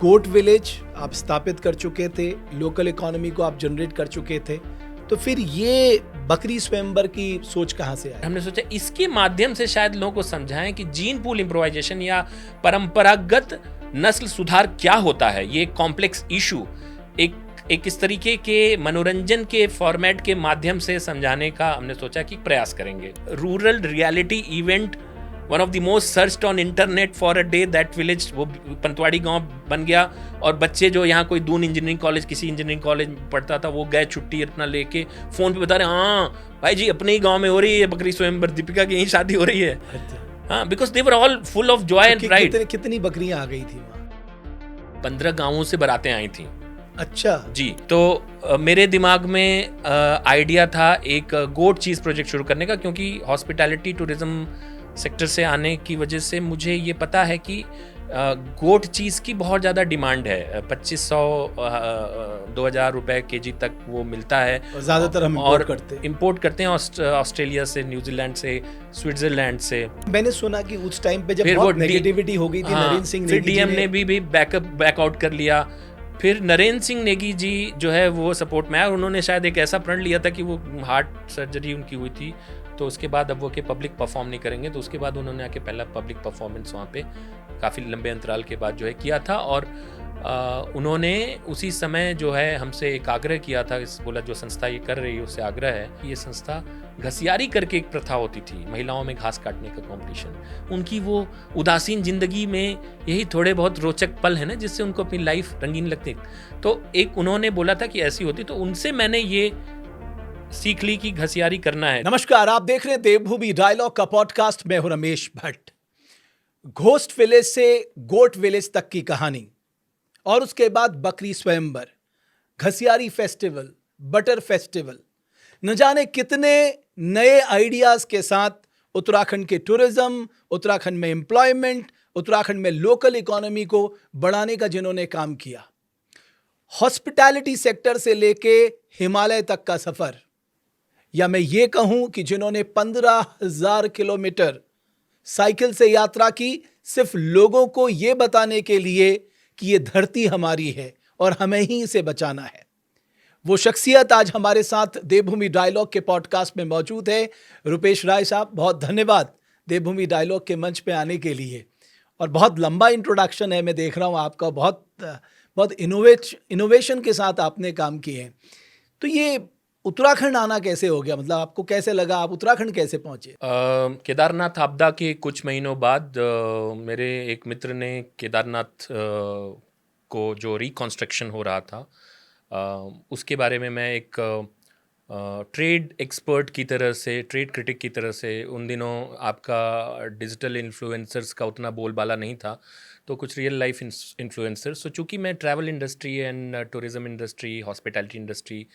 गोट village आप स्थापित कर चुके थे, लोकल इकोनॉमी को आप जनरेट कर चुके थे, तो फिर ये बकरी स्वयंवर की सोच कहाँ से आई? हमने सोचा इसके माध्यम से शायद लोगों को समझाएं कि जीन पूल इम्प्रोवाइजेशन या परंपरागत नस्ल सुधार क्या होता है। ये कॉम्प्लेक्स इशू एक इस तरीके के मनोरंजन के फॉर्मेट के माध्यम से समझाने का हमने सोचा कि प्रयास करेंगे। Rural reality event, one of the most searched on internet for a day, that village, वो पंतवाड़ी गांव बन गया। और बच्चे जो यहाँ कोई दून इंजीनियरिंग कॉलेज, किसी इंजीनियरिंग कॉलेज में पढ़ता था, वो गए छुट्टी अपना लेके फोन पे बता रहे, हाँ भाई जी अपने ही गांव में हो रही है बकरी स्वयंवर, दीपिका की यही शादी हो रही है। हाँ, because they were all full of Joy and pride. कितनी बकरियां आ गई थी वहाँ? 15 गांवों से बारातें आई थी। अच्छा जी, तो मेरे दिमाग में आइडिया था एक गोट चीज़ प्रोजेक्ट शुरू करने का, क्योंकि हॉस्पिटैलिटी टूरिज्म सेक्टर से आने की वजह से मुझे ये पता है कि गोट चीज़ की बहुत ज़्यादा डिमांड है। 2500 2000 रुपए केजी तक वो मिलता है। और ज़्यादातर हम इम्पोर्ट करते हैं ऑस्ट्रेलिया से, न्यूजीलैंड से, स्विट्जरलैंड से। मैंने सुना कि उस टाइम पे जब बहुत नेगेटिविटी हो गई थी, नरेंद्र सिंह नेगी जी डीएम ने भी बैकआउट कर लिया। फिर नरेंद्र सिंह नेगी जी जो है वो सपोर्ट में आए। उन्होंने शायद एक ऐसा प्रण लिया था कि वो हार्ट सर्जरी उनकी हुई थी, तो उसके बाद अब वो के पब्लिक परफॉर्म नहीं करेंगे, तो उसके बाद उन्होंने आके पहला पब्लिक परफॉर्मेंस वहाँ पे काफ़ी लंबे अंतराल के बाद जो है किया था। और उन्होंने उसी समय जो है हमसे एक आग्रह किया था, बोला जो संस्था ये कर रही है उससे आग्रह है कि ये संस्था घसियारी करके एक प्रथा होती थी, महिलाओं में घास काटने का कंपटीशन। उनकी वो उदासीन जिंदगी में यही थोड़े बहुत रोचक पल है ना, जिससे उनको अपनी लाइफ रंगीन लगती। तो एक उन्होंने बोला था कि ऐसी होती, तो उनसे मैंने ये सीख ली कि घसियारी करना है। नमस्कार, आप देख रहे हैं देवभूमि डायलॉग का पॉडकास्ट। मैं हूं रमेश भट्ट। घोस्ट विलेज से गोट विलेज तक की कहानी, और उसके बाद बकरी स्वयंवर, घसियारी फेस्टिवल, बटर फेस्टिवल, न जाने कितने नए आइडियाज के साथ उत्तराखंड के टूरिज्म, उत्तराखंड में एम्प्लॉयमेंट, उत्तराखंड में लोकल इकोनॉमी को बढ़ाने का जिन्होंने काम किया। हॉस्पिटैलिटी सेक्टर से लेके हिमालय तक का सफर, या मैं ये कहूं कि जिन्होंने 15,000 किलोमीटर साइकिल से यात्रा की, सिर्फ लोगों को यह बताने के लिए कि ये धरती हमारी है और हमें ही इसे बचाना है। वो शख्सियत आज हमारे साथ देवभूमि डायलॉग के पॉडकास्ट में मौजूद है। रुपेश राय साहब, बहुत धन्यवाद देवभूमि डायलॉग के मंच पे आने के लिए। और बहुत लंबा इंट्रोडक्शन है, मैं देख रहा हूँ आपका, बहुत इनोवेशन के साथ आपने काम किए हैं। तो ये उत्तराखंड आना कैसे हो गया? मतलब आपको कैसे लगा, आप उत्तराखंड कैसे पहुंचे? केदारनाथ आपदा के कुछ महीनों बाद मेरे एक मित्र ने केदारनाथ को जो रिकॉन्स्ट्रक्शन हो रहा था उसके बारे में, मैं एक ट्रेड एक्सपर्ट की तरह से, ट्रेड क्रिटिक की तरह से, उन दिनों आपका डिजिटल इन्फ्लुएंसर्स का उतना बोलबाला नहीं था, तो कुछ रियल लाइफ इन्फ्लुएंसर्स। तो चूँकि मैं travel industry and tourism industry, hospitality industry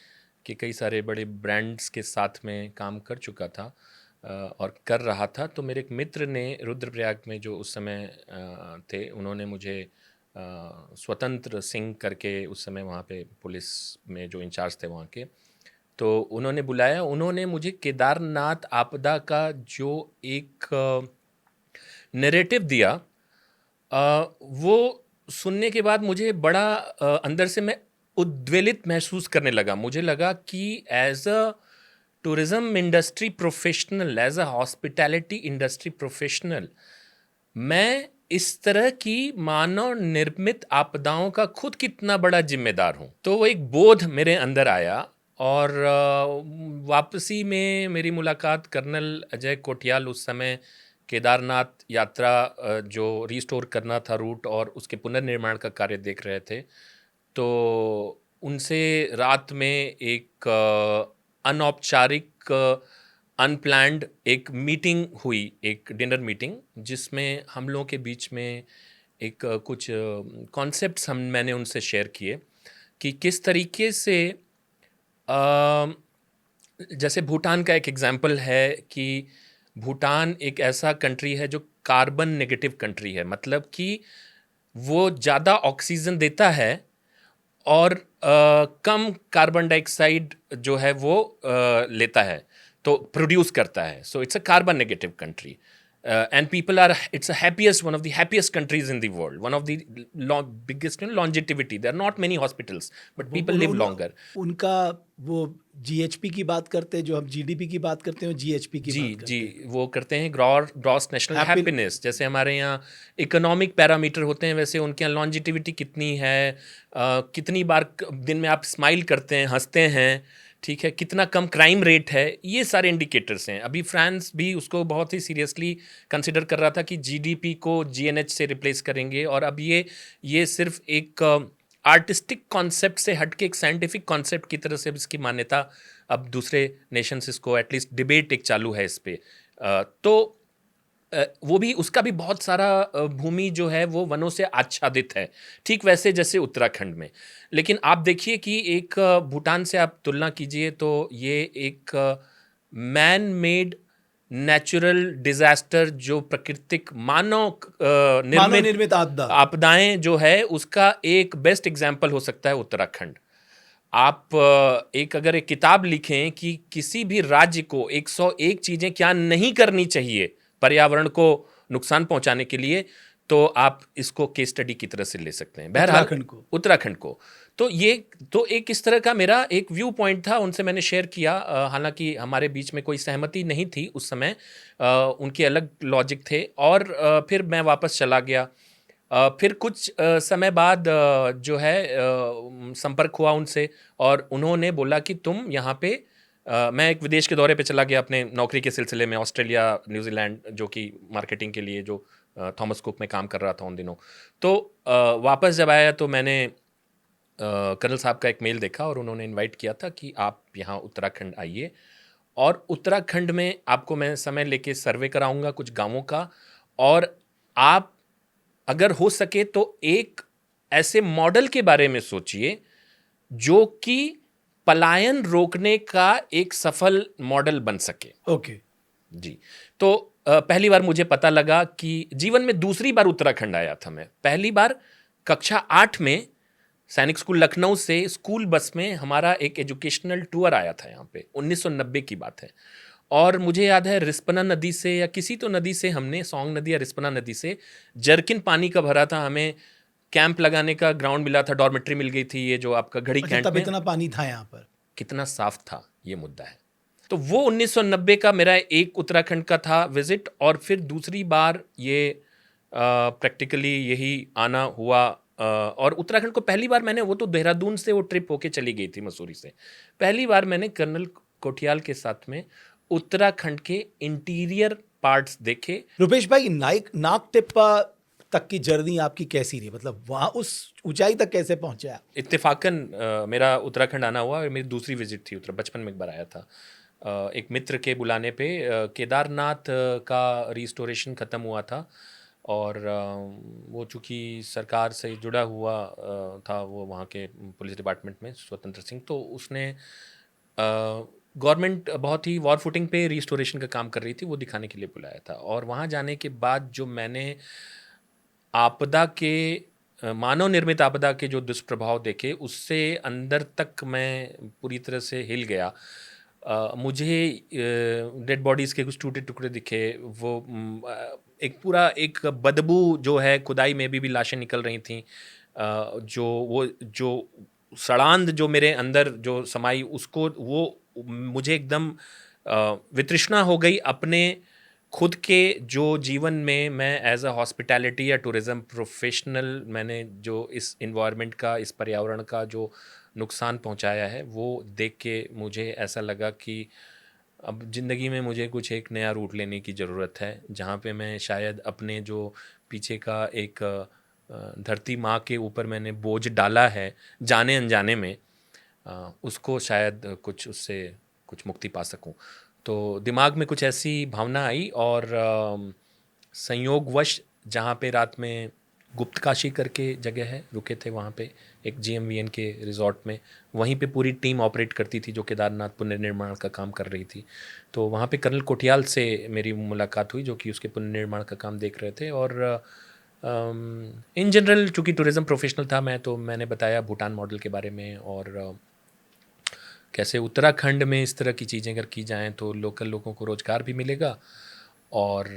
के कई सारे बड़े ब्रांड्स के साथ में काम कर चुका था और कर रहा था, तो मेरे एक मित्र ने रुद्रप्रयाग में जो उस समय थे, उन्होंने मुझे स्वतंत्र सिंह करके, उस समय वहाँ पे पुलिस में जो इंचार्ज थे वहाँ के, तो उन्होंने बुलाया। उन्होंने मुझे केदारनाथ आपदा का जो एक नैरेटिव दिया, वो सुनने के बाद मुझे बड़ा अंदर से मैं उद्वेलित महसूस करने लगा। मुझे लगा कि as a tourism industry professional, as a hospitality industry professional, मैं इस तरह की मानव निर्मित आपदाओं का खुद कितना बड़ा जिम्मेदार हूँ। तो वो एक बोध मेरे अंदर आया। और वापसी में मेरी मुलाकात कर्नल अजय कोटियाल, उस समय केदारनाथ यात्रा जो रिस्टोर करना था रूट और उसके पुनर्निर्माण का कार्य देख रहे थे, तो उनसे रात में एक अनौपचारिक, अनप्लैंड एक मीटिंग हुई, एक डिनर मीटिंग, जिसमें हम लोगों के बीच में एक कुछ कॉन्सेप्ट्स मैंने उनसे शेयर किए कि किस तरीके से जैसे भूटान का एक एग्जाम्पल है कि भूटान एक ऐसा कंट्री है जो कार्बन नेगेटिव कंट्री है, मतलब कि वो ज़्यादा ऑक्सीजन देता है और कम कार्बन डाइऑक्साइड जो है वो लेता है, तो प्रोड्यूस करता है। So it's a carbon negative country. and people are, it's a happiest, one of the happiest countries in the world, one of the biggest, longevity. There are not many hospitals, but people live longer. उनका वो GHP की बात करते हैं, जो हम GDP की बात करते हैं, जीएचपी की जी बात करते जी हैं। वो करते हैं ग्रॉस नेशनल हैप्पीनेस। जैसे हमारे यहाँ इकोनॉमिक पैरामीटर होते हैं, वैसे उनके यहाँ लॉन्जिटिविटी कितनी है, कितनी बार दिन में आप स्माइल करते हैं, हंसते हैं, ठीक है, कितना कम क्राइम रेट है, ये सारे इंडिकेटर्स हैं। अभी फ्रांस भी उसको बहुत ही सीरियसली कंसिडर कर रहा था कि जीडीपी को जीएनएच से रिप्लेस करेंगे, और अब ये सिर्फ एक आर्टिस्टिक कॉन्सेप्ट से हट के एक साइंटिफिक कॉन्सेप्ट की तरह से इसकी मान्यता अब दूसरे नेशंस इसको एटलीस्ट डिबेट एक चालू है इस पे। तो वो भी, उसका भी बहुत सारा भूमि जो है वो वनों से आच्छादित है, ठीक वैसे जैसे उत्तराखंड में। लेकिन आप देखिए कि एक भूटान से आप तुलना कीजिए तो ये एक मैन मेड नेचुरल डिजास्टर, जो प्राकृतिक मानव निर्मित आपदा, आपदाएं जो है, उसका एक बेस्ट एग्जाम्पल हो सकता है उत्तराखंड। आप अगर एक किताब लिखें कि किसी भी राज्य को 101 चीजें क्या नहीं करनी चाहिए पर्यावरण को नुकसान पहुंचाने के लिए, तो आप इसको केस स्टडी की तरह से ले सकते हैं। बहरहाल उत्तराखंड को तो ये तो एक इस तरह का मेरा एक व्यू पॉइंट था, उनसे मैंने शेयर किया। हालांकि हमारे बीच में कोई सहमति नहीं थी उस समय, उनके अलग लॉजिक थे, और फिर मैं वापस चला गया। फिर कुछ समय बाद जो है संपर्क हुआ उनसे, और उन्होंने बोला कि तुम यहाँ पे, मैं एक विदेश के दौरे पे चला गया अपने नौकरी के सिलसिले में, ऑस्ट्रेलिया, न्यूजीलैंड, जो कि मार्केटिंग के लिए, जो थॉमस कुक में काम कर रहा था उन दिनों। तो वापस जब आया तो मैंने कर्नल साहब का एक मेल देखा, और उन्होंने इनवाइट किया था कि आप यहाँ उत्तराखंड आइए, और उत्तराखंड में आपको मैं समय लेके सर्वे कराऊंगा कुछ गांवों का, और आप अगर हो सके तो एक ऐसे मॉडल के बारे में सोचिए जो कि पलायन रोकने का एक सफल मॉडल बन सके। ओके जी। तो पहली बार मुझे पता लगा कि जीवन में दूसरी बार उत्तराखंड आया था मैं। पहली बार कक्षा 8 में सैनिक स्कूल लखनऊ से स्कूल बस में हमारा एक एजुकेशनल टूर आया था यहाँ पे, 1990 की बात है। और मुझे याद है रिस्पना नदी से या किसी तो नदी से, हमने सोंग नदी या रिस्पना नदी से जर्किन पानी का भरा था, हमें कैंप लगाने का ग्राउंड मिला था, डॉर्मेट्री मिल गई थी, ये जो आपका घड़ी कैंप तब में। इतना पानी था यहाँ पर, कितना साफ था, ये मुद्दा है। तो वो 1990 का मेरा एक उत्तराखंड का था विजिट, और फिर दूसरी बार ये प्रैक्टिकली यही आना हुआ। और उत्तराखंड को पहली बार मैंने, वो तो देहरादून से वो ट्रिप होके चली गई थी मसूरी से, पहली बार मैंने कर्नल कोठियाल के साथ में उत्तराखंड के इंटीरियर पार्ट्स देखे। रुपेश भाई, नाग टिप्पा तक की जर्नी आपकी कैसी रही? मतलब वहाँ उस ऊंचाई तक कैसे पहुंचे आप? इत्तेफाकन मेरा उत्तराखंड आना हुआ, मेरी दूसरी विजिट थी बचपन में एक बार आया था एक मित्र के बुलाने पे। केदारनाथ का रिस्टोरेशन ख़त्म हुआ था, और वो चूँकि सरकार से जुड़ा हुआ था, वो वहाँ के पुलिस डिपार्टमेंट में स्वतंत्र सिंह, तो उसने गवर्नमेंट बहुत ही वॉर फुटिंग पे रिस्टोरेशन का काम कर रही थी, वो दिखाने के लिए बुलाया था। और वहाँ जाने के बाद जो मैंने आपदा के, मानव निर्मित आपदा के जो दुष्प्रभाव देखे, उससे अंदर तक मैं पूरी तरह से हिल गया। मुझे डेड बॉडीज़ के कुछ टूटे टुकड़े दिखे, वो एक पूरा एक बदबू जो है, खुदाई में भी लाशें निकल रही थीं, जो सड़ांध जो मेरे अंदर जो समाई, उसको वो मुझे एकदम वितृष्णा हो गई अपने खुद के जो जीवन में मैं एज अ हॉस्पिटैलिटी या टूरिज़्म प्रोफेशनल, मैंने जो इस इन्वायरमेंट का, इस पर्यावरण का जो नुकसान पहुंचाया है, वो देख के मुझे ऐसा लगा कि अब ज़िंदगी में मुझे कुछ एक नया रूट लेने की ज़रूरत है, जहाँ पे मैं शायद अपने जो पीछे का एक धरती माँ के ऊपर मैंने बोझ डाला है जाने अनजाने में, उसको शायद कुछ, उससे कुछ मुक्ति पा सकूं। तो दिमाग में कुछ ऐसी भावना आई, और संयोगवश जहाँ पे रात में गुप्तकाशी करके जगह है, रुके थे वहाँ पे एक GMVN के रिजॉर्ट में, वहीं पे पूरी टीम ऑपरेट करती थी जो केदारनाथ पुनर्निर्माण का काम कर रही थी। तो वहाँ पे कर्नल कोठियाल से मेरी मुलाकात हुई, जो कि उसके पुनर्निर्माण का काम देख रहे थे। और इन जनरल चूँकि टूरिज़्म प्रोफेशनल था मैं, तो मैंने बताया भूटान मॉडल के बारे में, और कैसे उत्तराखंड में इस तरह की चीज़ें अगर की जाएँ तो लोकल लोगों को रोज़गार भी मिलेगा, और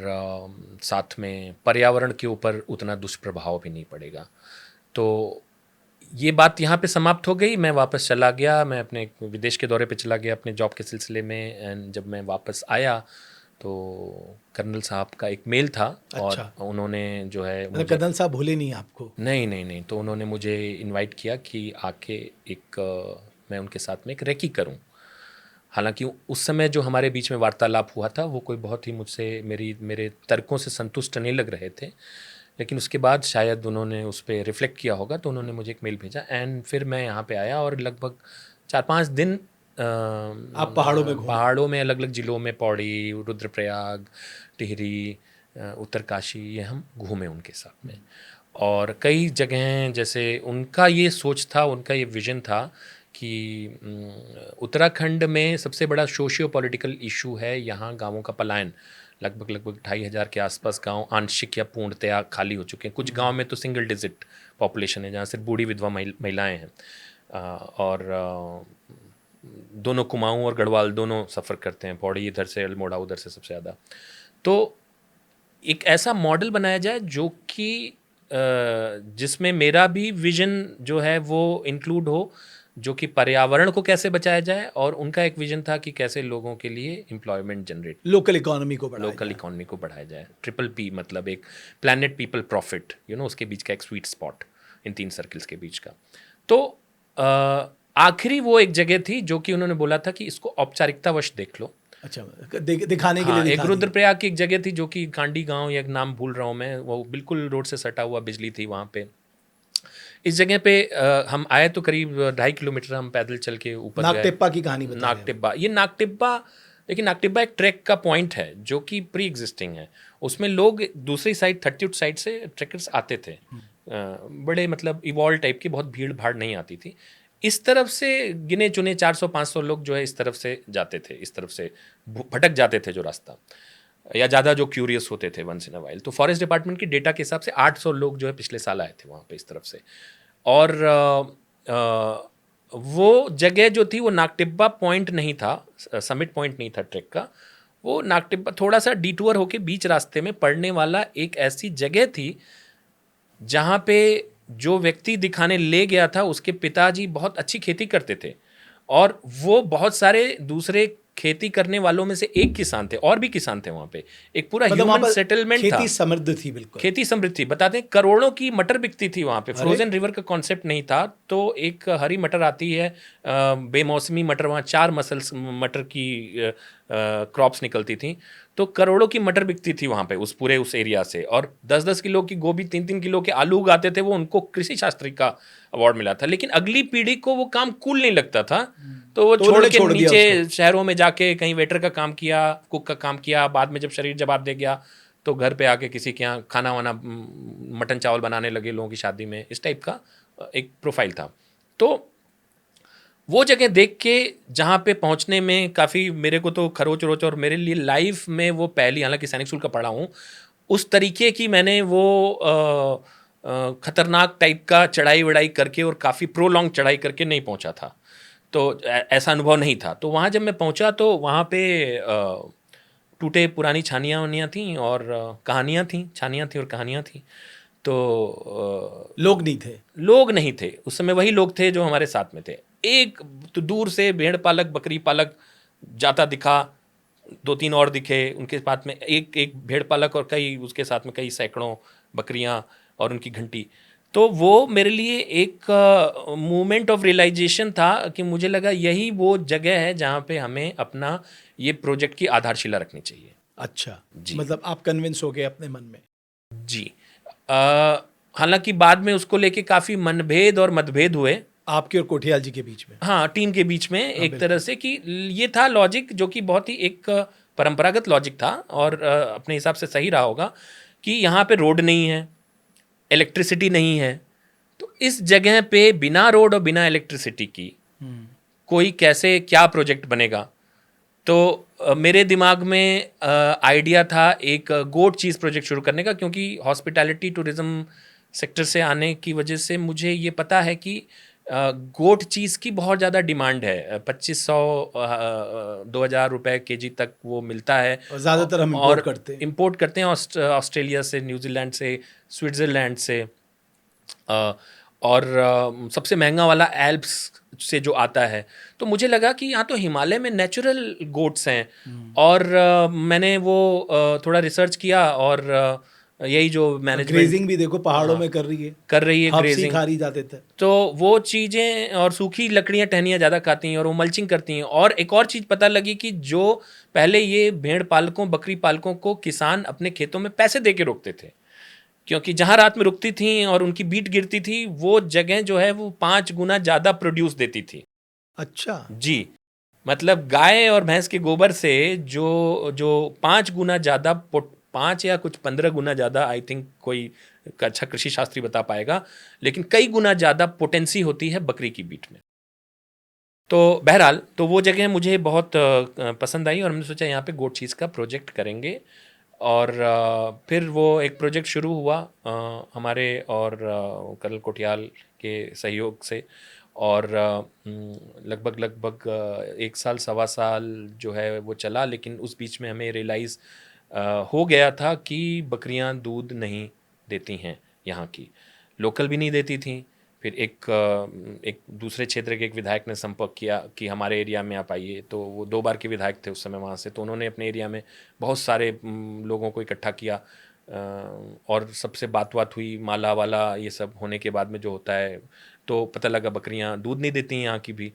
साथ में पर्यावरण के ऊपर उतना दुष्प्रभाव भी नहीं पड़ेगा। तो ये बात यहाँ पे समाप्त हो गई। मैं वापस चला गया, मैं अपने विदेश के दौरे पे चला गया अपने जॉब के सिलसिले में। एंड जब मैं वापस आया तो कर्नल साहब का एक मेल था। अच्छा। और उन्होंने जो है मतलब कर्नल साहब भूले नहीं आपको? नहीं, तो उन्होंने मुझे इनवाइट किया कि आके एक मैं उनके साथ में एक रेकी करूं। हालांकि उस समय जो हमारे बीच में वार्तालाप हुआ था वो कोई बहुत ही मुझसे मेरे तर्कों से संतुष्ट नहीं लग रहे थे, लेकिन उसके बाद शायद उन्होंने उस पर रिफ्लेक्ट किया होगा, तो उन्होंने मुझे एक मेल भेजा। एंड फिर मैं यहाँ पे आया और लगभग 4-5 दिन आप पहाड़ों में घूमे? पहाड़ों में, अलग अलग ज़िलों में, पौड़ी, रुद्रप्रयाग, टिहरी, उत्तरकाशी, ये हम घूमे उनके साथ में। और कई जगहें, जैसे उनका ये सोच था, उनका ये विज़न था कि उत्तराखंड में सबसे बड़ा सोशियो पॉलिटिकल इशू है यहाँ गाँवों का पलायन। लगभग 2,500 के आसपास गांव आंशिक या पूर्णतया खाली हो चुके हैं। कुछ गांव में तो सिंगल डिजिट पॉपुलेशन है, जहाँ सिर्फ बूढ़ी विधवा महिलाएं हैं। और दोनों कुमाऊं और गढ़वाल दोनों सफ़र करते हैं, पौड़ी इधर से, अल्मोड़ा उधर से सबसे ज़्यादा। तो एक ऐसा मॉडल बनाया जाए जो कि जिसमें मेरा भी विजन जो है वो इंक्लूड हो, जो कि पर्यावरण को कैसे बचाया जाए, और उनका एक विजन था कि कैसे लोगों के लिए एम्प्लॉयमेंट जनरेट, लोकल इकोनॉमी को बढ़ाया जाए। ट्रिपल पी, मतलब एक प्लैनेट, पीपल, प्रॉफिट, उसके बीच का एक स्वीट स्पॉट, इन 3 सर्कल्स के बीच का। तो आखिरी वो एक जगह थी जो कि उन्होंने बोला था कि इसको औपचारिकतावश देख लो। अच्छा, दिखाने के लिए एक रुद्रप्रयाग की एक जगह थी जो कि कांडी गांव, या एक नाम भूल रहा हूँ मैं, वो बिल्कुल रोड से सटा हुआ, बिजली थी वहाँ पे। इस जगह पे हम आए तो करीब 2.5 किलोमीटर हम पैदल चल के ऊपर गए। नागटिब्बा की कहानी बता। नागटिब्बा, ये नागटिब्बा, लेकिन नागटिब्बा एक ट्रैक का पॉइंट है जो कि प्री एग्जिस्टिंग है। उसमें लोग दूसरी साइड, 30 साइड से ट्रैकर्स आते थे, बड़े मतलब इवॉल्व टाइप की, बहुत भीड़ भाड़ नहीं आती थी। इस तरफ से गिने चुने 400-500 लोग जो है इस तरफ से जाते थे, इस तरफ से भटक जाते थे जो रास्ता, या ज़्यादा जो क्यूरियस होते थे वंस इन अ वाइल। तो फॉरेस्ट डिपार्टमेंट की डेटा के हिसाब से 800 लोग जो है पिछले साल आए थे वहाँ पे इस तरफ से। और वो जगह जो थी वो नागटिब्बा पॉइंट नहीं था, समिट पॉइंट नहीं था ट्रैक का। वो नागटिब्बा थोड़ा सा डिटूर होके बीच रास्ते में पड़ने वाला एक ऐसी जगह थी जहाँ पे जो व्यक्ति दिखाने ले गया था उसके पिताजी बहुत अच्छी खेती करते थे, और वो बहुत सारे दूसरे खेती करने वालों में से एक किसान थे, और भी किसान थे वहाँ पे। एक पूरा ह्यूमन सेटलमेंट था, खेती समृद्ध थी, बिल्कुल खेती समृद्ध थी। बताते हैं करोड़ों की मटर बिकती थी वहाँ पे, फ्रोजन रिवर का कॉन्सेप्ट नहीं था। तो एक हरी मटर आती है, बेमौसमी मटर, वहाँ 4 मटर की क्रॉप्स निकलती थी, तो करोड़ों की मटर बिकती थी वहाँ पे उस एरिया से। और 10-10 किलो की गोभी, 3-3 किलो के आलू उगाते थे वो, उनको कृषि शास्त्री का अवार्ड मिला था। लेकिन अगली पीढ़ी को वो काम कूल नहीं लगता था, तो वो छोड़ के नीचे शहरों में जाके कहीं वेटर का काम किया, कुक का काम किया। बाद में जब शरीर जवाब दे गया तो घर पे आके किसी के यहाँ खाना वाना, मटन चावल बनाने लगे लोगों की शादी में। इस टाइप का एक प्रोफाइल था। तो वो जगह देख के जहाँ पे पहुँचने में काफ़ी मेरे को तो खरोच रोच, और मेरे लिए लाइफ में वो पहली, हालांकि सैनिक स्कूल का पढ़ा हूँ, उस तरीके की मैंने वो खतरनाक टाइप का चढ़ाई वढ़ाई करके और काफ़ी प्रोलॉन्ग चढ़ाई करके नहीं पहुँचा था। तो ऐसा अनुभव नहीं था। तो वहाँ जब मैं पहुँचा तो वहाँ पे टूटे पुरानी छानियाँ वानियाँ थीं और कहानियाँ थीं, छानियाँ थीं और कहानियाँ थीं। तो लोग नहीं थे उस समय, वही लोग थे जो हमारे साथ में थे। एक तो दूर से भेड़ पालक, बकरी पालक जाता दिखा, 2-3 और दिखे उनके साथ में, एक भेड़ पालक और कई उसके साथ में कई सैकड़ों बकरियां और उनकी घंटी। तो वो मेरे लिए एक मूवमेंट ऑफ रियलाइजेशन था कि मुझे लगा यही वो जगह है जहाँ पे हमें अपना ये प्रोजेक्ट की आधारशिला रखनी चाहिए। अच्छा जी, मतलब आप कन्विंस हो गए अपने मन में? जी। हालांकि बाद में उसको लेके काफ़ी मनभेद और मतभेद हुए आपके और कोठियाल जी के बीच में। हाँ, टीम के बीच में। एक तरह से कि ये था लॉजिक जो कि बहुत ही एक परंपरागत लॉजिक था, और अपने हिसाब से सही रहा होगा, कि यहाँ पे रोड नहीं है, इलेक्ट्रिसिटी नहीं है, तो इस जगह पे बिना रोड और बिना इलेक्ट्रिसिटी की कोई कैसे, क्या प्रोजेक्ट बनेगा। तो मेरे दिमाग में आइडिया था एक गोट चीज़ प्रोजेक्ट शुरू करने का, क्योंकि हॉस्पिटैलिटी टूरिज़्म सेक्टर से आने की वजह से मुझे ये पता है कि गोट चीज़ की बहुत ज़्यादा डिमांड है, 2500 2000 रुपए केजी तक वो मिलता है। और ज़्यादातर हम और इम्पोर्ट करते हैं। इम्पोर्ट करते हैं ऑस्ट्रेलिया से, न्यूजीलैंड से, स्विट्ज़रलैंड से। और सबसे महंगा वाला एल्प्स से जो आता है। तो मुझे लगा कि यहाँ तो हिमालय में नेचुरल गोट्स हैं। और मैंने वो थोड़ा रिसर्च किया, और यही जो मैनेजमेंट ग्रेजिंग भी देखो पहाड़ों में कर रही है हब्स ही ग्रेजिंग, खा रही जाते थे। तो वो चीज़ें, और सूखी लकड़ियाँ टहनियाँ ज़्यादा खाती हैं और वो मल्चिंग करती हैं। और एक और चीज़ पता लगी कि जो पहले ये भेड़ पालकों, बकरी पालकों को किसान अपने खेतों में पैसे दे के रोकते थे, क्योंकि जहाँ रात में रुकती थी और उनकी बीट गिरती थी, वो जगह जो है वो 5 गुना ज़्यादा प्रोड्यूस देती थी। अच्छा जी, मतलब गाय और भैंस के गोबर से जो जो 5 गुना ज़्यादा, 5 या कुछ 15 गुना ज़्यादा, आई थिंक कोई अच्छा कृषि शास्त्री बता पाएगा, लेकिन कई गुना ज़्यादा पोटेंसी होती है बकरी की बीट में। तो बहरहाल, तो वो जगह मुझे बहुत पसंद आई, और हमने सोचा यहाँ पे गोट चीज़ का प्रोजेक्ट करेंगे। और फिर वो एक प्रोजेक्ट शुरू हुआ हमारे और कर्नल कोटियाल के सहयोग से। और लगभग 1 साल, सवा साल जो है वो चला, लेकिन उस बीच में हमें रियलाइज़ हो गया था कि बकरियां दूध नहीं देती हैं यहाँ की, लोकल भी नहीं देती थी। फिर एक दूसरे क्षेत्र के एक विधायक ने संपर्क किया कि हमारे एरिया में आप आइए। तो वो 2 बार के विधायक थे उस समय वहाँ से, तो उन्होंने अपने एरिया में बहुत सारे लोगों को इकट्ठा किया, और सबसे बात हुई, माला वाला ये सब होने के बाद में जो होता है, तो पता लगा बकरियां दूध नहीं देती हैं यहाँ की भी।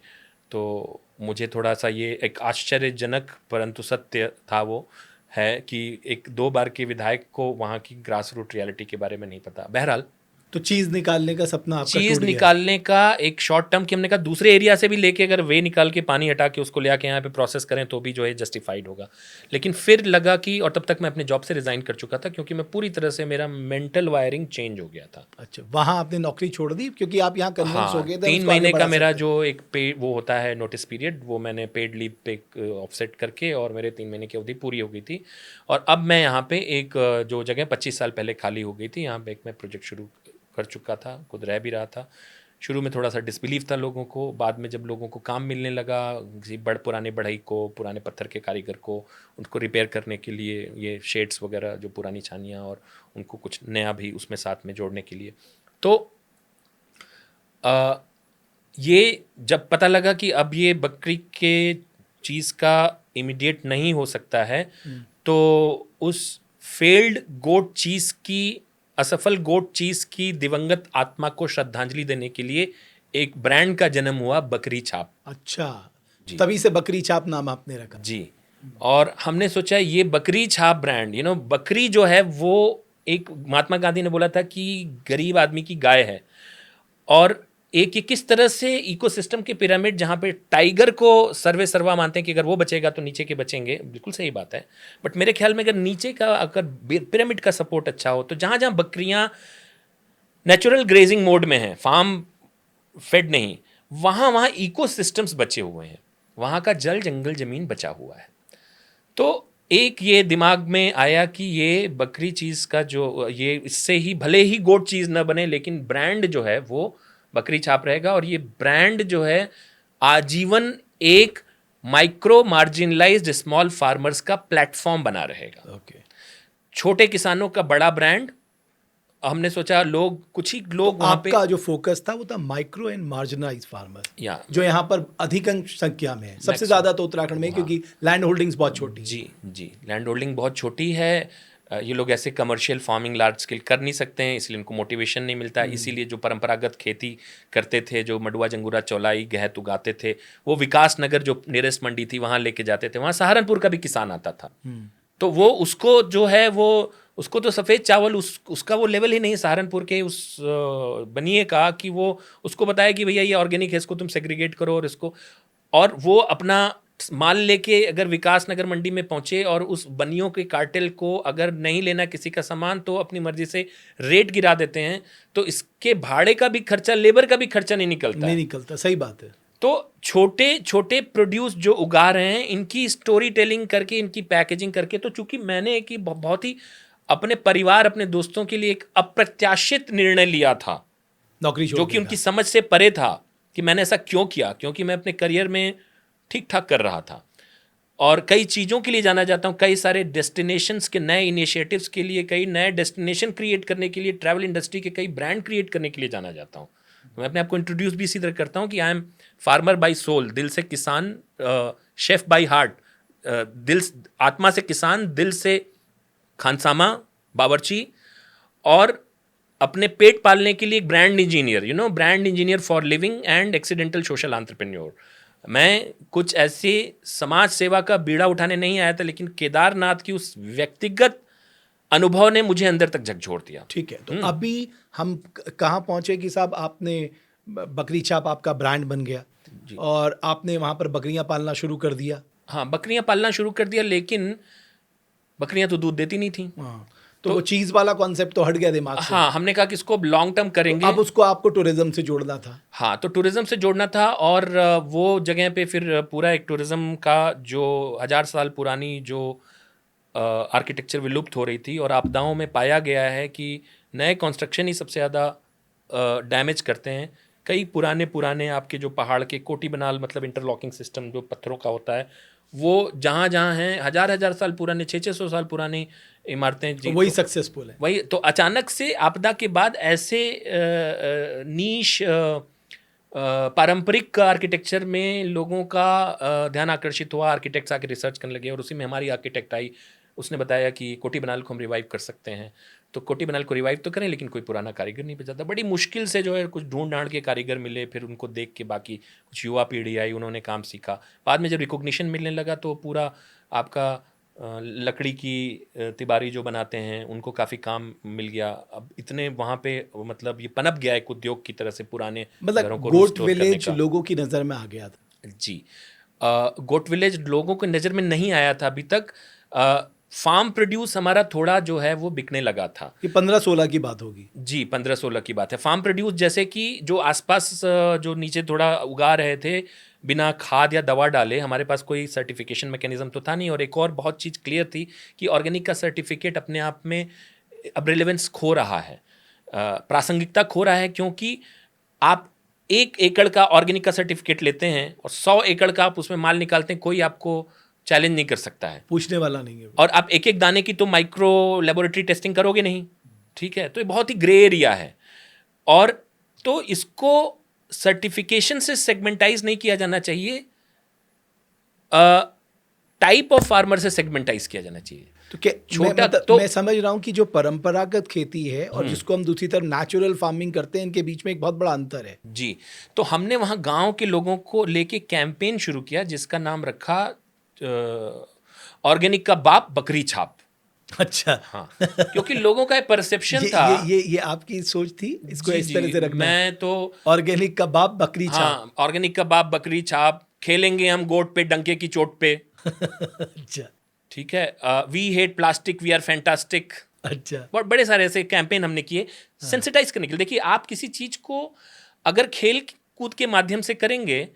तो मुझे थोड़ा सा ये एक आश्चर्यजनक परंतु सत्य था वो है कि 1-2 बार के विधायक को वहाँ की ग्रास रूट रियलिटी के बारे में नहीं पता। बहरहाल, तो चीज़ निकालने का सपना आपका चीज़ टूट गया। निकालने का एक शॉर्ट टर्म कि हमने कहा दूसरे एरिया से भी लेके अगर वे निकाल के पानी हटा के उसको ले आके यहाँ पे प्रोसेस करें तो भी जो है जस्टिफाइड होगा। लेकिन फिर लगा कि, और तब तक मैं अपने जॉब से रिज़ाइन कर चुका था, क्योंकि मैं पूरी तरह से, मेरा मेंटल वायरिंग चेंज हो गया था। अच्छा, वहाँ आपने नौकरी छोड़ दी क्योंकि आप यहाँ कन्विंस हो गए थे 3 उसको आगे महीने का बढ़ा मेरा सकते जो एक पे वो होता है नोटिस पीरियड, वो मैंने पेड लीव पे ऑफसेट करके, और मेरे 3 महीने की अवधि पूरी हो गई थी। और अब मैं यहाँ पे एक जो जगह 25 साल पहले खाली हो गई थी, यहाँ पे एक मैं प्रोजेक्ट शुरू कर चुका था, खुद रह भी रहा था। शुरू में थोड़ा सा डिसबिलीव था लोगों को, बाद में जब लोगों को काम मिलने लगा, किसी पुराने बढ़ई को, पुराने पत्थर के कारीगर को, उनको रिपेयर करने के लिए ये शेड्स वगैरह, जो पुरानी छानियाँ, और उनको कुछ नया भी उसमें साथ में जोड़ने के लिए, तो ये जब पता लगा कि अब ये बकरी के चीज़ का इमीडिएट नहीं हो सकता है, तो उस फेल्ड गोट चीज़ की, असफल गोट चीज़ की दिवंगत आत्मा को श्रद्धांजलि देने के लिए एक ब्रांड का जन्म हुआ, बकरी छाप। अच्छा, तभी से बकरी छाप नाम आपने रखा। जी, और हमने सोचा ये बकरी छाप ब्रांड, बकरी जो है वो, एक महात्मा गांधी ने बोला था कि गरीब आदमी की गाय है, और एक ये किस तरह से इकोसिस्टम के पिरामिड, जहाँ पे टाइगर को सर्वे सर्वा मानते हैं कि अगर वो बचेगा तो नीचे के बचेंगे, बिल्कुल सही बात है। बट मेरे ख्याल में अगर नीचे का, अगर पिरामिड का सपोर्ट अच्छा हो, तो जहाँ जहाँ बकरियाँ नेचुरल ग्रेजिंग मोड में हैं, फार्म फेड नहीं, वहाँ इकोसिस्टम्स बचे हुए हैं, वहाँ का जल जंगल जमीन बचा हुआ है। तो एक ये दिमाग में आया कि ये बकरी चीज़ का जो, ये इससे ही भले ही गोट चीज़ न बने, लेकिन ब्रांड जो है वो बकरी छाप रहेगा, और ये ब्रांड जो है आजीवन एक माइक्रो मार्जिनलाइज्ड स्मॉल फार्मर्स का प्लेटफॉर्म बना रहेगा। छोटे किसानों का बड़ा ब्रांड। हमने सोचा कुछ ही लोग तो वहाँ पे, आपका जो फोकस था वो था माइक्रो एंड मार्जिनलाइज्ड फार्मर, जो यहाँ पर अधिकांश संख्या में है, सबसे ज्यादा तो उत्तराखंड में, क्योंकि लैंड होल्डिंग्स बहुत छोटी। जी, लैंड होल्डिंग बहुत छोटी है। ये लोग ऐसे कमर्शियल फार्मिंग लार्ज स्केल कर नहीं सकते हैं, इसलिए उनको मोटिवेशन नहीं मिलता। इसीलिए जो परंपरागत खेती करते थे, जो मडुआ, जंगूरा, चौलाई, गहत उगाते थे, वो विकास नगर जो नियरेस्ट मंडी थी वहाँ लेके जाते थे। वहाँ सहारनपुर का भी किसान आता था, तो वो उसको जो है वो, उसको तो सफ़ेद चावल उसका वो लेवल ही नहीं सहारनपुर के उस बनिए का, कि वो उसको बताया कि भैया ये ऑर्गेनिक है, इसको तुम सेग्रीगेट करो, और इसको, और वो अपना माल लेके अगर विकास नगर मंडी में पहुंचे, और उस बनियों के कार्टेल को अगर नहीं लेना किसी का सामान, तो अपनी मर्जी से रेट गिरा देते हैं, तो इसके भाड़े का भी खर्चा, लेबर का भी खर्चा नहीं निकलता। सही बात है। तो छोटे छोटे प्रोड्यूस जो उगा रहे हैं, इनकी स्टोरी टेलिंग करके, इनकी पैकेजिंग करके, तो चूंकि मैंने एक बहुत ही अपने परिवार, अपने दोस्तों के लिए एक अप्रत्याशित निर्णय लिया था, नौकरी जो कि उनकी समझ से परे था, कि मैंने ऐसा क्यों किया, क्योंकि मैं अपने करियर में ठीक ठाक कर रहा था और कई चीज़ों के लिए जाना चाहता हूँ, कई सारे डेस्टिनेशंस के नए इनिशिएटिव्स के लिए, कई नए डेस्टिनेशन क्रिएट करने के लिए, ट्रैवल इंडस्ट्री के कई ब्रांड क्रिएट करने के लिए जाना चाहता हूँ। मैं अपने आप को इंट्रोड्यूस भी इसी तरह करता हूँ कि I am farmer by soul, दिल से किसान, शेफ बाई हार्ट, दिल आत्मा से किसान, दिल से खानसामा बावर्ची, और अपने पेट पालने के लिए एक brand engineer, brand engineer for living and accidental social entrepreneur. मैं कुछ ऐसे समाज सेवा का बीड़ा उठाने नहीं आया था, लेकिन केदारनाथ की उस व्यक्तिगत अनुभव ने मुझे अंदर तक झकझोर दिया। ठीक है, तो अभी हम कहाँ पहुंचे कि साहब आपने बकरी छाप आपका ब्रांड बन गया और आपने वहां पर बकरियां पालना शुरू कर दिया। हाँ, बकरियां पालना शुरू कर दिया, लेकिन बकरियां तो दूध देती नहीं थी। हाँ, तो वो चीज वाला कॉन्सेप्ट तो हट गया दिमाग से। हाँ, हमने कहा कि इसको लॉन्ग टर्म करेंगे। तो अब उसको आपको टूरिज्म से जोड़ना था। हाँ, तो टूरिज्म से जोड़ना था, और वो जगह पे फिर पूरा एक टूरिज्म का जो 1000 साल पुरानी जो आर्किटेक्चर विलुप्त हो रही थी, और आपदाओं में पाया गया है कि नए कंस्ट्रक्शन ही सबसे ज़्यादा डैमेज करते हैं। कई पुराने आपके जो पहाड़ के कोटी बनाल, मतलब इंटरलॉकिंग सिस्टम जो पत्थरों का होता है, वो जहाँ जहाँ हैं 1000 साल पुराने, 600 साल पुरानी इमारतें जी, तो वही सक्सेसफुल है। वही तो अचानक से आपदा के बाद ऐसे नीश पारंपरिक आर्किटेक्चर में लोगों का ध्यान आकर्षित हुआ, आर्किटेक्ट्स आके रिसर्च करने लगे, और उसी में हमारी आर्किटेक्ट आई, उसने बताया कि कोटी बनाल को हम रिवाइव कर सकते हैं। तो कोटी बनाल को रिवाइव तो करें, लेकिन कोई पुराना कारीगर नहीं बचा था। बड़ी मुश्किल से जो है कुछ ढूंढ ढांड के कारीगर मिले, फिर उनको देख के बाकी कुछ युवा पीढ़ी आई, उन्होंने काम सीखा। बाद में जब रिकॉग्निशन मिलने लगा तो पूरा आपका लकड़ी की तिबारी जो बनाते हैं उनको काफ़ी काम मिल गया। अब इतने वहाँ पे मतलब ये पनप गया एक उद्योग की तरह से पुराने घरों मतलब को गोट रिस्टोर करने विलेज का। लोगों की नजर में आ गया था। जी, गोट विलेज लोगों को नज़र में नहीं आया था अभी तक। फार्म प्रोड्यूस हमारा थोड़ा जो है वो बिकने लगा था। ये 15-16 की बात होगी। जी, 15-16 की बात है। फार्म प्रोड्यूस जैसे कि जो आसपास जो नीचे थोड़ा उगा रहे थे बिना खाद या दवा डाले, हमारे पास कोई सर्टिफिकेशन मैकेनिज्म तो था नहीं। और एक और बहुत चीज़ क्लियर थी कि ऑर्गेनिक का सर्टिफिकेट अपने आप में अब रिलेवेंस खो रहा है, प्रासंगिकता खो रहा है, क्योंकि आप 1 एकड़ का ऑर्गेनिक का सर्टिफिकेट लेते हैं और 100 एकड़ का आप उसमें माल निकालते हैं, कोई आपको चैलेंज नहीं कर सकता है, पूछने वाला नहीं है। और आप एक एक दाने की तो माइक्रो लेबोरेटरी टेस्टिंग करोगे नहीं। ठीक है, तो ये बहुत ही ग्रे एरिया है, और तो इसको सर्टिफिकेशन से सेगमेंटाइज नहीं किया जाना चाहिए, टाइप ऑफ फार्मर से सेगमेंटाइज किया जाना चाहिए। तो क्या छोटा मैं समझ रहा हूँ कि जो परंपरागत खेती है और जिसको हम दूसरी तरफ नेचुरल फार्मिंग करते हैं, इनके बीच में एक बहुत बड़ा अंतर है। जी, तो हमने वहाँ गांव के लोगों को लेके कैंपेन शुरू किया जिसका नाम रखा ऑर्गेनिक का बाप बकरी छाप। अच्छा, हाँ, क्योंकि लोगों का परसेप्शन था। ये आपकी सोच थी इसको इस तरह से रखना। मैं तो ऑर्गेनिक का बाप बकरी छाप। हाँ, ऑर्गेनिक का बाप बकरी छाप, खेलेंगे हम गोट पे डंके की चोट पे। अच्छा, ठीक है, we hate plastic, we are fantastic. अच्छा, बहुत बड़े सारे ऐसे कैंपेन हमने किए सेंसिटाइज करने के लिए। देखिए, आप किसी चीज को अगर खेल कूद के माध्यम से करेंगे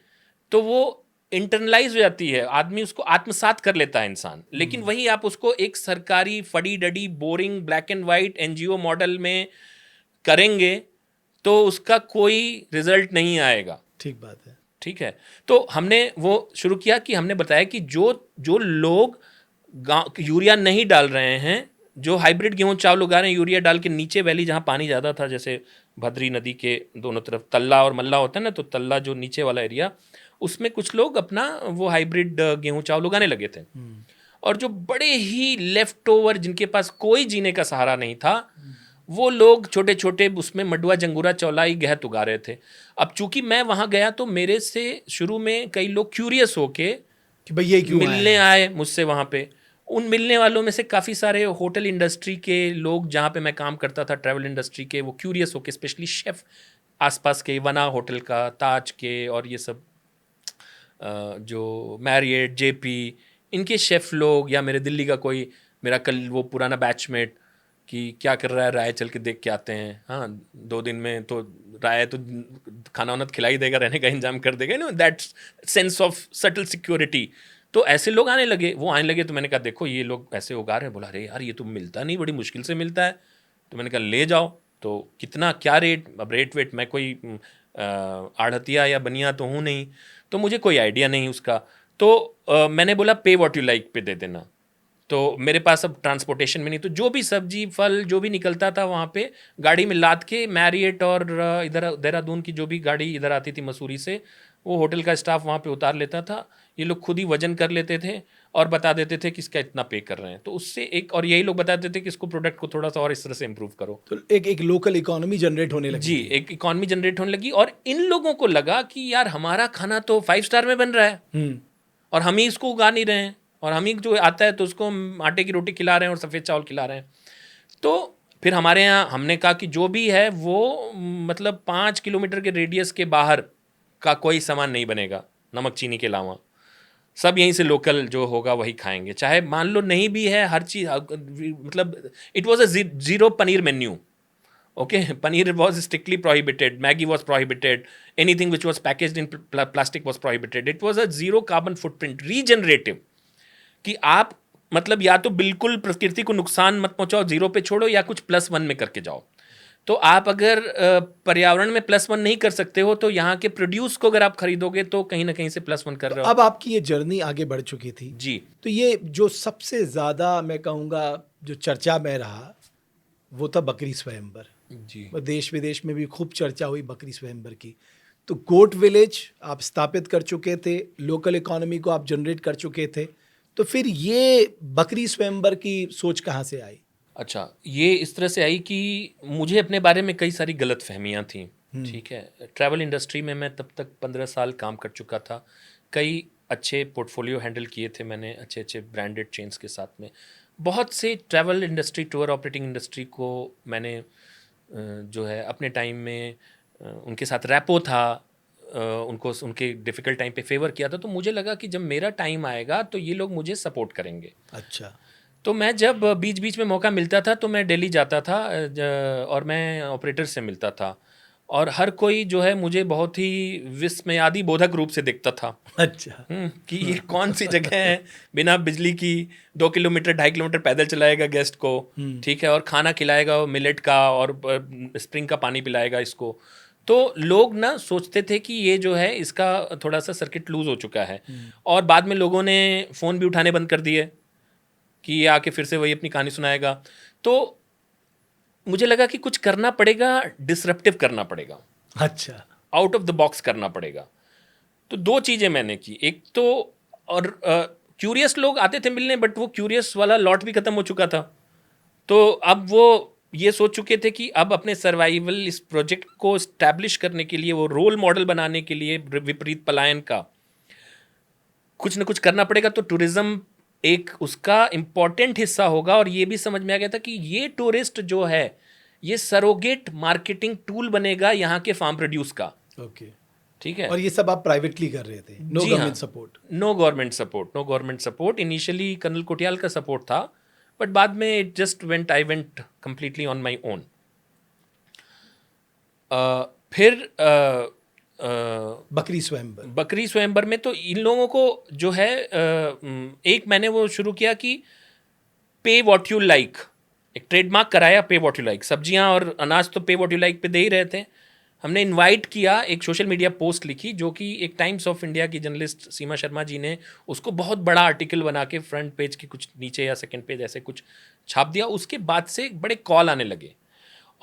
तो वो इंटरनलाइज हो जाती है, आदमी उसको आत्मसात कर लेता है इंसान। लेकिन वही आप उसको एक सरकारी fuddy duddy boring black and white NGO model में करेंगे तो उसका कोई रिजल्ट नहीं आएगा। ठीक बात है। ठीक है, तो हमने वो शुरू किया कि हमने बताया कि जो जो लोग यूरिया नहीं डाल रहे हैं, जो हाइब्रिड गेहूं चावल उगा रहे हैं यूरिया डाल के, नीचे वैली जहाँ पानी ज़्यादा था, जैसे भद्री नदी के दोनों तरफ तल्ला और मल्ला होता है ना, तो तल्ला जो नीचे वाला एरिया, उसमें कुछ लोग अपना वो हाइब्रिड गेहूं चावल उगाने लगे थे। और जो बड़े ही लेफ्ट ओवर, जिनके पास कोई जीने का सहारा नहीं था, वो लोग छोटे छोटे उसमें मडुआ जंगूरा चौलाई गहत उगा रहे थे। अब चूंकि मैं वहाँ गया तो मेरे से शुरू में कई लोग क्यूरियस होके कि भाई ये क्यों मिलने आए मुझसे वहाँ पे। उन मिलने वालों में से काफ़ी सारे होटल इंडस्ट्री के लोग, जहाँ पे मैं काम करता था ट्रैवल इंडस्ट्री के, वो क्यूरियस होके, स्पेशली शेफ़ आसपास के, वना होटल का, ताज के, और ये सब जो मैरियट, जेपी, इनके शेफ़ लोग, या मेरे दिल्ली का कोई मेरा कल वो पुराना बैचमेट कि क्या कर रहा है, राय चल के देख के आते हैं। हाँ, 2 दिन में तो राय तो खाना वाना खिला ही देगा, रहने का इंतजाम कर देगा, know that sense of subtle security. तो ऐसे लोग आने लगे, वो आने लगे, तो मैंने कहा देखो ये लोग ऐसे उगा रहे हैं। बोला अरे यार ये तो मिलता नहीं, बड़ी मुश्किल से मिलता है। तो मैंने कहा ले जाओ। तो कितना क्या रेट, अब रेट वेट मैं कोई आढ़तिया या बनिया तो हूँ नहीं, तो मुझे कोई आइडिया नहीं उसका। तो मैंने बोला पे व्हाट यू लाइक पे दे देना। तो मेरे पास अब ट्रांसपोर्टेशन में नहीं, तो जो भी सब्जी फल जो भी निकलता था वहाँ पे गाड़ी में लाद के मैरियट और इधर देहरादून की जो भी गाड़ी इधर आती थी मसूरी से, वो होटल का स्टाफ वहाँ पे उतार लेता था। ये लोग खुद ही वजन कर लेते थे और बता देते थे कि इसका इतना पे कर रहे हैं। तो उससे एक, और यही लोग बताते थे कि इसको प्रोडक्ट को थोड़ा सा और इस तरह से इम्प्रूव करो। तो एक लोकल इकोनॉमी जनरेट होने लगी जी, थी। एक इकॉनमी जनरेट होने लगी, और इन लोगों को लगा कि यार हमारा खाना तो 5 स्टार में बन रहा है और हम ही इसको उगा नहीं रहे हैं, और हम ही जो आता है तो उसको हम आटे की रोटी खिला रहे हैं और सफ़ेद चावल खिला रहे हैं। तो फिर हमारे यहाँ हमने कहा कि जो भी है वो मतलब 5 किलोमीटर के रेडियस के बाहर का कोई सामान नहीं बनेगा नमक चीनी के अलावा, सब यहीं से लोकल जो होगा वही खाएंगे, चाहे मान लो नहीं भी है हर चीज़। मतलब it was a zero paneer menu. Okay, paneer was strictly prohibited. Maggi was prohibited. Anything which was packaged in plastic was prohibited. It was a zero carbon footprint, regenerative. कि आप मतलब या तो बिल्कुल प्रकृति को नुकसान मत पहुंचाओ, जीरो पे छोड़ो, या कुछ +1 में करके जाओ। तो आप अगर पर्यावरण में +1 नहीं कर सकते हो, तो यहाँ के प्रोड्यूस को अगर आप खरीदोगे तो कहीं ना कहीं से +1 कर रहे हो। अब आपकी ये जर्नी आगे बढ़ चुकी थी जी। तो ये जो सबसे ज़्यादा मैं कहूँगा जो चर्चा में रहा वो था बकरी स्वयंवर। जी। देश विदेश में भी खूब चर्चा हुई बकरी स्वयंवर की। तो गोट विलेज आप स्थापित कर चुके थे, लोकल इकोनॉमी को आप जनरेट कर चुके थे, तो फिर ये बकरी स्वयंवर की सोच कहाँ से आई? अच्छा, ये इस तरह से आई कि मुझे अपने बारे में कई सारी गलत फहमियाँ थी। ठीक है, ट्रैवल इंडस्ट्री में मैं तब तक 15 साल काम कर चुका था। कई अच्छे पोर्टफोलियो हैंडल किए थे मैंने, अच्छे अच्छे ब्रांडेड चेन्स के साथ में। बहुत से travel industry, tour operating industry को मैंने जो है अपने टाइम में उनके साथ रैपो था, उनको उनके डिफ़िकल्ट टाइम पे फेवर किया था। तो मुझे लगा कि जब मेरा टाइम आएगा तो ये लोग मुझे सपोर्ट करेंगे। अच्छा। तो मैं जब बीच बीच में मौका मिलता था तो मैं दिल्ली जाता था और मैं ऑपरेटर से मिलता था, और हर कोई जो है मुझे बहुत ही विस्मयादि बोधक रूप से देखता था। अच्छा। कि ये कौन सी जगह है बिना बिजली की, 2 किलोमीटर 2.5 किलोमीटर पैदल चलाएगा गेस्ट को, ठीक है, और खाना खिलाएगा मिलेट का और स्प्रिंग का पानी पिलाएगा इसको। तो लोग ना सोचते थे कि ये जो है इसका थोड़ा सा सर्किट लूज हो चुका है, और बाद में लोगों ने फ़ोन भी उठाने बंद कर दिए कि ये आके फिर से वही अपनी कहानी सुनाएगा। तो मुझे लगा कि कुछ करना पड़ेगा, डिसरप्टिव करना पड़ेगा, अच्छा। आउट ऑफ द बॉक्स करना पड़ेगा। तो 2 चीज़ें मैंने की। एक तो, और क्यूरियस लोग आते थे मिलने, बट वो क्यूरियस वाला लॉट भी ख़त्म हो चुका था। तो अब वो ये सोच चुके थे कि अब अपने सर्वाइवल इस प्रोजेक्ट को इस्टेब्लिश करने के लिए, वो रोल मॉडल बनाने के लिए विपरीत पलायन का कुछ ना कुछ करना पड़ेगा। तो टूरिज़्म एक उसका इम्पॉर्टेंट हिस्सा होगा, और ये भी समझ में आ गया था कि ये टूरिस्ट जो है ये सरोगेट मार्केटिंग टूल बनेगा यहाँ के फार्म प्रोड्यूस का। ओके। ठीक है, और ये सब आप प्राइवेटली कर रहे थे? नो जी हाँ, government support? No government support, no government support. Initially colonel Kothiyal का सपोर्ट था, बट बाद में it just went, I went completely on my own. फिर बकरी स्वयंवर। बकरी स्वयंवर में तो इन लोगों को जो है एक मैंने वो शुरू किया कि पे व्हाट यू लाइक, एक ट्रेडमार्क कराया, पे व्हाट यू लाइक। सब्जियां और अनाज तो पे व्हाट यू लाइक पे दे ही रहे थे। हमने इनवाइट किया, एक सोशल मीडिया पोस्ट लिखी जो कि एक टाइम्स ऑफ इंडिया की जर्नलिस्ट सीमा शर्मा जी ने उसको बहुत बड़ा आर्टिकल बना के फ्रंट पेज के कुछ नीचे या सेकंड पेज ऐसे कुछ छाप दिया। उसके बाद से बड़े कॉल आने लगे,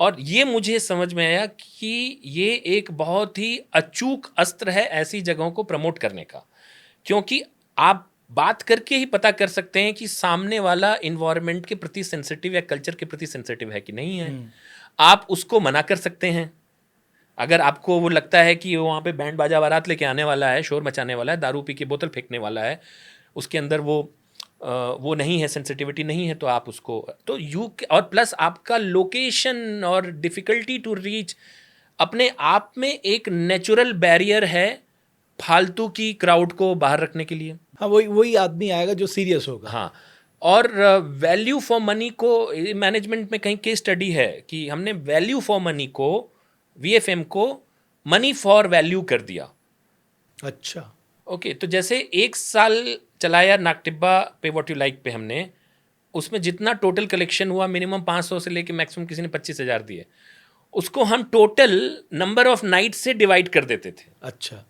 और ये मुझे समझ में आया कि ये एक बहुत ही अचूक अस्त्र है ऐसी जगहों को प्रमोट करने का, क्योंकि आप बात करके ही पता कर सकते हैं कि सामने वाला इन्वायरमेंट के प्रति सेंसिटिव या कल्चर के प्रति सेंसिटिव है कि नहीं है। आप उसको मना कर सकते हैं। अगर आपको वो लगता है कि वो वहाँ पे बैंड बाजा बारात लेके आने वाला है, शोर मचाने वाला है, दारू पी के बोतल फेंकने वाला है, उसके अंदर वो नहीं है, सेंसिटिविटी नहीं है, तो आप उसको तो और प्लस आपका लोकेशन और डिफ़िकल्टी टू रीच अपने आप में एक नेचुरल बैरियर है फालतू की क्राउड को बाहर रखने के लिए। हाँ, वही आदमी आएगा जो सीरियस होगा। हाँ, और वैल्यू फॉर मनी को मैनेजमेंट में कहीं केस स्टडी है कि हमने वैल्यू फॉर मनी को, VFM को मनी फॉर वैल्यू कर दिया। अच्छा। ओके, तो जैसे 1 साल चलाया नागटिब्बा पे व्हाट यू लाइक पे हमने, उसमें जितना टोटल कलेक्शन हुआ मिनिमम 500 से लेके मैक्सिमम किसी ने 25,000 दिए, उसको हम टोटल नंबर ऑफ नाइट से डिवाइड कर देते थे। अच्छा,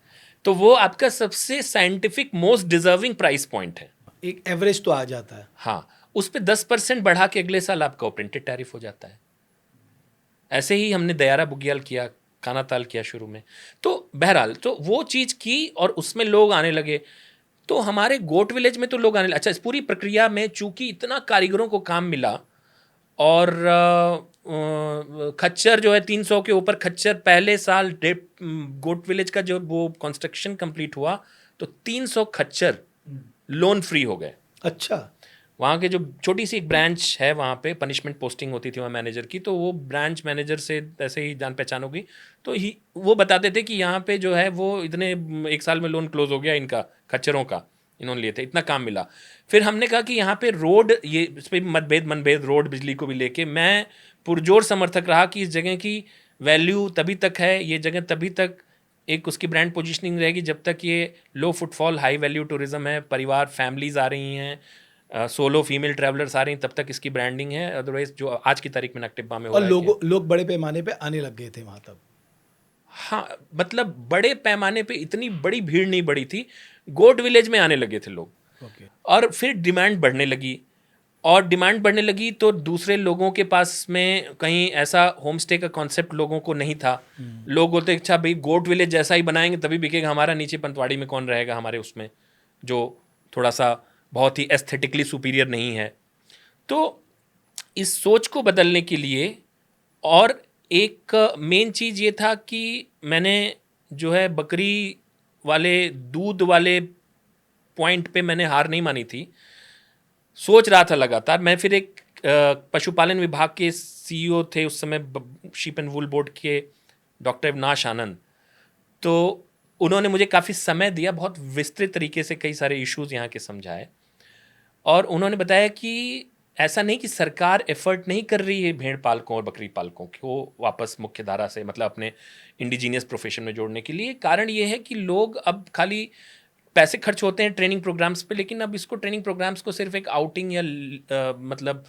तो वो आपका सबसे scientific most deserving price point है। एक एवरेज तो आ जाता है। हाँ, उस पे 10% बढ़ा के अगले साल आपका प्रिंटेड टैरिफ हो जाता है। ऐसे ही हमने दयारा बुग्याल किया, कानाताल किया शुरू में। तो बहरहाल तो वो चीज़ की और उसमें लोग आने लगे। तो हमारे गोट विलेज में तो लोग आने लगे। अच्छा, इस पूरी प्रक्रिया में चूंकि इतना कारीगरों को काम मिला और खच्चर जो है 300 के ऊपर खच्चर पहले साल गोट विलेज का जो वो कंस्ट्रक्शन कंप्लीट हुआ तो 300 खच्चर लोन फ्री हो गए। अच्छा, वहाँ के जो छोटी सी एक ब्रांच है वहाँ पे पनिशमेंट पोस्टिंग होती थी वहाँ मैनेजर की, तो वो ब्रांच मैनेजर से ऐसे ही जान पहचान हो गई। तो ही वो बताते थे कि यहाँ पे जो है वो इतने एक साल में लोन क्लोज हो गया इनका, खच्चरों का इन्होंने लिए थे, इतना काम मिला। फिर हमने कहा कि यहाँ पे रोड, ये इस पर मनभेद रोड बिजली को भी लेके मैं पुरजोर समर्थक रहा कि इस जगह की वैल्यू तभी तक है, ये जगह तभी तक एक उसकी ब्रांड पोजीशनिंग रहेगी जब तक ये लो फुटफॉल हाई वैल्यू टूरिज्म है, परिवार फैमिलीज आ रही हैं, सोलो फीमेल ट्रैवलर्स आ रही हैं, तब तक इसकी ब्रांडिंग है। अदरवाइज जो आज की तारीख में नकटिब्बा में हो और रहा है लोग बड़े पैमाने पे आने लग गए थे वहाँ तब। हाँ, मतलब बड़े पैमाने पे इतनी बड़ी भीड़ नहीं बढ़ी थी, गोट विलेज में आने लगे थे लोग। ओके, और फिर डिमांड बढ़ने लगी, और डिमांड बढ़ने लगी तो दूसरे लोगों के पास में कहीं ऐसा होम स्टे का कॉन्सेप्ट लोगों को नहीं था। लोग बोलते अच्छा भाई गोट विलेज जैसा ही बनाएंगे तभी बिकेगा, हमारा नीचे पंतवाड़ी में कौन रहेगा हमारे उसमें, जो थोड़ा सा बहुत ही एस्थेटिकली सुपीरियर नहीं है। तो इस सोच को बदलने के लिए, और एक मेन चीज़ ये था कि मैंने जो है बकरी वाले दूध वाले पॉइंट पे मैंने हार नहीं मानी थी, सोच रहा था लगातार। मैं फिर एक पशुपालन विभाग के सीईओ थे उस समय, शीप एंड वूल बोर्ड के डॉक्टर अविनाश आनंद, तो उन्होंने मुझे काफ़ी समय दिया, बहुत विस्तृत तरीके से कई सारे इश्यूज यहाँ के समझाए, और उन्होंने बताया कि ऐसा नहीं कि सरकार एफर्ट नहीं कर रही है भेड़ पालकों और बकरी पालकों को वापस मुख्य धारा से, मतलब अपने इंडिजीनियस प्रोफेशन में जोड़ने के लिए। कारण ये है कि लोग अब खाली पैसे खर्च होते हैं ट्रेनिंग प्रोग्राम्स पे, लेकिन अब इसको ट्रेनिंग प्रोग्राम्स को सिर्फ एक आउटिंग या मतलब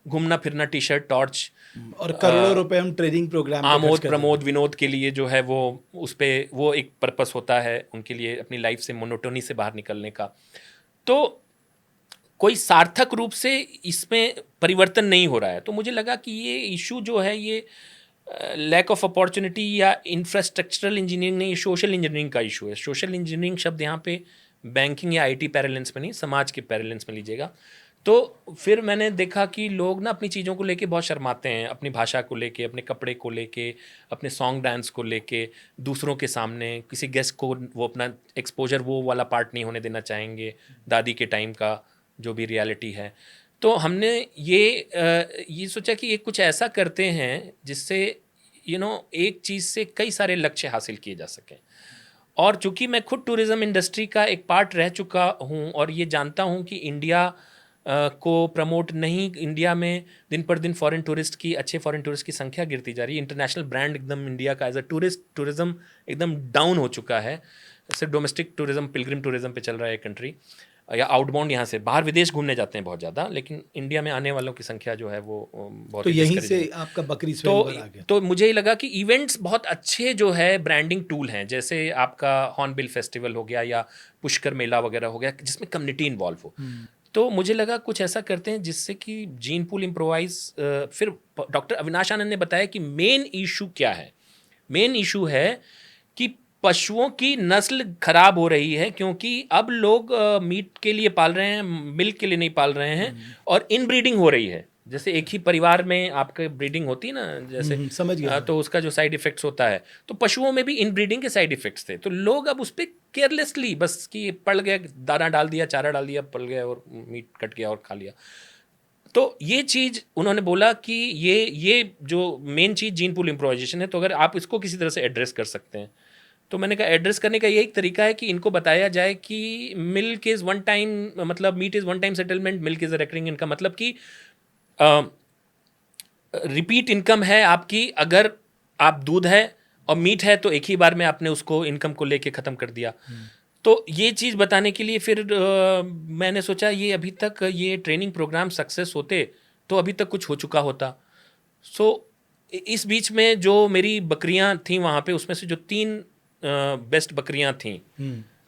घूमना फिरना, टी शर्ट टॉर्च और करोड़ों रुपए हम ट्रेनिंग प्रोग्राम पे खर्च आमोद कर प्रमोद विनोद के लिए जो है वो उस पे वो एक पर्पस होता है उनके लिए अपनी लाइफ से मोनोटोनी से बाहर निकलने का। तो कोई सार्थक रूप से इसमें परिवर्तन नहीं हो रहा है। तो मुझे लगा कि ये इशू जो है ये लैक ऑफ अपॉर्चुनिटी या इंफ्रास्ट्रक्चरल इंजीनियरिंग नहीं, ये सोशल इंजीनियरिंग का इशू है। सोशल इंजीनियरिंग शब्द यहाँ पे बैंकिंग या आईटी पैरेलेंस में नहीं, समाज के पैरेलेंस में लीजिएगा। तो फिर मैंने देखा कि लोग ना अपनी चीज़ों को लेके बहुत शर्माते हैं, अपनी भाषा को लेके, अपने कपड़े को लेके, अपने सॉन्ग डांस को लेके, दूसरों के सामने किसी गेस्ट को वो अपना एक्सपोजर वो वाला पार्ट नहीं होने देना चाहेंगे, दादी के टाइम का जो भी रियलिटी है। तो हमने ये सोचा कि ये कुछ ऐसा करते हैं जिससे एक चीज़ से कई सारे लक्ष्य हासिल किए जा सकें। और चूंकि मैं खुद टूरिज़्म इंडस्ट्री का एक पार्ट रह चुका हूँ और ये जानता हूँ कि इंडिया को प्रमोट नहीं, इंडिया में दिन पर दिन फॉरेन टूरिस्ट की, अच्छे फॉरेन टूरिस्ट की संख्या गिरती जा रही है। इंटरनेशनल ब्रांड एकदम इंडिया का एज अ टूरिज़्म एकदम डाउन हो चुका है। सिर्फ डोमेस्टिक टूरिज़्म, पिलग्रिम टूरिज़्म पे चल रहा है कंट्री, या आउटबाउंड यहाँ से बाहर विदेश घूमने जाते हैं बहुत ज़्यादा, लेकिन इंडिया में आने वालों की संख्या जो है वो बहुत तो यहीं discouraging से है। आपका बकरी स्वयंवर आ गया। तो मुझे ही लगा कि इवेंट्स बहुत अच्छे जो है ब्रांडिंग टूल हैं, जैसे आपका हॉर्नबिल फेस्टिवल हो गया या पुष्कर मेला वगैरह हो गया जिसमें कम्युनिटी इन्वॉल्व हो। तो मुझे लगा कुछ ऐसा करते हैं जिससे कि जीन पूल इम्प्रोवाइज। फिर डॉक्टर अविनाश आनंद ने बताया कि मेन इशू क्या है। मेन इशू है कि पशुओं की नस्ल खराब हो रही है, क्योंकि अब लोग मीट के लिए पाल रहे हैं, मिल्क के लिए नहीं पाल रहे हैं, और इन ब्रीडिंग हो रही है। जैसे एक ही परिवार में आपके ब्रीडिंग होती है ना, जैसे समझ गया। तो उसका जो साइड इफेक्ट्स होता है, तो पशुओं में भी इन ब्रीडिंग के साइड इफेक्ट्स थे। तो लोग अब उस पर केयरलेसली बस कि पड़ गया, दाना डाल दिया, चारा डाल दिया, पल गया और मीट कट गया और खा लिया। तो ये चीज़ उन्होंने बोला कि ये जो मेन चीज़ जीन पूल इम्प्रोवाइजेशन है, तो अगर आप इसको किसी तरह से एड्रेस कर सकते हैं, तो मैंने कहा एड्रेस करने का यही तरीका है कि इनको बताया जाए कि मिल्क इज़ वन टाइम, मतलब meat is one time settlement, milk is a recurring income, मतलब कि रिपीट इनकम है आपकी। अगर आप दूध है और मीट है तो एक ही बार में आपने उसको इनकम को लेके ख़त्म कर दिया। तो ये चीज़ बताने के लिए फिर मैंने सोचा ये अभी तक ये ट्रेनिंग प्रोग्राम सक्सेस होते तो अभी तक कुछ हो चुका होता। सो इस बीच में जो मेरी बकरियां थी वहाँ पे, उसमें से जो 3 बेस्ट बकरियां थी,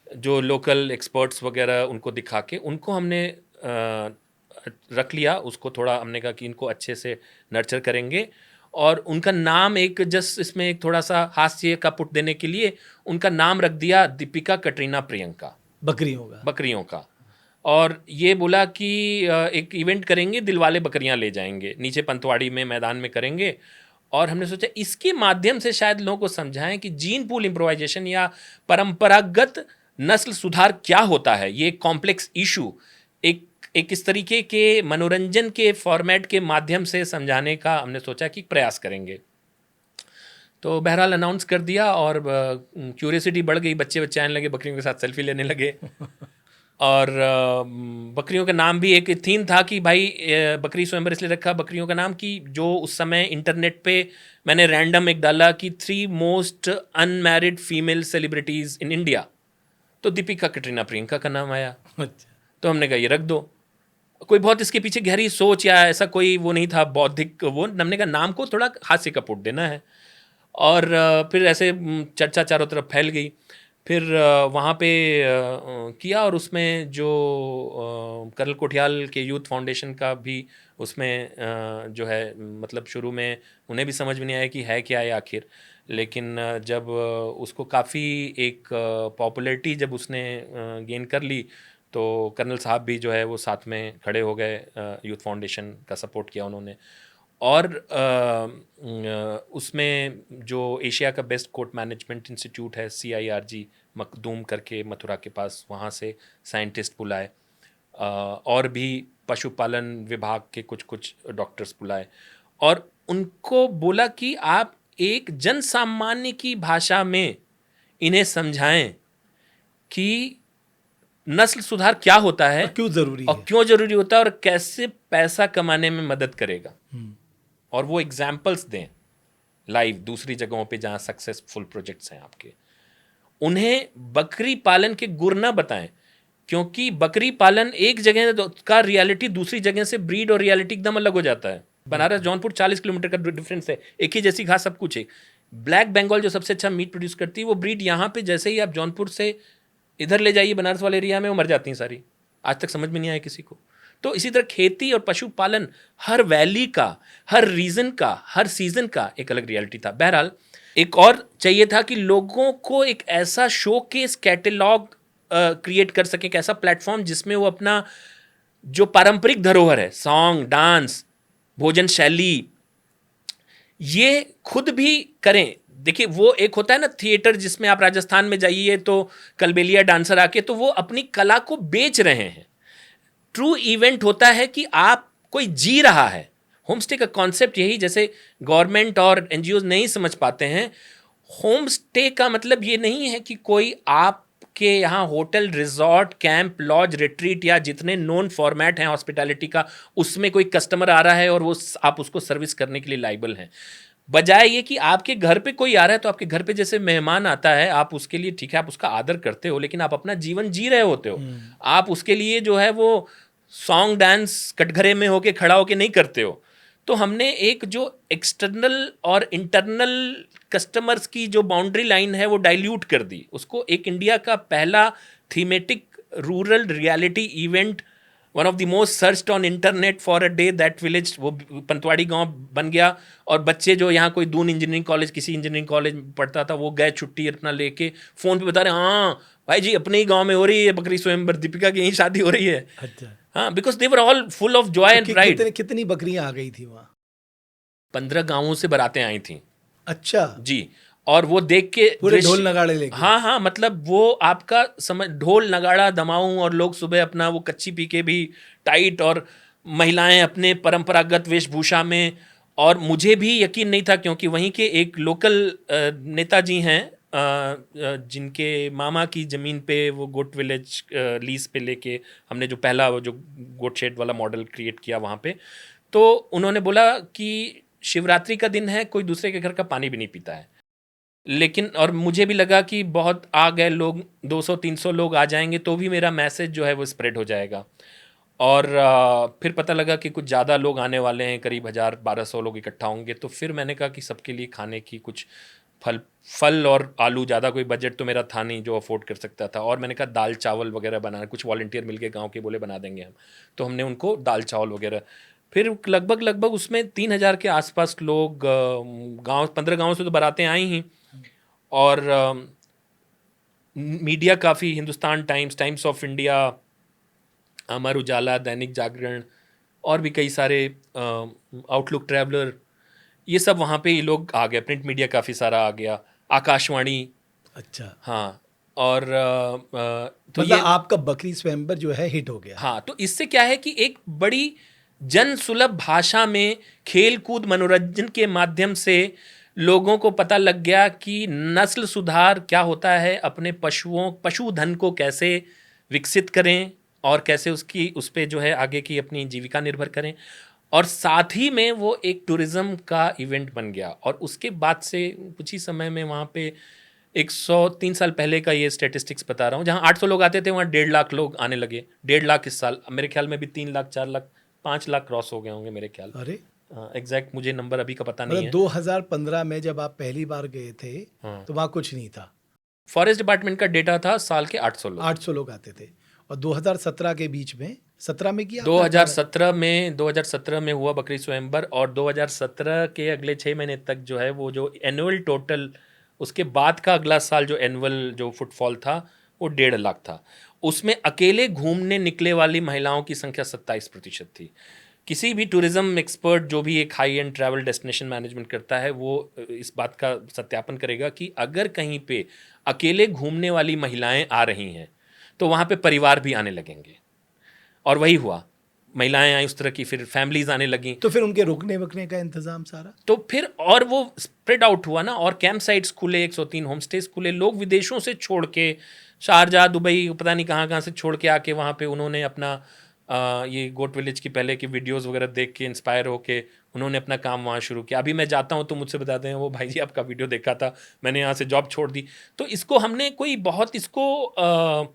जो लोकल एक्सपर्ट्स वगैरह उनको दिखा के उनको हमने रख लिया। उसको थोड़ा हमने कहा कि इनको अच्छे से नर्चर करेंगे, और उनका नाम एक जस्ट इसमें एक थोड़ा सा हास्य का पुट देने के लिए उनका नाम रख दिया दीपिका, कटरीना, प्रियंका, बकरियों का। और ये बोला कि एक इवेंट करेंगे, दिलवाले बकरियां ले जाएंगे, नीचे पंतवाड़ी में मैदान में करेंगे। और हमने सोचा इसके माध्यम से शायद लोगों को समझाएं कि जीन पूल इम्प्रोवाइजेशन या परंपरागत नस्ल सुधार क्या होता है। ये एक कॉम्प्लेक्स इशू एक इस तरीके के मनोरंजन के फॉर्मेट के माध्यम से समझाने का हमने सोचा कि प्रयास करेंगे। तो बहरहाल अनाउंस कर दिया, और क्यूरियसिटी बढ़ गई, बच्चे आने लगे, बकरियों के साथ सेल्फी लेने लगे। और बकरियों का नाम भी एक थीम था कि भाई बकरी स्वयंवर इसलिए रखा बकरियों का नाम कि जो उस समय इंटरनेट पे मैंने रैंडम एक डाला कि 3 most unmarried female celebrities in India, तो दीपिका, कटरीना, प्रियंका का नाम आया। तो हमने कहा ये रख दो। कोई बहुत इसके पीछे गहरी सोच या ऐसा कोई वो नहीं था बौद्धिक, वो हमने कहा नाम को थोड़ा हास्य का पुट देना है। और फिर ऐसे चर्चा चारों तरफ फैल गई। फिर वहाँ पे किया, और उसमें जो कर्नल कोठियाल के यूथ फाउंडेशन का भी उसमें जो है, मतलब शुरू में उन्हें भी समझ में नहीं आया कि है क्या है आखिर, लेकिन जब उसको काफ़ी एक पॉपुलैरिटी जब उसने गेन कर ली, तो कर्नल साहब भी जो है वो साथ में खड़े हो गए, यूथ फाउंडेशन का सपोर्ट किया उन्होंने। और उसमें जो एशिया का बेस्ट कोर्ट मैनेजमेंट इंस्टीट्यूट है CIRG मखदूम करके मथुरा के पास, वहाँ से साइंटिस्ट बुलाए, और भी पशुपालन विभाग के कुछ डॉक्टर्स बुलाए, और उनको बोला कि आप एक जन सामान्य की भाषा में इन्हें समझाएं कि नस्ल सुधार क्या होता है, क्यों जरूरी और है, क्यों जरूरी होता है, और कैसे पैसा कमाने में मदद करेगा। और वो एग्जाम्पल्स दें लाइव दूसरी जगहों पे जहाँ सक्सेसफुल प्रोजेक्ट्स हैं आपके। उन्हें बकरी पालन के गुर न बताएं, क्योंकि बकरी पालन एक जगह का रियलिटी दूसरी जगह से ब्रीड और रियलिटी एकदम अलग हो जाता है। बनारस जौनपुर 40 किलोमीटर का डिफरेंस है, एक ही जैसी घास सब कुछ है। ब्लैक बंगाल जो सबसे अच्छा मीट प्रोड्यूस करती है, वो ब्रीड यहाँ पे जैसे ही आप जौनपुर से इधर ले जाइए बनारस वाले एरिया में, वो मर जाती हैं सारी। आज तक समझ में नहीं आया किसी को। तो इसी तरह खेती और पशुपालन, हर वैली का, हर रीजन का, हर सीजन का एक अलग रियलिटी था। बहरहाल एक और चाहिए था कि लोगों को एक ऐसा शोकेस कैटलॉग क्रिएट कर सके, एक ऐसा प्लेटफॉर्म जिसमें वो अपना जो पारंपरिक धरोहर है, सॉन्ग, डांस, भोजन शैली, ये खुद भी करें। देखिए वो एक होता है ना थिएटर, जिसमें आप राजस्थान में जाइए तो कलबेलिया डांसर आके तो वो अपनी कला को बेच रहे हैं। ट्रू इवेंट होता है कि आप कोई जी रहा है। होम स्टे का कॉन्सेप्ट यही, जैसे गवर्नमेंट और NGOs नहीं समझ पाते हैं, होम स्टे का मतलब ये नहीं है कि कोई आपके यहाँ hotel, resort, camp, lodge, retreat या जितने नोन फॉर्मेट हैं हॉस्पिटैलिटी का, उसमें कोई कस्टमर आ रहा है और वो आप उसको सर्विस करने के लिए लाइबल हैं। बजाय ये कि आपके घर पे कोई आ रहा है तो आपके घर पे जैसे मेहमान आता है, आप उसके लिए ठीक है आप उसका आदर करते हो, लेकिन आप अपना जीवन जी रहे होते हो। आप उसके लिए जो है वो सॉन्ग डांस कटघरे में होके खड़ा होके नहीं करते हो। तो हमने एक जो एक्सटर्नल और इंटरनल कस्टमर्स की जो बाउंड्री लाइन है वो डाइल्यूट कर दी। उसको एक इंडिया का पहला thematic rural reality event, one of the most searched on internet for a day, that village, वो पंतवाड़ी गांव बन गया। और बच्चे जो यहाँ कोई दून इंजीनियरिंग कॉलेज, किसी इंजीनियरिंग कॉलेज में पढ़ता था, वो गए छुट्टी अपना लेके, फ़ोन पे बता रहे हाँ भाई जी अपने ही गांव में हो रही है बकरी स्वयंवर, दीपिका की यहीं शादी हो रही है। अच्छा, हाँ, because they were all full of Joy and pride. कितनी बकरियां आ गई थी वहाँ? 15 गांवों से बारातें आई थी। अच्छा जी, और वो देख के पूरे ढोल नगाड़े लेके? हाँ हाँ, मतलब वो आपका समझ, ढोल नगाड़ा दमाऊं, और लोग सुबह अपना वो कच्ची पी के भी टाइट, और महिलाएं अपने परंपरागत वेशभूषा में। और मुझे भी यकीन नहीं था, क्योंकि वहीं के एक लोकल नेताजी हैं जिनके मामा की ज़मीन पे वो गोट विलेज लीज पे लेके हमने जो पहला वो जो गोट शेड वाला मॉडल क्रिएट किया वहाँ पे। तो उन्होंने बोला कि शिवरात्रि का दिन है, कोई दूसरे के घर का पानी भी नहीं पीता है, लेकिन और मुझे भी लगा कि बहुत आ गए लोग, 200-300 लोग आ जाएंगे तो भी मेरा मैसेज जो है वो स्प्रेड हो जाएगा। और फिर पता लगा कि कुछ ज़्यादा लोग आने वाले हैं, करीब 1000-1200 लोग इकट्ठा होंगे। तो फिर मैंने कहा कि सबके लिए खाने की कुछ फल फल और आलू, ज़्यादा कोई बजट तो मेरा था नहीं जो अफोर्ड कर सकता था। और मैंने कहा दाल चावल वगैरह बनाना, कुछ वॉलंटियर मिल के गाँव के बोले बना देंगे हम। तो हमने उनको दाल चावल वगैरह, फिर लगभग उसमें 3000 के आसपास लोग, गांव 15 गांव से तो बारातें आई ही। और मीडिया काफ़ी, Hindustan Times, Times of India, Amar Ujala, Dainik Jagran और भी कई सारे, आउटलुक ट्रैवलर, ये सब वहाँ पे ये लोग आ गए। प्रिंट मीडिया काफ़ी सारा आ गया, आकाशवाणी। अच्छा, हाँ। और तो मतलब ये आपका बकरी स्वयंवर जो है हिट हो गया। हाँ, तो इससे क्या है कि एक बड़ी जन सुलभ भाषा में खेल कूद मनोरंजन के माध्यम से लोगों को पता लग गया कि नस्ल सुधार क्या होता है, अपने पशुधन को कैसे विकसित करें और कैसे उस पे जो है आगे की अपनी जीविका निर्भर करें। और साथ ही में वो एक टूरिज्म का इवेंट बन गया। और उसके बाद से कुछ ही समय में वहाँ पे 103 साल पहले का ये स्टेटिस्टिक्स बता रहा हूँ, जहाँ 800 लोग आते थे वहाँ 1.5 लाख लोग आने लगे। 1.5 लाख इस साल, मेरे ख्याल में भी 3 लाख, 4 लाख, 5 लाख क्रॉस हो गए होंगे मेरे ख्याल। अरे, एग्जैक्ट मुझे नंबर अभी का पता नहीं मतलब है। 2015 में जब आप पहली बार गए थे हाँ, तो वहाँ कुछ नहीं था। फॉरेस्ट डिपार्टमेंट का डेटा था साल के 800 लोग। 800 लोग आते थे। और 2017 के बीच में, 17 में किया आपने? 2017 में हुआ बकरी स्वयंवर। और 2017 के अगले 6 महीने तक जो है वो जो एनुअल टोटल, उसके बाद का अगला साल जो एनुअल जो फुटफॉल था वो 1.5 लाख था। उसमें अकेले घूमने निकले वाली महिलाओं की संख्या 27% थी। किसी भी टूरिज्म एक्सपर्ट जो भी एक high and travel destination management करता है वो इस बात का सत्यापन करेगा कि अगर कहीं पे अकेले घूमने वाली महिलाएं आ रही हैं तो वहाँ पे परिवार भी आने लगेंगे। और वही हुआ, महिलाएं आई उस तरह की, फिर फैमिलीज आने लगी। तो फिर उनके रुकने वकने का इंतजाम सारा? तो फिर और वो स्प्रेड आउट हुआ ना, और कैंप साइट्स खुले, 103 होम स्टेज खुले। लोग विदेशों से छोड़ के, शारजाह, दुबई, पता नहीं कहाँ कहाँ से छोड़ के आके वहाँ पे उन्होंने अपना ये गोट विलेज की पहले की वीडियोस वगैरह देख के इंस्पायर होके उन्होंने अपना काम वहाँ शुरू किया। अभी मैं जाता हूँ तो मुझसे बताते हैं वो भाई जी आपका वीडियो देखा था, मैंने यहाँ से जॉब छोड़ दी। तो इसको हमने कोई बहुत इसको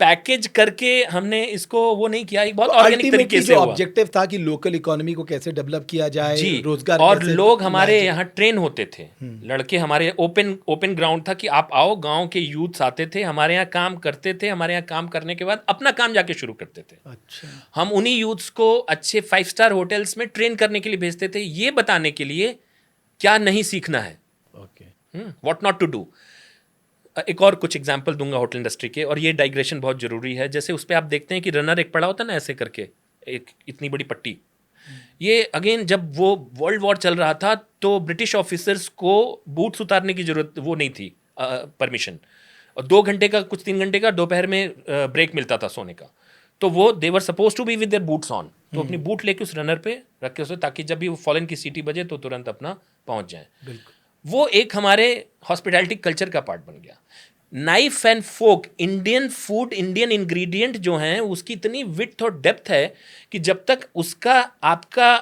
पैकेज करके हमने इसको वो नहीं किया, एक बहुत ऑर्गेनिक तरीके अल्टीमेटली से जो हुआ। ऑब्जेक्टिव था कि लोकल इकोनॉमी को कैसे डेवलप किया जाए, जी, रोजगार और कैसे लोग लाया हमारे जाए। यहाँ ट्रेन होते थे, लड़के हमारे, ओपन ग्राउंड था कि आप आओ, गांव के यूथ्स आते थे हमारे यहाँ काम करते थे, हमारे यहाँ काम करने के बाद अपना काम जाके शुरू करते थे। अच्छा, हम उन्हीं यूथ्स को अच्छे 5 स्टार होटल्स में ट्रेन करने के लिए भेजते थे, ये बताने के लिए क्या नहीं सीखना है, okay. What not to do. एक और कुछ एग्जाम्पल दूंगा होटल इंडस्ट्री के, और ये डाइग्रेशन बहुत जरूरी है। जैसे उस पर आप देखते हैं कि रनर एक पड़ा होता है ना ऐसे करके, एक इतनी बड़ी पट्टी। ये अगेन जब वो वर्ल्ड वॉर चल रहा था तो ब्रिटिश ऑफिसर्स को बूट्स उतारने की जरूरत वो नहीं थी, परमिशन। और 2 घंटे का, कुछ 3 घंटे का दोपहर में ब्रेक मिलता था सोने का, तो वो they were supposed to be with their boots on, तो अपनी बूट लेके उस रनर पे रख के उसे, ताकि जब भी वो फॉलन की सीटी बजे तो तुरंत अपना पहुंच जाए। बिल्कुल। वो एक हमारे हॉस्पिटैलिटी कल्चर का पार्ट बन गया। Knife and fork, Indian food, Indian ingredient जो हैं उसकी इतनी विड्थ और डेप्थ है कि जब तक उसका आपका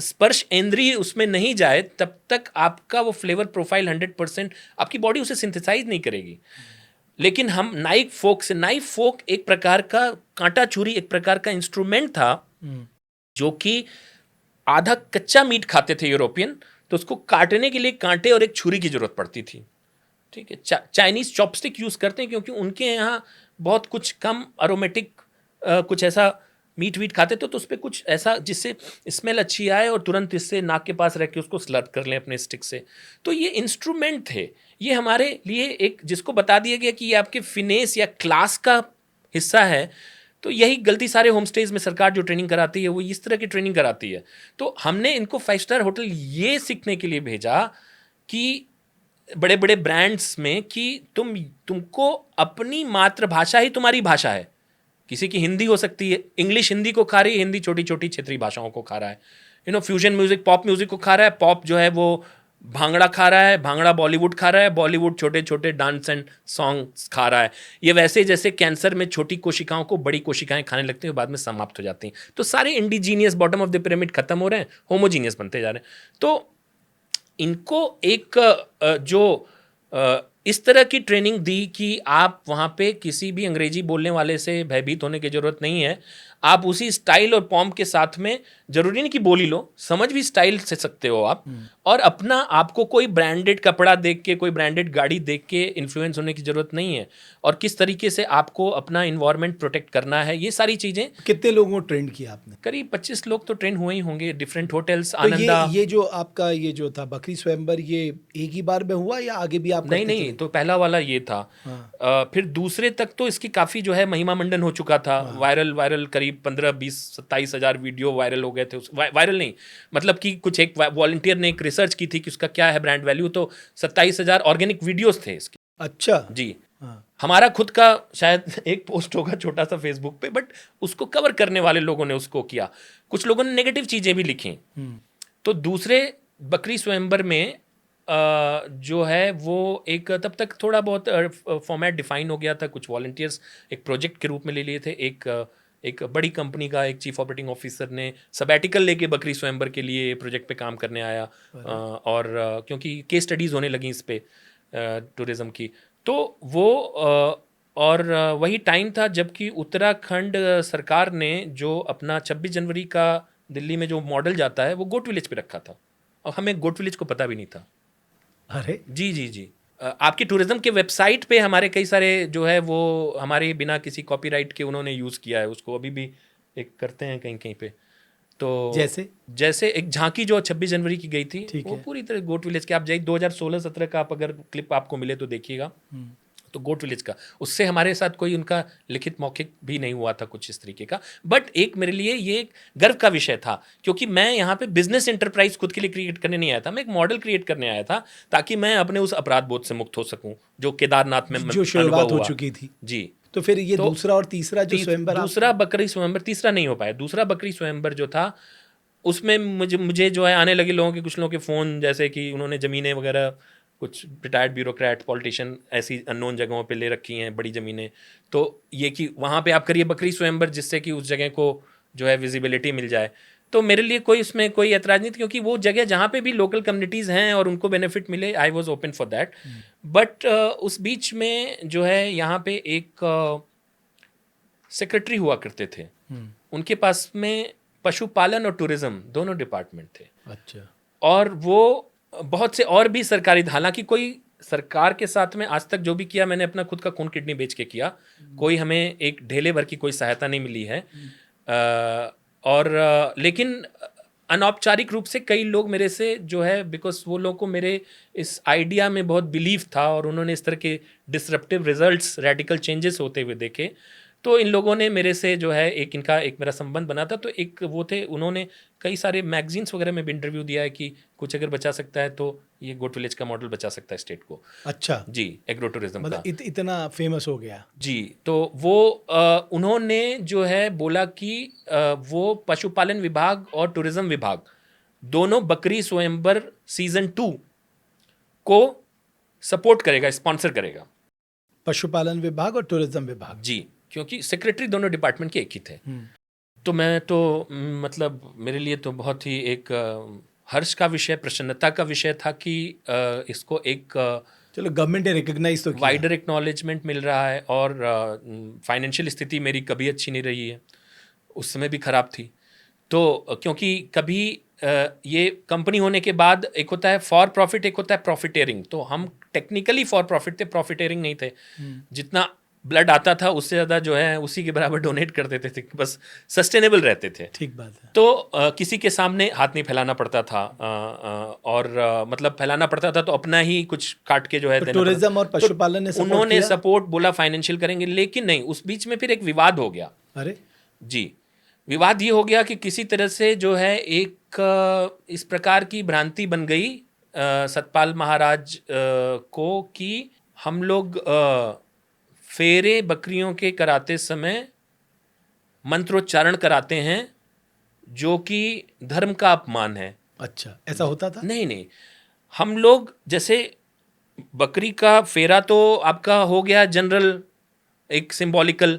स्पर्श इंद्रिय उसमें नहीं जाए तब तक आपका वो फ्लेवर प्रोफाइल 100% आपकी बॉडी उसे सिंथेसाइज नहीं करेगी। लेकिन हम नाइफ फोक एक प्रकार का कांटा छुरी, एक प्रकार का इंस्ट्रूमेंट था जो कि आधा कच्चा मीट खाते थे यूरोपियन, तो उसको काटने के लिए कांटे और एक छुरी की जरूरत पड़ती थी। ठीक है, चाइनीज चॉपस्टिक यूज करते हैं क्योंकि उनके यहाँ बहुत कुछ कम अरोमेटिक कुछ ऐसा मीट वीट खाते थे, तो उस पर कुछ ऐसा जिससे स्मेल अच्छी आए और तुरंत इससे नाक के पास रख के उसको स्लर्प कर लें अपने स्टिक से। तो ये इंस्ट्रूमेंट थे, ये हमारे लिए एक, जिसको बता दिया गया कि ये आपके फिनेस या क्लास का हिस्सा है। तो यही गलती सारे होम स्टेज में सरकार जो ट्रेनिंग कराती है वो इस तरह की ट्रेनिंग कराती है। तो हमने इनको 5 स्टार होटल ये सीखने के लिए भेजा कि बड़े बड़े ब्रांड्स में कि तुमको अपनी मातृभाषा ही तुम्हारी भाषा है। किसी की हिंदी हो सकती है, इंग्लिश हिंदी को खा रही है, हिंदी छोटी छोटी क्षेत्रीय भाषाओं को खा रहा है, फ्यूजन म्यूजिक पॉप म्यूजिक को खा रहा है, पॉप जो है वो भांगड़ा खा रहा है, भांगड़ा बॉलीवुड खा रहा है, बॉलीवुड छोटे छोटे डांस एंड सॉन्ग्स खा रहा है। ये वैसे जैसे कैंसर में छोटी कोशिकाओं को बड़ी कोशिकाएं खाने लगती हैं, बाद में समाप्त हो जाती हैं। तो सारे indigenous bottom of the pyramid खत्म हो रहे हैं, होमोजीनियस बनते जा रहे हैं। तो इनको एक जो इस तरह की ट्रेनिंग दी कि आप वहाँ पे किसी भी अंग्रेजी बोलने वाले से भयभीत होने की ज़रूरत नहीं है। आप उसी स्टाइल और पॉम्प के साथ में, जरूरी नहीं कि बोली लो, समझ भी स्टाइल से सकते हो आप। और अपना, आपको कोई ब्रांडेड कपड़ा देख के, कोई ब्रांडेड गाड़ी देख के इन्फ्लुएंस होने की जरूरत नहीं है। और किस तरीके से आपको अपना इन्वायरमेंट प्रोटेक्ट करना है, ये सारी चीजें। कितने लोगों को ट्रेंड किया आपने? करीब 25 लोग तो ट्रेन हुए ही होंगे, डिफरेंट होटल्स, तो आनंदा। ये जो आपका ये जो था बकरी स्वयंवर, ये एक ही बार में हुआ या आगे भी आप नहीं करते नहीं, चले? तो पहला वाला ये था। हाँ। फिर दूसरे तक तो इसकी काफ़ी जो है महिमा मंडन हो चुका था। वायरल वायरल करीब 15-20-27 हज़ार वीडियो वायरल हो गए थे। वायरल नहीं, मतलब कि कुछ एक वॉलंटियर ने एक रिसर्च की थी कि उसका क्या है ब्रांड वैल्यू, तो 27,000 ऑर्गेनिक वीडियोस थे इसके। अच्छा। जी। हाँ। हमारा खुद का शायद एक पोस्ट होगा छोटा सा फेसबुक पे, बट उसको कवर करने वाले लोगों ने उसको किया। कुछ लोगों ने नेगेटिव चीज़ें भी लिखी। तो दूसरे बकरी स्वयंवर में जो है वो एक, तब तक थोड़ा बहुत फॉर्मेट डिफाइन हो गया था। कुछ वॉलंटियर्स एक प्रोजेक्ट के रूप में ले लिए थे। एक बड़ी कंपनी का एक चीफ ऑपरेटिंग ऑफिसर ने सबैटिकल लेके बकरी स्वयंवर के लिए प्रोजेक्ट पे काम करने आया। और क्योंकि केस स्टडीज़ होने लगी इस पे टूरिज़्म की, तो वो और वही टाइम था जबकि उत्तराखंड सरकार ने जो अपना 26 जनवरी का दिल्ली में जो मॉडल जाता है वो गोट विलेज पे रखा था, और हमें गोट विलेज को पता भी नहीं था। अरे जी जी जी। आपकी टूरिज्म के वेबसाइट पे हमारे कई सारे जो है वो हमारे बिना किसी कॉपीराइट के उन्होंने यूज़ किया है उसको, अभी भी एक करते हैं कहीं कहीं पे। तो जैसे एक झांकी जो 26 जनवरी की गई थी, ठीक वो है। पूरी तरह गोट विलेज के, आप जाइए 2016-17 का, आप अगर क्लिप आपको मिले तो देखिएगा। तो गोट विलेज का, उससे हमारे साथ कोई उनका लिखित मौखिक भी नहीं हुआ था कुछ इस तरीके का। बट एक मेरे लिए ये एक गर्व का विषय था, क्योंकि मैं यहाँ पे बिजनेस एंटरप्राइज खुद के लिए क्रिएट करने नहीं आया था, मैं एक मॉडल क्रिएट करने आया था ताकि मैं अपने उस अपराध बोध से मुक्त हो सकूं जो केदारनाथ में जो शुरुआत अनुभव हो हुआ। चुकी थी। जी। तो फिर ये तो दूसरा और तीसरा जो स्वयंवर दूसरा बकरी स्वयंवर, तीसरा नहीं हो पाया। दूसरा बकरी स्वयंवर जो था उसमें मुझे जो है आने लगे लोगों के, कुछ लोगों के फ़ोन, जैसे कि उन्होंने ज़मीनें वगैरह, कुछ रिटायर्ड ब्यूरोक्रेट पॉलिटिशियन ऐसी अननोन जगहों पे ले रखी हैं बड़ी ज़मीनें, तो ये कि वहाँ पे आप करिए बकरी स्वयंवर जिससे कि उस जगह को जो है विजिबिलिटी मिल जाए। तो मेरे लिए कोई उसमें कोई ऐतराज़ नहीं था, क्योंकि वो जगह जहाँ पे भी लोकल कम्युनिटीज़ हैं और उनको बेनिफिट मिले, I was open for that. But उस बीच में जो है यहाँ पे एक सेक्रेटरी हुआ करते थे, उनके पास में पशुपालन और टूरिज्म दोनों डिपार्टमेंट थे। अच्छा। और वो बहुत से और भी सरकारी, हालांकि कोई सरकार के साथ में आज तक जो भी किया मैंने अपना खुद का खून किडनी बेच के किया, कोई हमें एक ढेले भर की कोई सहायता नहीं मिली है। लेकिन अनौपचारिक रूप से कई लोग मेरे से जो है, बिकॉज वो लोग को मेरे इस आइडिया में बहुत बिलीव था और उन्होंने इस तरह के डिसरप्टिव रिजल्ट्स, रेडिकल चेंजेस होते हुए देखे, तो इन लोगों ने मेरे से जो है इनका एक मेरा संबंध बना था। तो एक वो थे, उन्होंने कई सारे मैगजीन्स वगैरह में भी इंटरव्यू दिया है कि कुछ अगर बचा सकता है तो ये गोट विलेज का मॉडल बचा सकता है स्टेट को। अच्छा जी, एग्रो टूरिज्म का। मतलब इतना फेमस हो गया। जी। तो वो उन्होंने जो है बोला कि वो पशुपालन विभाग और टूरिज्म विभाग दोनों बकरी स्वयंवर सीजन 2 को सपोर्ट करेगा, स्पॉन्सर करेगा। पशुपालन विभाग और टूरिज्म विभाग। जी, क्योंकि सेक्रेटरी दोनों डिपार्टमेंट के एक ही थे। तो मैं तो मतलब मेरे लिए तो बहुत ही एक हर्ष का विषय, प्रसन्नता का विषय था कि इसको एक चलो गवर्नमेंट ने रिकॉग्नाइज तो किया, वाइडर एक्नॉलेजमेंट मिल रहा है। और फाइनेंशियल स्थिति मेरी कभी अच्छी नहीं रही है, उस समय भी ख़राब थी। तो क्योंकि कभी ये कंपनी होने के बाद एक होता है फॉर प्रॉफिट, एक होता है प्रॉफिटेरिंग। तो हम टेक्निकली फॉर प्रॉफिट थे, प्रॉफिटेरिंग नहीं थे। जितना ब्लड आता था उससे ज़्यादा जो है उसी के बराबर डोनेट कर देते थे, बस सस्टेनेबल रहते थे। ठीक बात है। तो किसी के सामने हाथ नहीं फैलाना पड़ता था। मतलब फैलाना पड़ता था तो अपना ही कुछ काट के जो है तो टूरिज्म और पशुपालन ने सपोर्ट उन्होंने किया? सपोर्ट बोला फाइनेंशियल करेंगे, लेकिन नहीं, उस बीच में फिर एक विवाद हो गया। अरे जी, विवाद ये हो गया कि किसी तरह से जो है एक इस प्रकार की भ्रांति बन गई सतपाल महाराज को कि हम लोग फेरे बकरियों के कराते समय मंत्रोच्चारण कराते हैं जो कि धर्म का अपमान है। अच्छा, ऐसा होता था? नहीं नहीं, हम लोग जैसे बकरी का फेरा तो आपका हो गया जनरल, एक सिंबॉलिकल,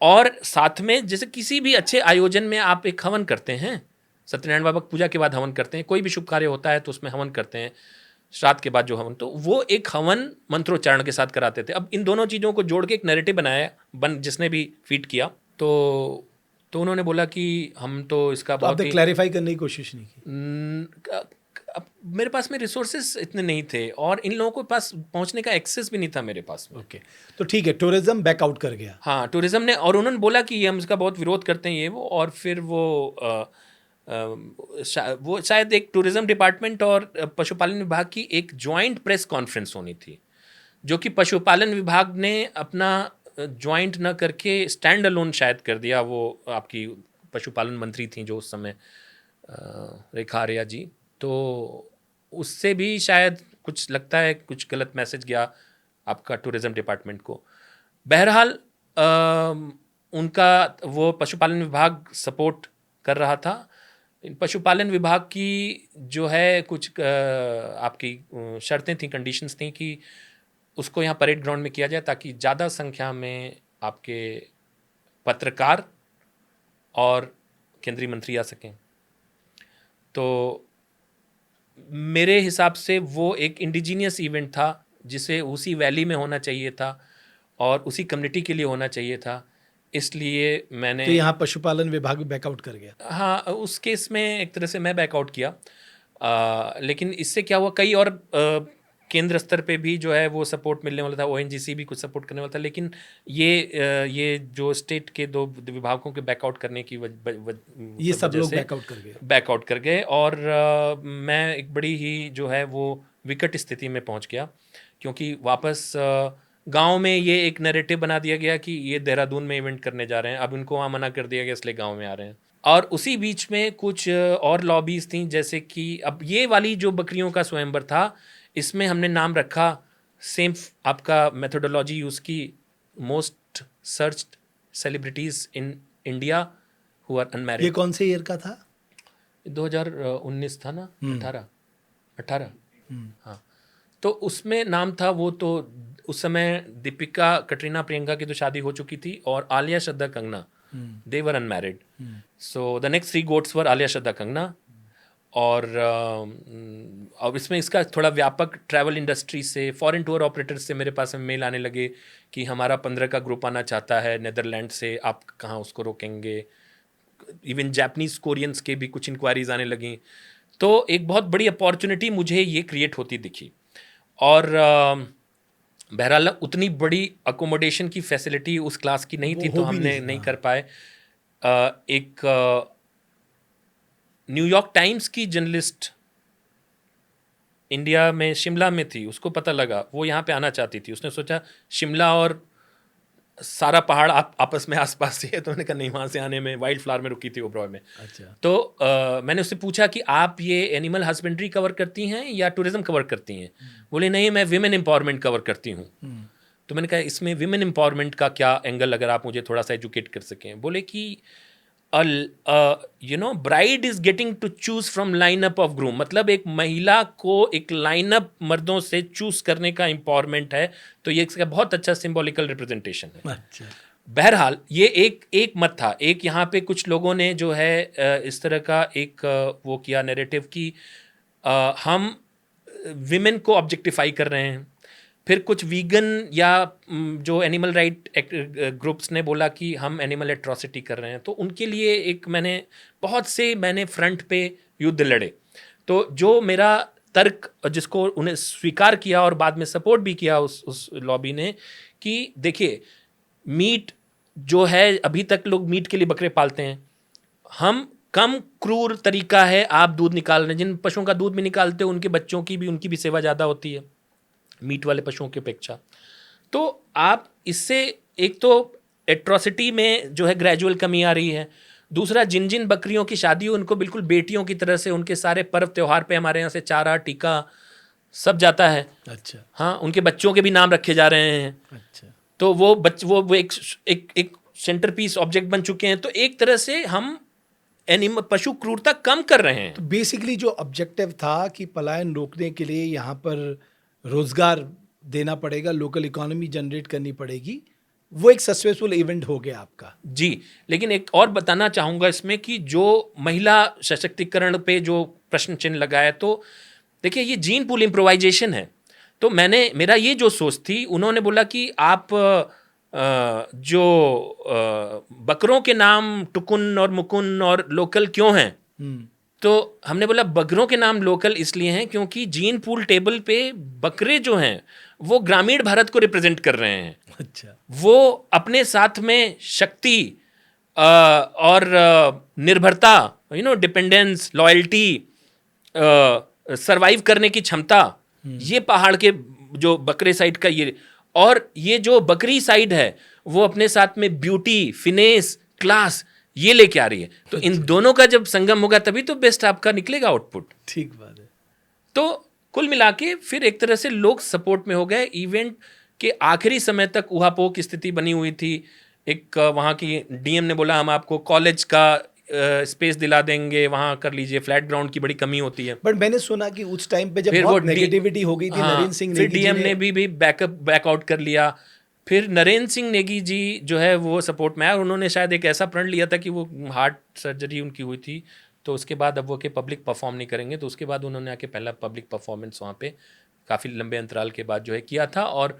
और साथ में जैसे किसी भी अच्छे आयोजन में आप एक हवन करते हैं, सत्यनारायण बाबा पूजा के बाद हवन करते हैं, कोई भी शुभ कार्य होता है तो उसमें हवन करते हैं, श्राद्ध के बाद जो हवन, तो वो एक हवन मंत्रोच्चारण के साथ कराते थे। अब इन दोनों चीज़ों को जोड़ के एक नैरेटिव बनाया जिसने भी फीड किया, तो उन्होंने बोला कि हम तो इसका तो बहुत आपने ही क्लैरिफाई करने की कोशिश नहीं की? अब मेरे पास में रिसोर्सेज इतने नहीं थे और इन लोगों के पास पहुंचने का एक्सेस भी नहीं था मेरे पास में। ओके, तो ठीक है, टूरिज्म बैकआउट कर गया। हाँ, टूरिज्म ने, और उन्होंने बोला कि ये हम इसका बहुत विरोध करते हैं ये वो, और फिर वो शायद एक टूरिज्म डिपार्टमेंट और पशुपालन विभाग की एक जॉइंट प्रेस कॉन्फ्रेंस होनी थी, जो कि पशुपालन विभाग ने अपना जॉइंट न करके स्टैंड अलोन शायद कर दिया। वो आपकी पशुपालन मंत्री थी जो उस समय, रेखा आर्या जी, तो उससे भी शायद कुछ लगता है कुछ गलत मैसेज गया आपका टूरिज्म डिपार्टमेंट को। बहरहाल उनका वो पशुपालन विभाग सपोर्ट कर रहा था। पशुपालन विभाग की जो है कुछ आपकी शर्तें थी, कंडीशंस थी कि उसको यहाँ परेड ग्राउंड में किया जाए ताकि ज़्यादा संख्या में आपके पत्रकार और केंद्रीय मंत्री आ सकें। तो मेरे हिसाब से वो एक इंडिजीनियस इवेंट था जिसे उसी वैली में होना चाहिए था और उसी कम्युनिटी के लिए होना चाहिए था, इसलिए मैंने तो यहाँ पशुपालन विभाग भी बैकआउट कर गया। हाँ, उस केस में एक तरह से मैं बैकआउट किया। लेकिन इससे क्या हुआ, कई और केंद्र स्तर पे भी जो है वो सपोर्ट मिलने वाला था, ओएनजीसी भी कुछ सपोर्ट करने वाला था, लेकिन ये जो स्टेट के दो विभागों के बैकआउट करने की ये सब लोग बैकआउट कर गए और मैं एक बड़ी ही जो है वो विकट स्थिति में पहुंच गया, क्योंकि वापस गांव में ये एक नैरेटिव बना दिया गया कि ये देहरादून में इवेंट करने जा रहे हैं, अब इनको वहाँ मना कर दिया गया इसलिए गांव में आ रहे हैं। और उसी बीच में कुछ और लॉबीज थी, जैसे कि अब ये वाली जो बकरियों का स्वयंवर था, इसमें हमने नाम रखा सेम आपका मेथोडोलॉजी यूज़ की, most searched celebrities in India who are unmarried. ये कौन से ईयर का था? 2019 था ना, 18। हाँ, तो उसमें नाम था वो, तो उस समय दीपिका कटरीना प्रियंका की तो शादी हो चुकी थी और Alia Shraddha Kangana, they were unmarried. So the next 3 goats were Alia Shraddha Kangana. और अब इसमें इसका थोड़ा व्यापक ट्रैवल इंडस्ट्री से, फॉरेन टूर ऑपरेटर्स से मेरे पास में मेल आने लगे कि हमारा 15 का ग्रुप आना चाहता है नेदरलैंड से, आप कहाँ उसको रोकेंगे। इवन जापानीज़ कोरियंस के भी कुछ इंक्वायरीज आने लगी। तो एक बहुत बड़ी अपॉर्चुनिटी मुझे ये क्रिएट होती दिखी। और बहरहाल उतनी बड़ी अकोमोडेशन की फैसिलिटी उस क्लास की नहीं थी, तो हमने नहीं कर पाए। एक न्यूयॉर्क टाइम्स की जर्नलिस्ट इंडिया में शिमला में थी, उसको पता लगा, वो यहाँ पे आना चाहती थी। उसने सोचा शिमला और सारा पहाड़ आपस में आसपास ही है, तो मैंने कहा नहीं, वहाँ से आने में, वाइल्ड फ्लावर में रुकी थी ओबरॉय में। अच्छा। तो मैंने उससे पूछा कि आप ये एनिमल हस्बेंड्री कवर करती हैं या टूरिज्म कवर करती हैं? बोले नहीं, मैं विमेन एम्पावरमेंट कवर करती हूँ। तो मैंने कहा इसमें विमेन एम्पावरमेंट का क्या एंगल, अगर आप मुझे थोड़ा सा एजुकेट कर सकें। बोले कि bride is getting to choose from lineup of groom, मतलब एक महिला को एक लाइनअप मर्दों से चूज करने का एम्पावरमेंट है, तो ये इसका बहुत अच्छा सिंबॉलिकल रिप्रेजेंटेशन है। अच्छा। बहरहाल ये एक मत था। एक यहाँ पे कुछ लोगों ने जो है इस तरह का एक वो किया नैरेटिव कि हम विमेन को ऑब्जेक्टिफाई कर रहे हैं। फिर कुछ वीगन या जो एनिमल राइट ग्रुप्स ने बोला कि हम एनिमल एट्रॉसिटी कर रहे हैं, तो उनके लिए एक मैंने फ्रंट पे युद्ध लड़े। तो जो मेरा तर्क, जिसको उन्हें स्वीकार किया और बाद में सपोर्ट भी किया उस लॉबी ने, कि देखिए मीट जो है, अभी तक लोग मीट के लिए बकरे पालते हैं, हम कम क्रूर तरीका है आप दूध निकाल रहे हैं। जिन पशुओं का दूध भी निकालते हो उनके बच्चों की भी, उनकी भी सेवा ज़्यादा होती है मीट वाले पशुओं की अपेक्षा। तो आप इससे एक तो एट्रॉसिटी में जो है ग्रेजुअल कमी आ रही है, दूसरा जिन जिन बकरियों की शादी हो उनको बिल्कुल बेटियों की तरह से उनके सारे पर्व त्यौहार पे हमारे यहाँ से चारा टीका सब जाता है। अच्छा। हाँ, उनके बच्चों के भी नाम रखे जा रहे हैं। अच्छा। तो वो एक सेंटर पीस ऑब्जेक्ट बन चुके हैं। तो एक तरह से हम पशु क्रूरता कम कर रहे हैं। तो बेसिकली जो ऑब्जेक्टिव था कि पलायन रोकने के लिए यहाँ पर रोजगार देना पड़ेगा, लोकल इकोनॉमी जनरेट करनी पड़ेगी, वो एक सक्सेसफुल इवेंट हो गया आपका। जी, लेकिन एक और बताना चाहूँगा इसमें कि जो महिला सशक्तिकरण पे जो प्रश्न चिन्ह लगाया, तो देखिए ये जीन पूल इम्प्रोवाइजेशन है। तो मेरा ये जो सोच थी, उन्होंने बोला कि आप जो बकरों के नाम टुकुन और मुकुन और लोकल क्यों हैं, तो हमने बोला बकरों के नाम लोकल इसलिए हैं क्योंकि जीन पूल टेबल पे बकरे जो हैं वो ग्रामीण भारत को रिप्रेजेंट कर रहे हैं। अच्छा। वो अपने साथ में शक्ति और निर्भरता, डिपेंडेंस, लॉयल्टी, सरवाइव करने की क्षमता, ये पहाड़ के जो बकरे साइड का ये, और ये जो बकरी साइड है वो अपने साथ में ब्यूटी, फिनेस, क्लास ये लेके आ रही है। तो इन दोनों का जब संगम होगा तभी तो बेस्ट आपका निकलेगा आउटपुट। ठीक बात है। तो कुल मिला के फिर एक तरह से लोग सपोर्ट में हो गए। इवेंट के आखिरी समय तक उहापोह की स्थिति बनी हुई थी। एक वहाँ की डीएम ने बोला हम आपको कॉलेज का स्पेस दिला देंगे, वहाँ कर लीजिए, फ्लैट ग्राउंड की बड़ी कमी होती है। बट मैंने सुना कि उस टाइम पे जब फिर बहुत वो नेगेटिविटी हो गई थी, हाँ, नरेंद्र सिंह फिर नेगी जी डीएम ने भी बैकआउट कर लिया। फिर नरेंद्र सिंह नेगी जी जो है वो सपोर्ट में आए और उन्होंने शायद एक ऐसा प्रण लिया था कि वो हार्ट सर्जरी उनकी हुई थी, तो उसके बाद अब वो के पब्लिक परफॉर्म नहीं करेंगे, तो उसके बाद उन्होंने आके पहला पब्लिक परफॉर्मेंस वहाँ पे काफ़ी लंबे अंतराल के बाद जो है किया था। और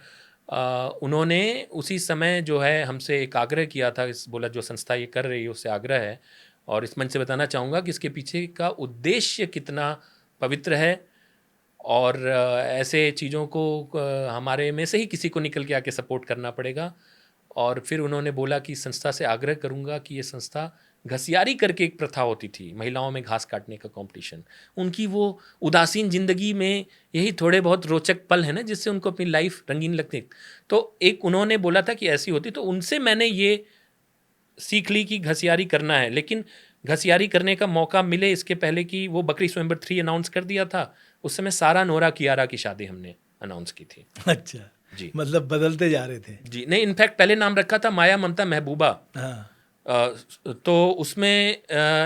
उन्होंने उसी समय जो है हमसे एक आग्रह किया था, बोला जो संस्था ये कर रही है उससे आग्रह है, और इस मंच से बताना चाहूँगा कि इसके पीछे का उद्देश्य कितना पवित्र है, और ऐसे चीज़ों को हमारे में से ही किसी को निकल के आके सपोर्ट करना पड़ेगा। और फिर उन्होंने बोला कि संस्था से आग्रह करूँगा कि ये संस्था घसियारी करके एक प्रथा होती थी, महिलाओं में घास काटने का कंपटीशन, उनकी वो उदासीन ज़िंदगी में यही थोड़े बहुत रोचक पल हैं ना जिससे उनको अपनी लाइफ रंगीन लगती। तो एक उन्होंने बोला था कि ऐसी होती, तो उनसे मैंने ये सीख ली कि घसियारी करना है। लेकिन घसियारी करने का मौका मिले इसके पहले कि वो बकरी स्वयंवर 3 अनाउंस कर दिया था, उस समय सारा नोरा कियारा की शादी हमने अनाउंस की थी। अच्छा जी, मतलब बदलते जा रहे थे। जी नहीं, इनफैक्ट पहले नाम रखा था माया ममता महबूबा। हाँ। तो उसमें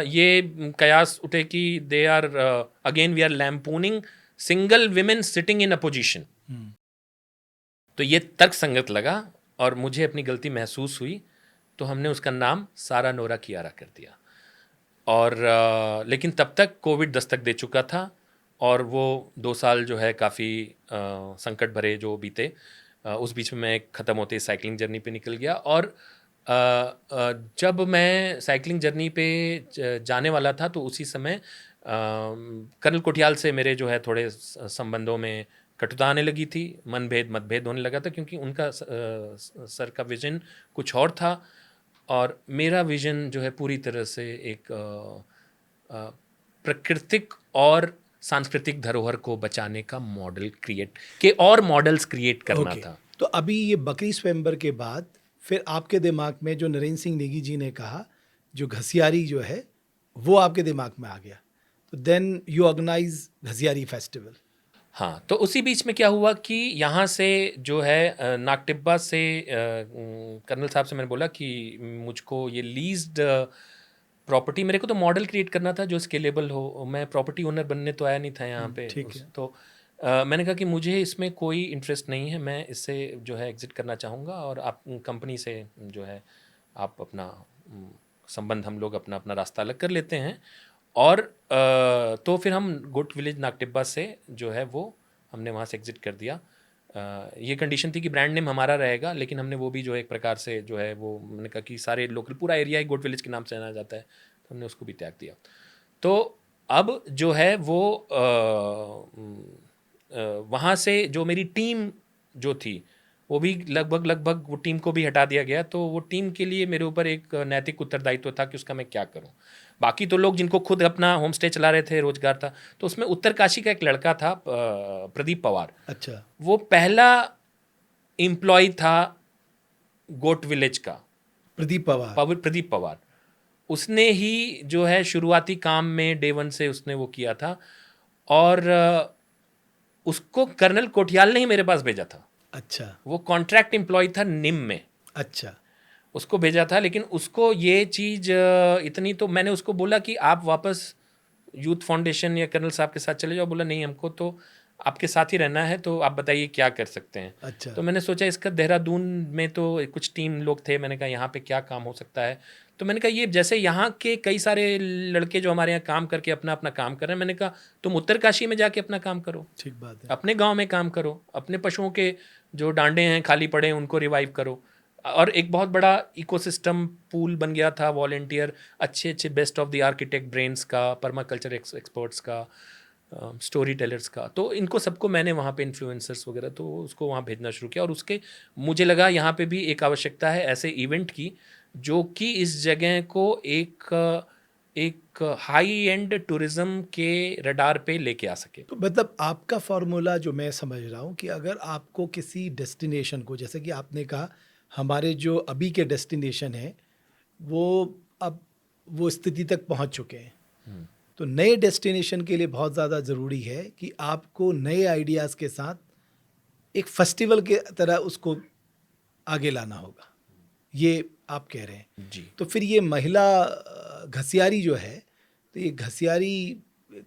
ये कयास उठे कि they are again we are lampooning single women sitting in opposition. तो ये तर्क संगत लगा और मुझे अपनी गलती महसूस हुई, तो हमने उसका नाम सारा नोरा कियारा कर दिया। और लेकिन तब तक कोविड दस्तक दे चुका था और वो 2 साल जो है काफ़ी संकट भरे जो बीते। उस बीच में मैं ख़त्म होते साइकिलिंग जर्नी पे निकल गया। और जब मैं साइकिलिंग जर्नी पे जाने वाला था तो उसी समय कर्नल कोठियाल से मेरे जो है थोड़े संबंधों में कटुता आने लगी थी, मतभेद होने लगा था, क्योंकि उनका सर का विजन कुछ और था और मेरा विजन जो है पूरी तरह से एक प्राकृतिक और सांस्कृतिक धरोहर को बचाने का मॉडल्स क्रिएट करना ओके। था। तो अभी ये बकरी स्वयंवर के बाद फिर आपके दिमाग में जो नरेंद्र सिंह नेगी जी ने कहा, जो घसियारी जो है वो आपके दिमाग में आ गया, तो देन यू ऑर्गेनाइज घसियारी फेस्टिवल। हाँ, तो उसी बीच में क्या हुआ कि यहाँ से जो है नागटिब्बा से कर्नल साहब से मैंने बोला कि मुझको ये लीज्ड प्रॉपर्टी, मेरे को तो मॉडल क्रिएट करना था जो स्केलेबल हो, मैं प्रॉपर्टी ओनर बनने तो आया नहीं था यहाँ पे। ठीक है। तो मैंने कहा कि मुझे इसमें कोई इंटरेस्ट नहीं है, मैं इससे जो है एग्जिट करना चाहूँगा और आप कंपनी से जो है आप अपना संबंध, हम लोग अपना अपना रास्ता अलग कर लेते हैं। और तो फिर हम गोट विलेज नागटिब्बा से जो है वो हमने वहाँ से एग्जिट कर दिया। ये कंडीशन थी कि ब्रांड नेम हमारा रहेगा, लेकिन हमने वो भी जो है एक प्रकार से जो है वो मैंने कहा कि सारे लोकल पूरा एरिया ही गोट विलेज के नाम से जाना जाता है, तो हमने उसको भी त्याग दिया। तो अब जो है वो वहाँ से जो मेरी टीम जो थी वो भी लगभग वो टीम को भी हटा दिया गया। तो वो टीम के लिए मेरे ऊपर एक नैतिक उत्तरदायित्व था कि उसका मैं क्या करूं। बाकी तो लोग जिनको खुद अपना होम स्टे चला रहे थे, रोजगार था, तो उसमें उत्तरकाशी का एक लड़का था प्रदीप पवार। अच्छा। वो पहला एम्प्लॉय था गोट विलेज का, प्रदीप पवार। उसने ही जो है शुरुआती काम में डे 1 से उसने वो किया था और उसको कर्नल कोठियाल ने ही मेरे पास भेजा था। अच्छा। वो कॉन्ट्रैक्ट एम्प्लॉय था निम में। अच्छा। उसको भेजा था, लेकिन उसको ये चीज़ इतनी, तो मैंने उसको बोला कि आप वापस यूथ फाउंडेशन या कर्नल साहब के साथ चले जाओ। बोला नहीं, हमको तो आपके साथ ही रहना है, तो आप बताइए क्या कर सकते हैं। अच्छा। तो मैंने सोचा इसका देहरादून में तो कुछ टीम लोग थे, मैंने कहा यहाँ पे क्या काम हो सकता है। तो मैंने कहा ये जैसे यहाँ के कई सारे लड़के जो हमारे यहाँ काम करके अपना अपना काम कर रहे हैं, मैंने कहा तुम उत्तरकाशी में जाके अपना काम करो, ठीक बात है। अपने गांव में काम करो, अपने पशुओं के जो डांडे हैं खाली पड़े हैं उनको रिवाइव करो, और एक बहुत बड़ा इकोसिस्टम पूल बन गया था वॉलेंटियर, अच्छे अच्छे best of the architect brains का, पर्माकल्चर एक्सपर्ट्स का, स्टोरी टेलर्स का। तो इनको सबको मैंने वहाँ पे इन्फ्लुएंसर्स वगैरह तो उसको वहाँ भेजना शुरू किया। और उसके मुझे लगा यहाँ पे भी एक आवश्यकता है ऐसे इवेंट की जो कि इस जगह को एक हाई एंड टूरिज्म के रडार पे लेके आ सके। तो मतलब आपका फॉर्मूला जो मैं समझ रहा हूँ कि अगर आपको किसी डेस्टिनेशन को, जैसे कि आपने कहा हमारे जो अभी के डेस्टिनेशन हैं वो अब वो स्थिति तक पहुँच चुके हैं, तो नए डेस्टिनेशन के लिए बहुत ज़्यादा ज़रूरी है कि आपको नए आइडियाज़ के साथ एक फेस्टिवल के तरह उसको आगे लाना होगा, ये आप कह रहे हैं। जी। तो फिर ये महिला घसियारी जो है, तो ये घसियारी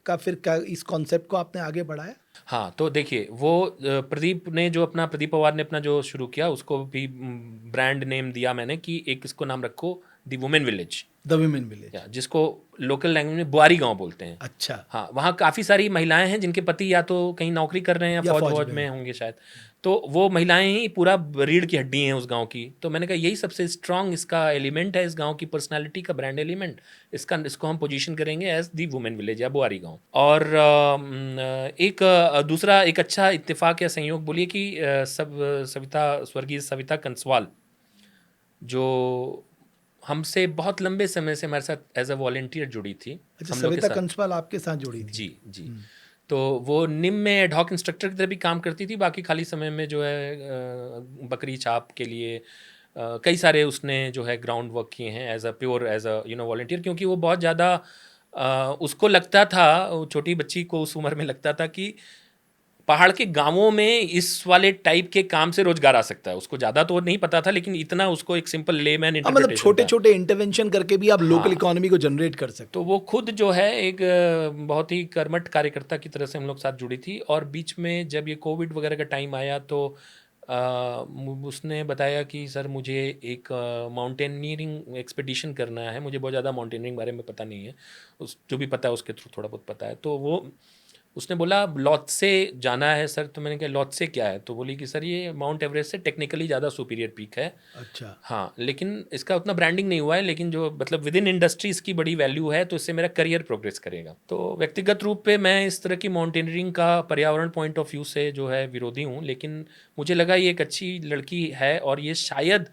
का फिर क्या इस कॉन्सेप्ट को आपने आगे बढ़ाया? हाँ, तो देखिए वो प्रदीप पवार ने अपना जो शुरू किया उसको भी ब्रांड नेम दिया मैंने कि एक इसको नाम रखो the women village, the women village. जिसको लोकल लैंग्वेज में बुआरी गांव बोलते हैं। अच्छा। हाँ, वहाँ काफ़ी सारी महिलाएं हैं जिनके पति या तो कहीं नौकरी कर रहे हैं या फौज में में होंगे शायद। तो वो महिलाएं ही पूरा रीढ़ की हड्डी हैं उस गांव की। तो मैंने कहा यही सबसे स्ट्रांग इसका एलिमेंट है, इस गांव की पर्सनालिटी का ब्रांड एलिमेंट, इसको हम पोजीशन करेंगे एज दी वुमेन विलेज या बुआरी गांव। और दूसरा एक अच्छा इत्तेफाक या संयोग बोलिए कि स्वर्गीय सविता कंसवाल जो हमसे बहुत लंबे समय से हमारे साथ एज अ वॉलेंटियर जुड़ी थी। अच्छा, हम लोग के सविता साथ कंसवाल आपके साथ जुड़ी थी? जी। तो वो निम में एडहॉक इंस्ट्रक्टर की तरह भी काम करती थी, बाकी खाली समय में जो है बकरी छाप के लिए कई सारे उसने जो है ग्राउंड वर्क किए हैं एज अ वॉलेंटियर। क्योंकि वो बहुत ज़्यादा उसको लगता था, छोटी बच्ची को उस उम्र में लगता था कि पहाड़ के गांवों में इस वाले टाइप के काम से रोजगार आ सकता है। उसको ज़्यादा तो नहीं पता था, लेकिन इतना उसको एक सिंपल लेमैन मतलब इंटरप्रिटेशन छोटे था। छोटे इंटरवेंशन करके भी आप लोकल हाँ। इकोनॉमी को जनरेट कर सकते तो वो खुद जो है एक बहुत ही कर्मठ कार्यकर्ता की तरह से हम लोग साथ जुड़ी थी। और बीच में जब ये कोविड वगैरह का टाइम आया तो उसने बताया कि सर मुझे एक माउंटेनियरिंग एक्सपीडिशन करना है, मुझे बहुत ज़्यादा माउंटेनियरिंग बारे में पता नहीं है, उस जो भी पता है उसके थ्रू थोड़ा बहुत पता है। तो वो उसने बोला लॉत्से जाना है सर। तो मैंने कहा लॉत्से क्या है? तो बोली कि सर ये माउंट एवरेस्ट से टेक्निकली ज़्यादा सुपीरियर पीक है। अच्छा। हाँ, लेकिन इसका उतना ब्रांडिंग नहीं हुआ है, लेकिन जो मतलब विद इन इंडस्ट्री इसकी बड़ी वैल्यू है, तो इससे मेरा करियर प्रोग्रेस करेगा। तो व्यक्तिगत रूप पे मैं इस तरह की माउंटेनियरिंग का पर्यावरण पॉइंट ऑफ व्यू से जो है विरोधी हूँ, लेकिन मुझे लगा ये एक अच्छी लड़की है और ये शायद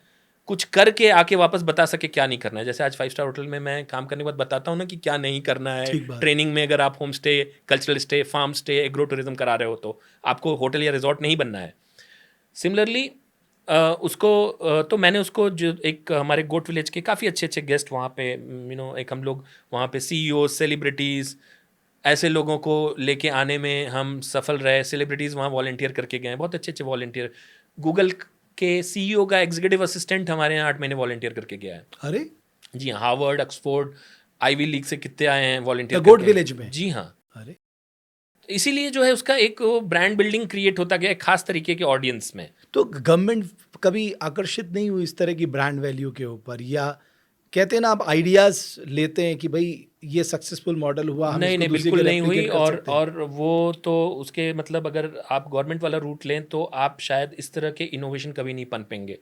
कुछ करके आके वापस बता सके क्या नहीं करना है। जैसे आज 5 स्टार होटल में मैं काम करने के बाद बताता हूँ ना कि क्या नहीं करना है। ठीक बात। ट्रेनिंग में अगर आप home stay, cultural stay, farm stay, agro tourism करा रहे हो तो आपको होटल या रिजॉर्ट नहीं बनना है। सिमिलरली तो मैंने उसको जो एक हमारे गोट विलेज के काफ़ी अच्छे अच्छे गेस्ट वहाँ पे एक हम लोग वहाँ पे CEO, सेलिब्रिटीज़, ऐसे लोगों को लेके आने में हम सफल रहे। सेलिब्रिटीज़ वहाँ वॉलंटियर करके गए, बहुत अच्छे अच्छे वॉलंटियर। गूगल के CEO का एग्जीक्यूटिव असिस्टेंट हमारे यहाँ 8 महीने वॉलंटियर करके गया है। अरे जी हाँ, हार्वर्ड, ऑक्सफोर्ड, आईवी लीग से कितने आए हैं वॉलंटियर गोट विलेज में? जी हाँ। अरे इसीलिए जो है उसका एक ब्रांड बिल्डिंग क्रिएट होता गया एक खास तरीके के ऑडियंस में। तो गवर्नमेंट कभी आकर्षित नहीं हुई इस तरह की ब्रांड वैल्यू के ऊपर, या कहते हैं ना आप आइडियाज लेते हैं कि भाई ये सक्सेसफुल मॉडल हुआ, हम नहीं इसको नहीं, दूसरी बिल्कुल जगह नहीं हुई। replicate कर सकते हैं? और वो तो उसके मतलब अगर आप गवर्नमेंट वाला रूट लें तो आप शायद इस तरह के इनोवेशन कभी नहीं पनपेंगे।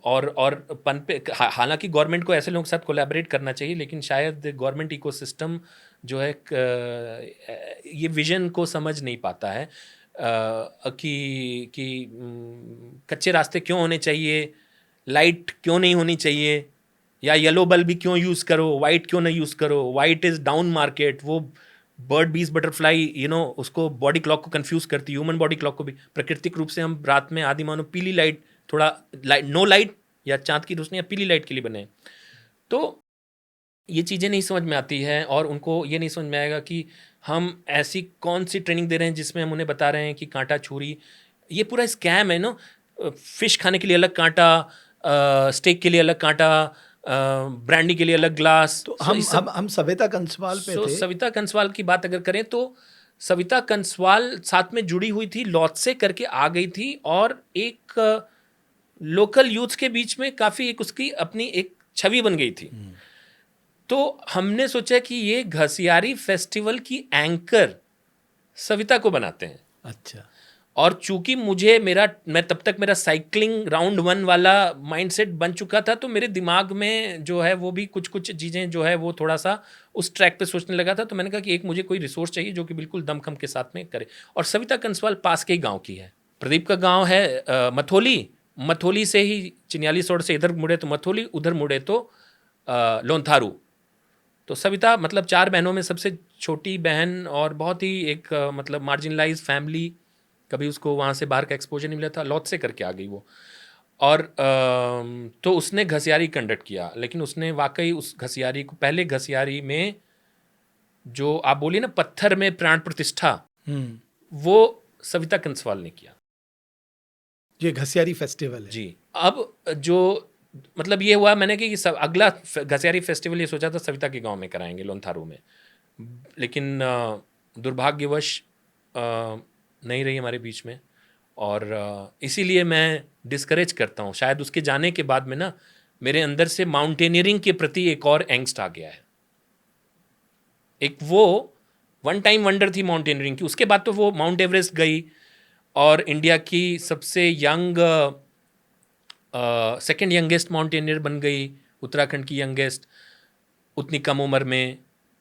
और पनपे हालांकि गवर्नमेंट को ऐसे लोगों के साथ कोलैबोरेट करना चाहिए, लेकिन शायद गवर्नमेंट इकोसिस्टम जो है ये विजन को समझ नहीं पाता है कि कच्चे रास्ते क्यों होने चाहिए, लाइट क्यों नहीं होनी चाहिए, या येलो बल्ब भी क्यों यूज़ करो, वाइट क्यों नहीं यूज़ करो, वाइट इज़ डाउन मार्केट। वो बर्ड बीज बटरफ्लाई उसको बॉडी क्लॉक को कंफ्यूज करती है, ह्यूमन बॉडी क्लॉक को भी। प्राकृतिक रूप से हम रात में आदि मानो पीली लाइट, थोड़ा लाइट, नो लाइट या चांद की रोशनी या पीली लाइट के लिए बने। तो ये चीज़ें नहीं समझ में आती हैं और उनको ये नहीं समझ में आएगा कि हम ऐसी कौन सी ट्रेनिंग दे रहे हैं जिसमें हम उन्हें बता रहे हैं कि कांटा छुरी, ये पूरा स्कैम है ना। फिश खाने के लिए अलग कांटा, स्टेक के लिए अलग कांटा, ब्रांडी के लिए अलग ग्लास। तो हम सविता कंसवाल पे थे। सविता कंसवाल की बात अगर करें तो सविता कंसवाल साथ में जुड़ी हुई थी, लॉत्से करके आ गई थी और एक लोकल यूथ के बीच में काफ़ी एक उसकी अपनी एक छवि बन गई थी। तो हमने सोचा कि ये घसियारी फेस्टिवल की एंकर सविता को बनाते हैं। अच्छा। और चूंकि मैं तब तक मेरा साइकिलिंग राउंड 1 वाला माइंडसेट बन चुका था, तो मेरे दिमाग में जो है वो भी कुछ कुछ चीज़ें जो है वो थोड़ा सा उस ट्रैक पे सोचने लगा था। तो मैंने कहा कि एक मुझे कोई रिसोर्स चाहिए जो कि बिल्कुल दमखम के साथ में करे। और सविता कंसवाल पास के ही गाँव की है। प्रदीप का गाँव है मथोली। मथोली से ही चिन्याली सौड़ से इधर मुड़े तो मथोली, उधर मुड़े तो लोंथारू। तो सविता मतलब 4 बहनों में सबसे छोटी बहन और बहुत ही एक मतलब मार्जिनलाइज फैमिली। कभी उसको वहाँ से बाहर का एक्सपोजर नहीं मिला था, लौट से करके आ गई वो। और तो उसने घसियारी कंडक्ट किया, लेकिन उसने वाकई उस घसियारी को, पहले घसियारी में जो आप बोलिए ना पत्थर में प्राण प्रतिष्ठा, वो सविता कंसवाल ने किया। ये घसियारी फेस्टिवल है जी। अब जो मतलब ये हुआ मैंने कि सब अगला घसियारी फेस्टिवल ये सोचा था सविता के गांव में कराएंगे लोंथारू में, लेकिन दुर्भाग्यवश नहीं रही हमारे बीच में। और इसीलिए मैं डिस्करेज करता हूँ। शायद उसके जाने के बाद में ना मेरे अंदर से माउंटेनियरिंग के प्रति एक और एंगस्ट आ गया है। एक वो वन टाइम वंडर थी माउंटेनियरिंग की, उसके बाद तो वो माउंट एवरेस्ट गई और इंडिया की सबसे यंग सेकेंड यंगेस्ट माउंटेनियर बन गई, उत्तराखंड की यंगेस्ट, उतनी कम उम्र में।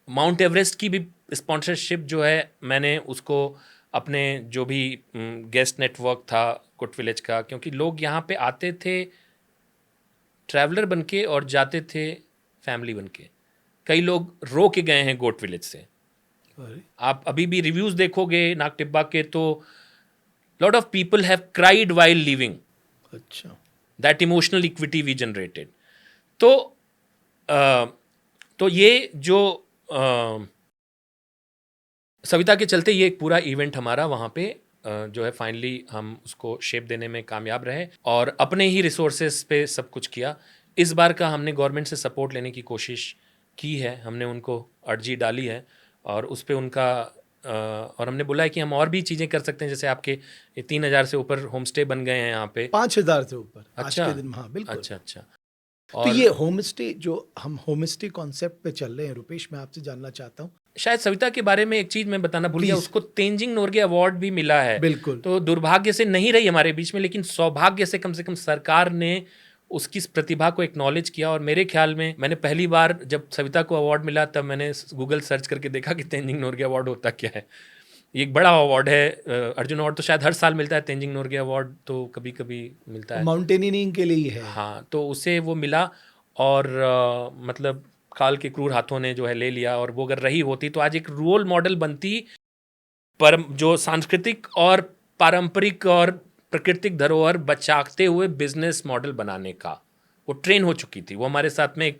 माउंट एवरेस्ट की भी स्पॉन्सरशिप जो है मैंने उसको अपने जो भी गेस्ट नेटवर्क था गुड विलेज का, क्योंकि लोग यहाँ पे आते थे ट्रैवलर बन के और जाते थे फैमिली बन के। कई लोग रो के गए हैं गोट विलेज से। आप अभी भी रिव्यूज़ देखोगे नाग टिब्बा के तो lot of people have cried while living. अच्छा। That emotional equity we generated. तो ये जो सविता के चलते ये एक पूरा इवेंट हमारा वहाँ पे जो है फाइनली हम उसको शेप देने में कामयाब रहे और अपने ही रिसोर्सेज पे सब कुछ किया। इस बार का हमने गवर्नमेंट से सपोर्ट लेने की कोशिश की है, हमने उनको अर्जी डाली है और उस पर उनका और हमने बोला है कि हम और भी चीज़ें कर सकते हैं। जैसे आपके 3,000 से ऊपर होम स्टे बन गए हैं यहाँ पे। 5,000 से ऊपर अच्छा, आज के दिन। हाँ बिल्कुल। अच्छा। तो ये होम स्टे जो हम होम स्टे कॉन्सेप्ट पे चल रहे हैं, रुपेश मैं आपसे जानना चाहता हूँ। शायद सविता के बारे में एक चीज मैं बताना भूल गया, उसको तेंजिंग नोरगे अवार्ड भी मिला है। बिल्कुल। तो दुर्भाग्य से नहीं रही हमारे बीच में, लेकिन सौभाग्य से कम सरकार ने उसकी प्रतिभा को एक्नॉलेज किया। और मेरे ख्याल में मैंने पहली बार जब सविता को अवार्ड मिला तब मैंने गूगल सर्च करके देखा कि तेंजिंग नोरगे अवार्ड होता क्या है। ये एक बड़ा अवार्ड है। अर्जुन अवार्ड तो शायद हर साल मिलता है, तेंजिंग नोरगे अवार्ड तो कभी कभी मिलता है, माउंटेनियरिंग के लिए है। हाँ, तो उसे वो मिला और मतलब काल के क्रूर हाथों ने जो है ले लिया। और वो अगर रही होती तो आज एक रोल मॉडल बनती, पर जो सांस्कृतिक और पारंपरिक और प्राकृतिक धरोहर बचाते हुए बिजनेस मॉडल बनाने का वो ट्रेन हो चुकी थी। वो हमारे साथ में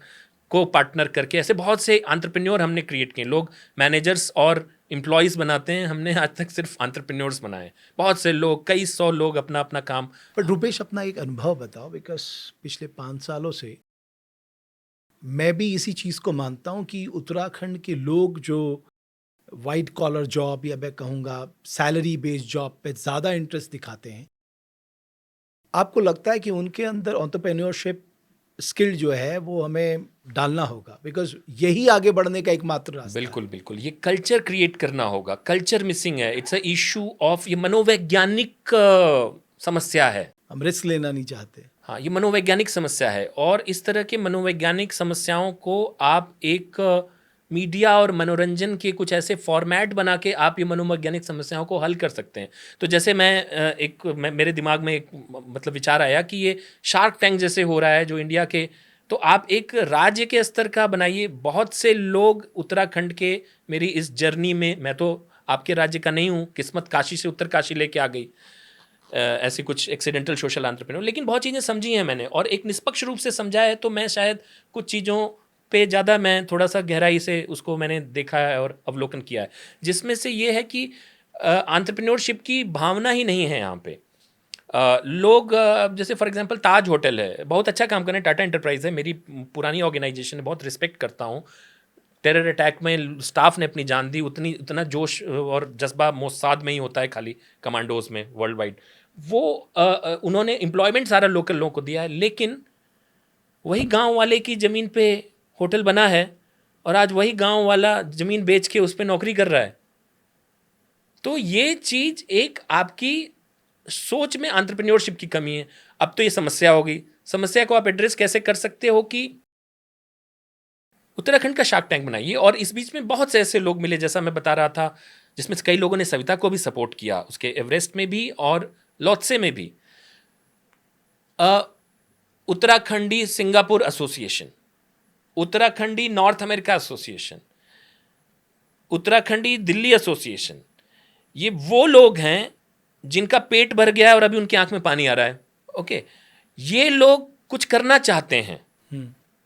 को पार्टनर करके ऐसे बहुत से एंटरप्रेन्योर हमने क्रिएट किए। लोग मैनेजर्स और एम्प्लॉयज़ बनाते हैं, हमने आज तक सिर्फ एंटरप्रेन्योर्स बनाए। बहुत से लोग, कई 100 लोग अपना अपना काम। पर रुपेश अपना एक अनुभव बताओ, बिकॉज पिछले 5 सालों से मैं भी इसी चीज़ को मानता हूँ कि उत्तराखंड के लोग जो वाइट कॉलर जॉब या मैं कहूँगा सैलरी बेस्ड जॉब पे ज़्यादा इंटरेस्ट दिखाते हैं, आपको लगता है कि उनके अंदर एंटरप्रेन्योरशिप स्किल जो है वो हमें डालना होगा, बिकॉज यही आगे बढ़ने का एकमात्र रास्ता है। बिल्कुल ये कल्चर क्रिएट करना होगा। कल्चर मिसिंग है। इट्स अ इशू ऑफ, ये मनोवैज्ञानिक समस्या है। हम रिस्क लेना नहीं चाहते। हाँ, ये मनोवैज्ञानिक समस्या है और इस तरह के मनोवैज्ञानिक समस्याओं को आप एक मीडिया और मनोरंजन के कुछ ऐसे फॉर्मेट बना के आप ये मनोवैज्ञानिक समस्याओं को हल कर सकते हैं। तो जैसे मेरे दिमाग में एक मतलब विचार आया कि ये शार्क टैंक जैसे हो रहा है जो इंडिया के, तो आप एक राज्य के स्तर का बनाइए। बहुत से लोग उत्तराखंड के, मेरी इस जर्नी में, मैं तो आपके राज्य का नहीं हूँ, किस्मत काशी से उत्तर काशी लेके आ गई, ऐसे कुछ एक्सीडेंटल सोशल एंटरप्रेन्योर, लेकिन बहुत चीज़ें समझी हैं मैंने और एक निष्पक्ष रूप से समझा है। तो मैं शायद कुछ चीज़ों पे ज़्यादा मैं थोड़ा सा गहराई से उसको मैंने देखा है और अवलोकन किया है, जिसमें से ये है कि एंटरप्रेन्योरशिप की भावना ही नहीं है यहाँ पे। लोग जैसे फॉर एग्जांपल ताज होटल है, बहुत अच्छा काम कर रहे हैं, टाटा एंटरप्राइज है, मेरी पुरानी ऑर्गेनाइजेशन है, बहुत रिस्पेक्ट करता हूँ। टेरर अटैक में स्टाफ ने अपनी जान दी, उतना जोश और जज्बा मोसाद में ही होता है, खाली कमांडोज में वर्ल्ड वाइड। वो उन्होंने एम्प्लॉयमेंट सारा लोकल लोगों को दिया है, लेकिन वही गांव वाले की ज़मीन पे होटल बना है और आज वही गांव वाला ज़मीन बेच के उस पर नौकरी कर रहा है। तो ये चीज़ एक आपकी सोच में एंटरप्रेन्योरशिप की कमी है। अब तो ये समस्या हो गई। समस्या को आप एड्रेस कैसे कर सकते हो कि उत्तराखंड का शार्क टैंक बनाइए, और इस बीच में बहुत से ऐसे लोग मिले जैसा मैं बता रहा था, जिसमें से कई लोगों ने सविता को भी सपोर्ट किया, उसके एवरेस्ट में भी और लोत्से में भी। Uttarakhandi Singapore association, Uttarakhandi north America association, Uttarakhandi Delhi association, ये वो लोग हैं जिनका पेट भर गया है और अभी उनकी आंख में पानी आ रहा है। ओके, ये लोग कुछ करना चाहते हैं,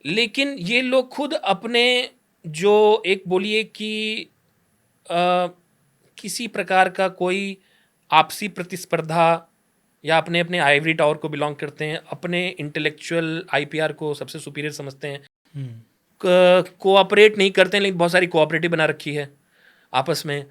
लेकिन ये लोग खुद अपने जो एक बोलिए कि किसी प्रकार का कोई आपसी प्रतिस्पर्धा, या अपने अपने आइवरी टावर को बिलोंग करते हैं, अपने इंटेलेक्चुअल आईपीआर को सबसे सुपीरियर समझते हैं, कोऑपरेट नहीं करते हैं, लेकिन बहुत सारी कोऑपरेटिव बना रखी है आपस में।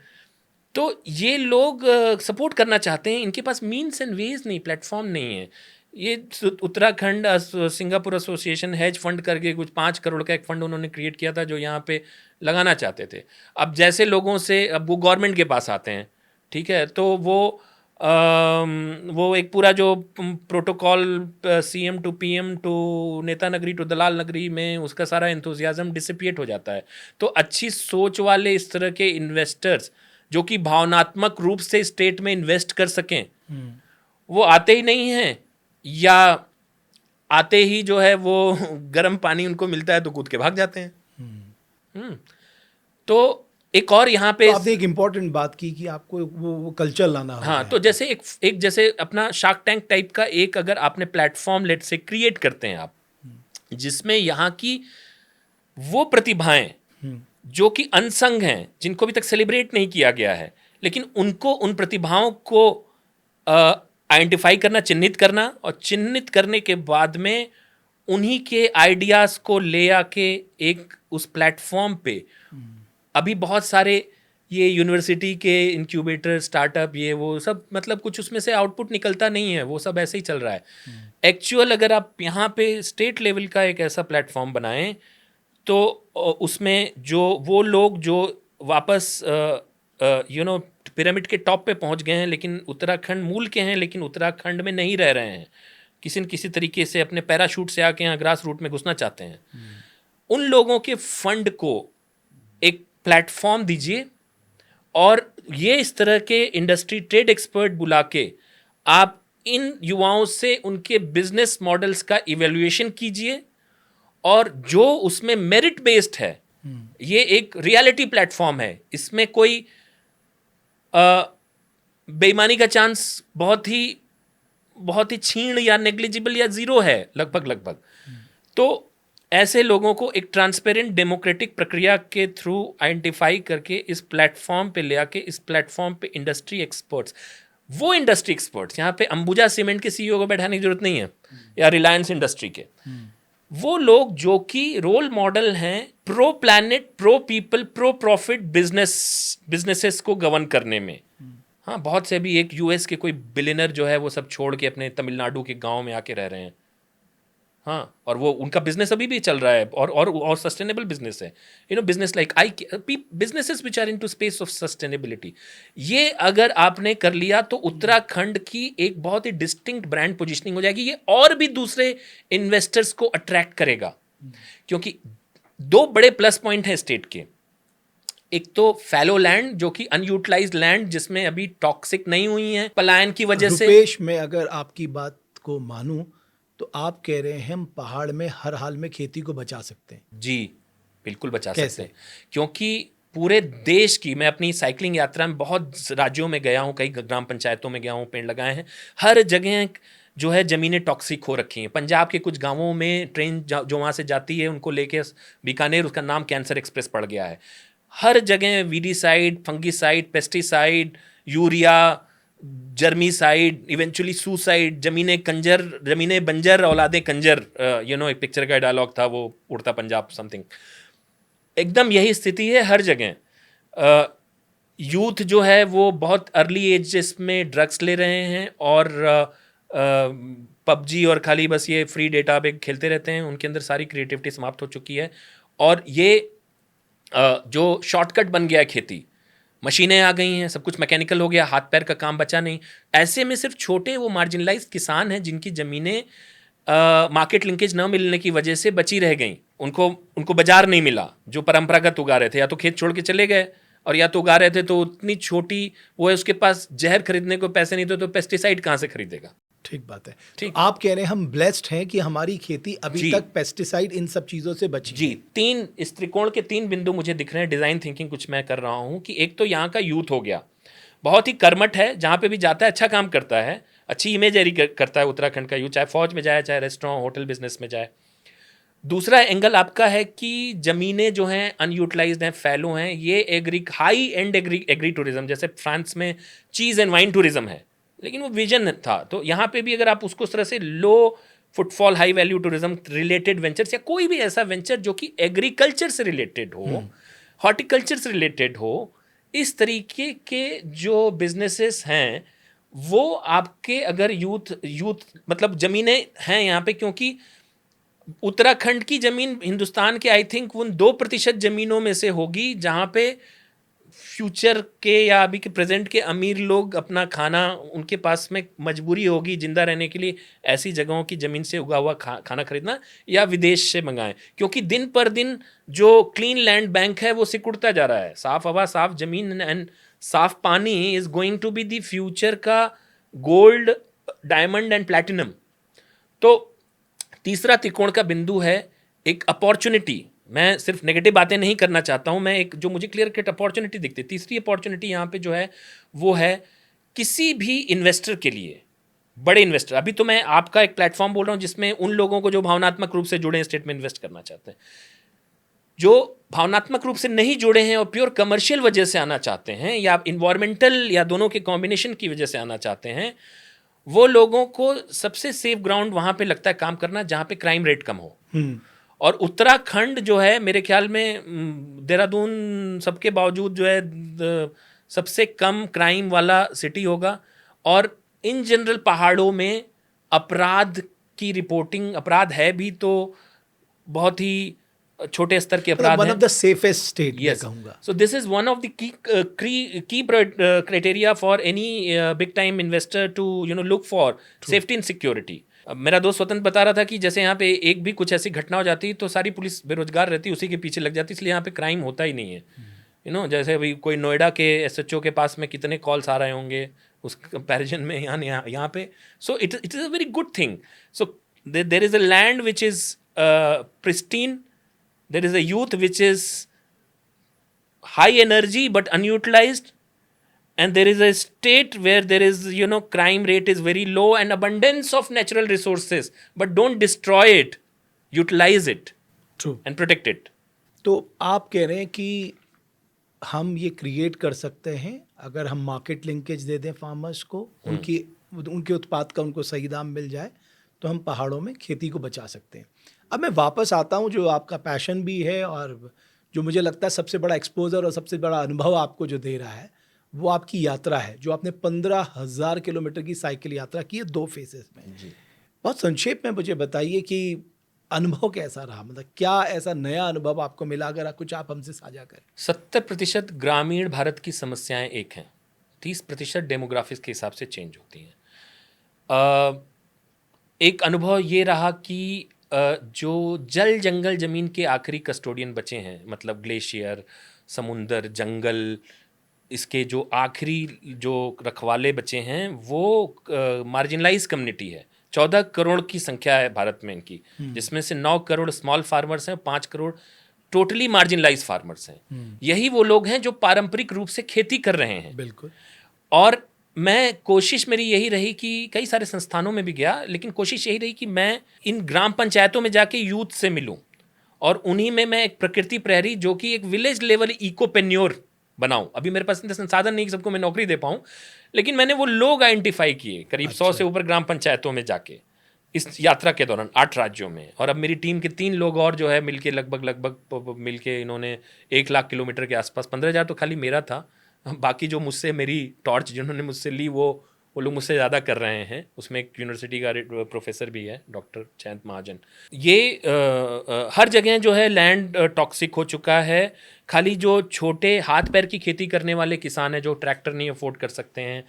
तो ये लोग सपोर्ट करना चाहते हैं, इनके पास मीन्स एंड वेज नहीं, प्लेटफॉर्म नहीं है। ये Uttarakhand Singapore association hedge fund करके कुछ 5 करोड़ का एक फंड उन्होंने क्रिएट किया था जो यहाँ पे लगाना चाहते थे। अब जैसे लोगों से, अब वो गवर्नमेंट के पास आते हैं, ठीक है, तो वो एक पूरा जो protocol CM to PM to नेता नगरी टू दलाल नगरी में उसका सारा एंथुजियाज्म डिसिपिएट हो जाता है। तो अच्छी सोच वाले इस तरह के इन्वेस्टर्स जो कि भावनात्मक रूप से स्टेट में इन्वेस्ट कर सकें, वो आते ही नहीं हैं, या आते ही जो है वो गर्म पानी उनको मिलता है तो कूद के भाग जाते हैं। तो एक और यहाँ पे तो आपने एक इम्पॉर्टेंट बात की कि आपको वो कल्चर लाना होगा। हाँ, तो जैसे एक जैसे अपना शार्क टैंक टाइप का एक अगर आपने प्लेटफॉर्म लेट से क्रिएट करते हैं आप, जिसमें यहाँ की वो प्रतिभाएं जो कि अनसंग हैं, जिनको अभी तक सेलिब्रेट नहीं किया गया है, लेकिन उनको, उन प्रतिभाओं को आइडेंटिफाई करना, चिन्हित करना, और चिन्हित करने के बाद में उन्हीं के आइडियाज़ को ले आके एक उस प्लेटफॉर्म पे, अभी बहुत सारे ये यूनिवर्सिटी के इंक्यूबेटर, स्टार्टअप, ये वो सब, मतलब कुछ उसमें से आउटपुट निकलता नहीं है, वो सब ऐसे ही चल रहा है। एक्चुअल अगर आप यहाँ पे स्टेट लेवल का एक ऐसा प्लेटफॉर्म बनाएं, तो उसमें जो वो लोग जो वापस पिरामिड के टॉप पे पहुंच गए हैं, लेकिन उत्तराखंड मूल के हैं, लेकिन उत्तराखंड में नहीं रह रहे हैं, किसी न किसी तरीके से अपने पैराशूट से आके यहाँ ग्रास रूट में घुसना चाहते हैं, उन लोगों के फंड को एक प्लेटफॉर्म दीजिए, और ये इस तरह के इंडस्ट्री ट्रेड एक्सपर्ट बुला के आप इन युवाओं से उनके बिजनेस मॉडल्स का इवेल्युएशन कीजिए, और जो उसमें मेरिट बेस्ड है, ये एक रियलिटी प्लेटफॉर्म है, इसमें कोई बेईमानी का चांस बहुत ही क्षीण या नेग्लिजिबल या जीरो है, लगभग। तो ऐसे लोगों को एक ट्रांसपेरेंट डेमोक्रेटिक प्रक्रिया के थ्रू आइडेंटिफाई करके इस प्लेटफॉर्म पे ले आके, इस प्लेटफॉर्म पे इंडस्ट्री एक्सपर्ट्स, वो इंडस्ट्री एक्सपर्ट्स, यहाँ पे अंबुजा सीमेंट के सीईओ को बैठाने की जरूरत नहीं है, या रिलायंस इंडस्ट्री के, वो लोग जो कि रोल मॉडल हैं pro planet, pro people, pro profit businesses को गवर्न करने में। हाँ, बहुत से भी एक यूएस के कोई बिलियनर जो है वो सब छोड़ के अपने तमिलनाडु के गांव में आके रह रहे हैं। हाँ, और वो उनका बिजनेस अभी भी चल रहा है, और सस्टेनेबल बिजनेस है, business like businesses which are into space of sustainability. ये अगर आपने कर लिया तो उत्तराखंड की एक बहुत ही डिस्टिंक्ट ब्रांड पोजीशनिंग हो जाएगी, ये और भी दूसरे इन्वेस्टर्स को अट्रैक्ट करेगा, क्योंकि 2 बड़े प्लस पॉइंट हैं स्टेट के। एक तो फैलो लैंड, जो कि अनयूटिलाइज्ड लैंड, जिसमें अभी टॉक्सिक नहीं हुई है पलायन की वजह से। रुपेश, मैं अगर आपकी बात को मानूं तो आप कह रहे हैं हम पहाड़ में हर हाल में खेती को बचा सकते हैं। जी, बिल्कुल बचा सकते हैं, क्योंकि पूरे देश की, मैं अपनी साइकिलिंग यात्रा में बहुत राज्यों में गया हूँ, कई ग्राम पंचायतों में गया हूँ, पेड़ लगाए हैं, हर जगह जो है ज़मीनें टॉक्सिक हो रखी हैं। पंजाब के कुछ गांवों में ट्रेन जो वहाँ से जाती है, उनको लेके बीकानेर, उसका नाम कैंसर एक्सप्रेस पड़ गया है। हर जगह weedicide, fungicide, pesticide, urea, germicide, eventually suicide, जमीनें बंजर, औलादे कंजर, एक पिक्चर का डायलॉग था, वो उड़ता पंजाब समथिंग। एकदम यही स्थिति है हर जगह। यूथ जो है वो बहुत अर्ली एजेस में ड्रग्स ले रहे हैं, और पबजी और खाली बस ये फ्री डेटा पे खेलते रहते हैं, उनके अंदर सारी क्रिएटिविटी समाप्त हो चुकी है। और ये जो शॉर्टकट बन गया है खेती, मशीनें आ गई हैं, सब कुछ मैकेनिकल हो गया, हाथ पैर का काम बचा नहीं। ऐसे में सिर्फ छोटे वो मार्जिनलाइज्ड किसान हैं जिनकी ज़मीनें मार्केट लिंकेज न मिलने की वजह से बची रह गई, उनको उनको बाजार नहीं मिला। जो परंपरागत उगा रहे थे या तो खेत छोड़ के चले गए, और या तो उगा रहे थे तो उतनी छोटी वो है, उसके पास जहर खरीदने को पैसे नहीं थे तो पेस्टिसाइड कहाँ से खरीदेगा। ठीक बात है। ठीक। तो आप कह रहे हैं हम ब्लेस्ड हैं कि हमारी खेती अभी जी। तक पेस्टिसाइड इन सब चीज़ों से बची जी, है। तीन इस त्रिकोण के तीन बिंदु मुझे दिख रहे हैं। डिज़ाइन थिंकिंग कुछ मैं कर रहा हूँ कि एक तो यहाँ का यूथ हो गया, बहुत ही कर्मठ है, जहाँ पे भी जाता है अच्छा काम करता है, अच्छी इमेजरी करता है उत्तराखंड का यूथ, चाहे फौज में जाए, चाहे रेस्टोरेंट होटल बिजनेस में जाए। दूसरा एंगल आपका है कि ज़मीनें जो हैं अनयूटिलाइज्ड हैं, फैलो हैं। ये हाई एंड एग्री टूरिज्म, जैसे फ्रांस में चीज़ एंड वाइन टूरिज्म है, लेकिन वो विजन था। तो यहाँ पे भी अगर आप उसको उस तरह से low footfall high value tourism related ventures या कोई भी ऐसा वेंचर जो कि एग्रीकल्चर से रिलेटेड हो, हॉर्टिकल्चर से रिलेटेड हो, इस तरीके के जो बिजनेसेस हैं वो आपके अगर यूथ मतलब ज़मीनें हैं यहाँ पे, क्योंकि उत्तराखंड की ज़मीन हिंदुस्तान के आई थिंक उन 2% ज़मीनों में से होगी जहाँ पे फ्यूचर के या अभी के प्रेजेंट के अमीर लोग अपना खाना, उनके पास में मजबूरी होगी जिंदा रहने के लिए ऐसी जगहों की ज़मीन से उगा हुआ खाना खरीदना या विदेश से मंगाएं, क्योंकि दिन पर दिन जो क्लीन लैंड बैंक है वो सिकुड़ता जा रहा है। साफ हवा, साफ ज़मीन एंड साफ पानी is going to be the future का गोल्ड, डायमंड एंड प्लैटिनम। तो तीसरा त्रिकोण का बिंदु है एक अपॉर्चुनिटी। मैं सिर्फ नेगेटिव बातें नहीं करना चाहता हूं, मैं एक जो मुझे क्लियर कट अपॉर्चुनिटी दिखती है। तीसरी अपॉर्चुनिटी यहाँ पे जो है वो है किसी भी इन्वेस्टर के लिए, बड़े इन्वेस्टर। अभी तो मैं आपका एक प्लेटफॉर्म बोल रहा हूँ जिसमें उन लोगों को जो भावनात्मक रूप से जुड़े हैं स्टेट में इन्वेस्ट करना चाहते हैं, जो भावनात्मक रूप से नहीं जुड़े हैं और प्योर कमर्शियल वजह से आना चाहते हैं या इन्वायरमेंटल या दोनों के कॉम्बिनेशन की वजह से आना चाहते हैं, वो लोगों को सबसे सेफ ग्राउंड वहाँ पे लगता है काम करना जहाँ पे क्राइम रेट कम हो। और उत्तराखंड जो है मेरे ख्याल में देहरादून सबके बावजूद जो है सबसे कम क्राइम वाला सिटी होगा। और इन जनरल पहाड़ों में अपराध की रिपोर्टिंग, अपराध है भी तो बहुत ही छोटे स्तर के अपराध वन हैं। ऑफ द सेफेस्ट स्टेट मैं Yes. कहूँगा। So this is one of the key criteria for any big time investor to look for safety and security. अब मेरा दोस्त स्वतंत्र बता रहा था कि जैसे यहाँ पे एक भी कुछ ऐसी घटना हो जाती तो सारी पुलिस बेरोजगार रहती, उसी के पीछे लग जाती, इसलिए यहाँ पे क्राइम होता ही नहीं है। जैसे अभी कोई नोएडा के SHO के पास में कितने कॉल्स आ रहे होंगे उस कंपैरिजन में यहाँ पे। So it is a very good thing. So there is a land which is pristine, there is a youth which is high energy but unutilized, and there is a state where there is crime rate is very low and abundance of natural resources, but don't destroy it, utilize it True. and protect it. तो आप कह रहे हैं कि हम ये create कर सकते हैं अगर हम मार्केट लिंकेज दे दें फार्मर्स को, उनके उत्पाद का उनको सही दाम मिल जाए तो हम पहाड़ों में खेती को बचा सकते हैं। अब मैं वापस आता हूँ, जो आपका पैशन भी है और जो मुझे लगता है सबसे बड़ा एक्सपोजर और सबसे बड़ा अनुभव आपको जो दे रहा है वो आपकी यात्रा है, जो आपने 15,000 किलोमीटर की साइकिल यात्रा की है 2 फेजेस में। जी। बहुत संक्षेप में मुझे बताइए कि अनुभव कैसा रहा, मतलब क्या ऐसा नया अनुभव आपको मिला, अगर कुछ आप हमसे साझा करें। 70% ग्रामीण भारत की समस्याएं एक हैं, 30% डेमोग्राफिक्स के हिसाब से चेंज होती हैं। एक अनुभव ये रहा कि जो जल जंगल ज़मीन के आखिरी कस्टोडियन बचे हैं, मतलब ग्लेशियर, समुंदर, जंगल, इसके जो आखिरी जो रखवाले बचे हैं वो मार्जिनलाइज कम्युनिटी है। 14 करोड़ की संख्या है भारत में इनकी, जिसमें से 9 करोड़ स्मॉल फार्मर्स हैं, 5 करोड़ टोटली मार्जिनलाइज फार्मर्स हैं। यही वो लोग हैं जो पारंपरिक रूप से खेती कर रहे हैं। बिल्कुल। और मैं कोशिश मेरी यही रही कि कई सारे संस्थानों में भी गया, लेकिन कोशिश यही रही कि मैं इन ग्राम पंचायतों में जाके यूथ से मिलूं और उन्हीं में मैं एक प्रकृति प्रहरी जो कि एक विलेज लेवल इकोपेन्योर बनाऊं। अभी मेरे पास इतने संसाधन नहीं कि सबको मैं नौकरी दे पाऊं, लेकिन मैंने वो लोग आइडेंटिफाई किए करीब 100 से ऊपर ग्राम पंचायतों में जाके इस यात्रा के दौरान 8 राज्यों में। और अब मेरी टीम के 3 लोग और जो है मिलके लगभग मिलके इन्होंने 1 लाख किलोमीटर के आसपास, 15,000 तो खाली मेरा था, बाकी जो मुझसे मेरी टॉर्च जिन्होंने मुझसे ली वो वो लोग मुझसे ज़्यादा कर रहे हैं। उसमें एक यूनिवर्सिटी का प्रोफेसर भी है, डॉक्टर जयंत महाजन। ये हर जगह जो है लैंड टॉक्सिक हो चुका है। खाली जो छोटे हाथ पैर की खेती करने वाले किसान हैं, जो ट्रैक्टर नहीं अफोर्ड कर सकते हैं,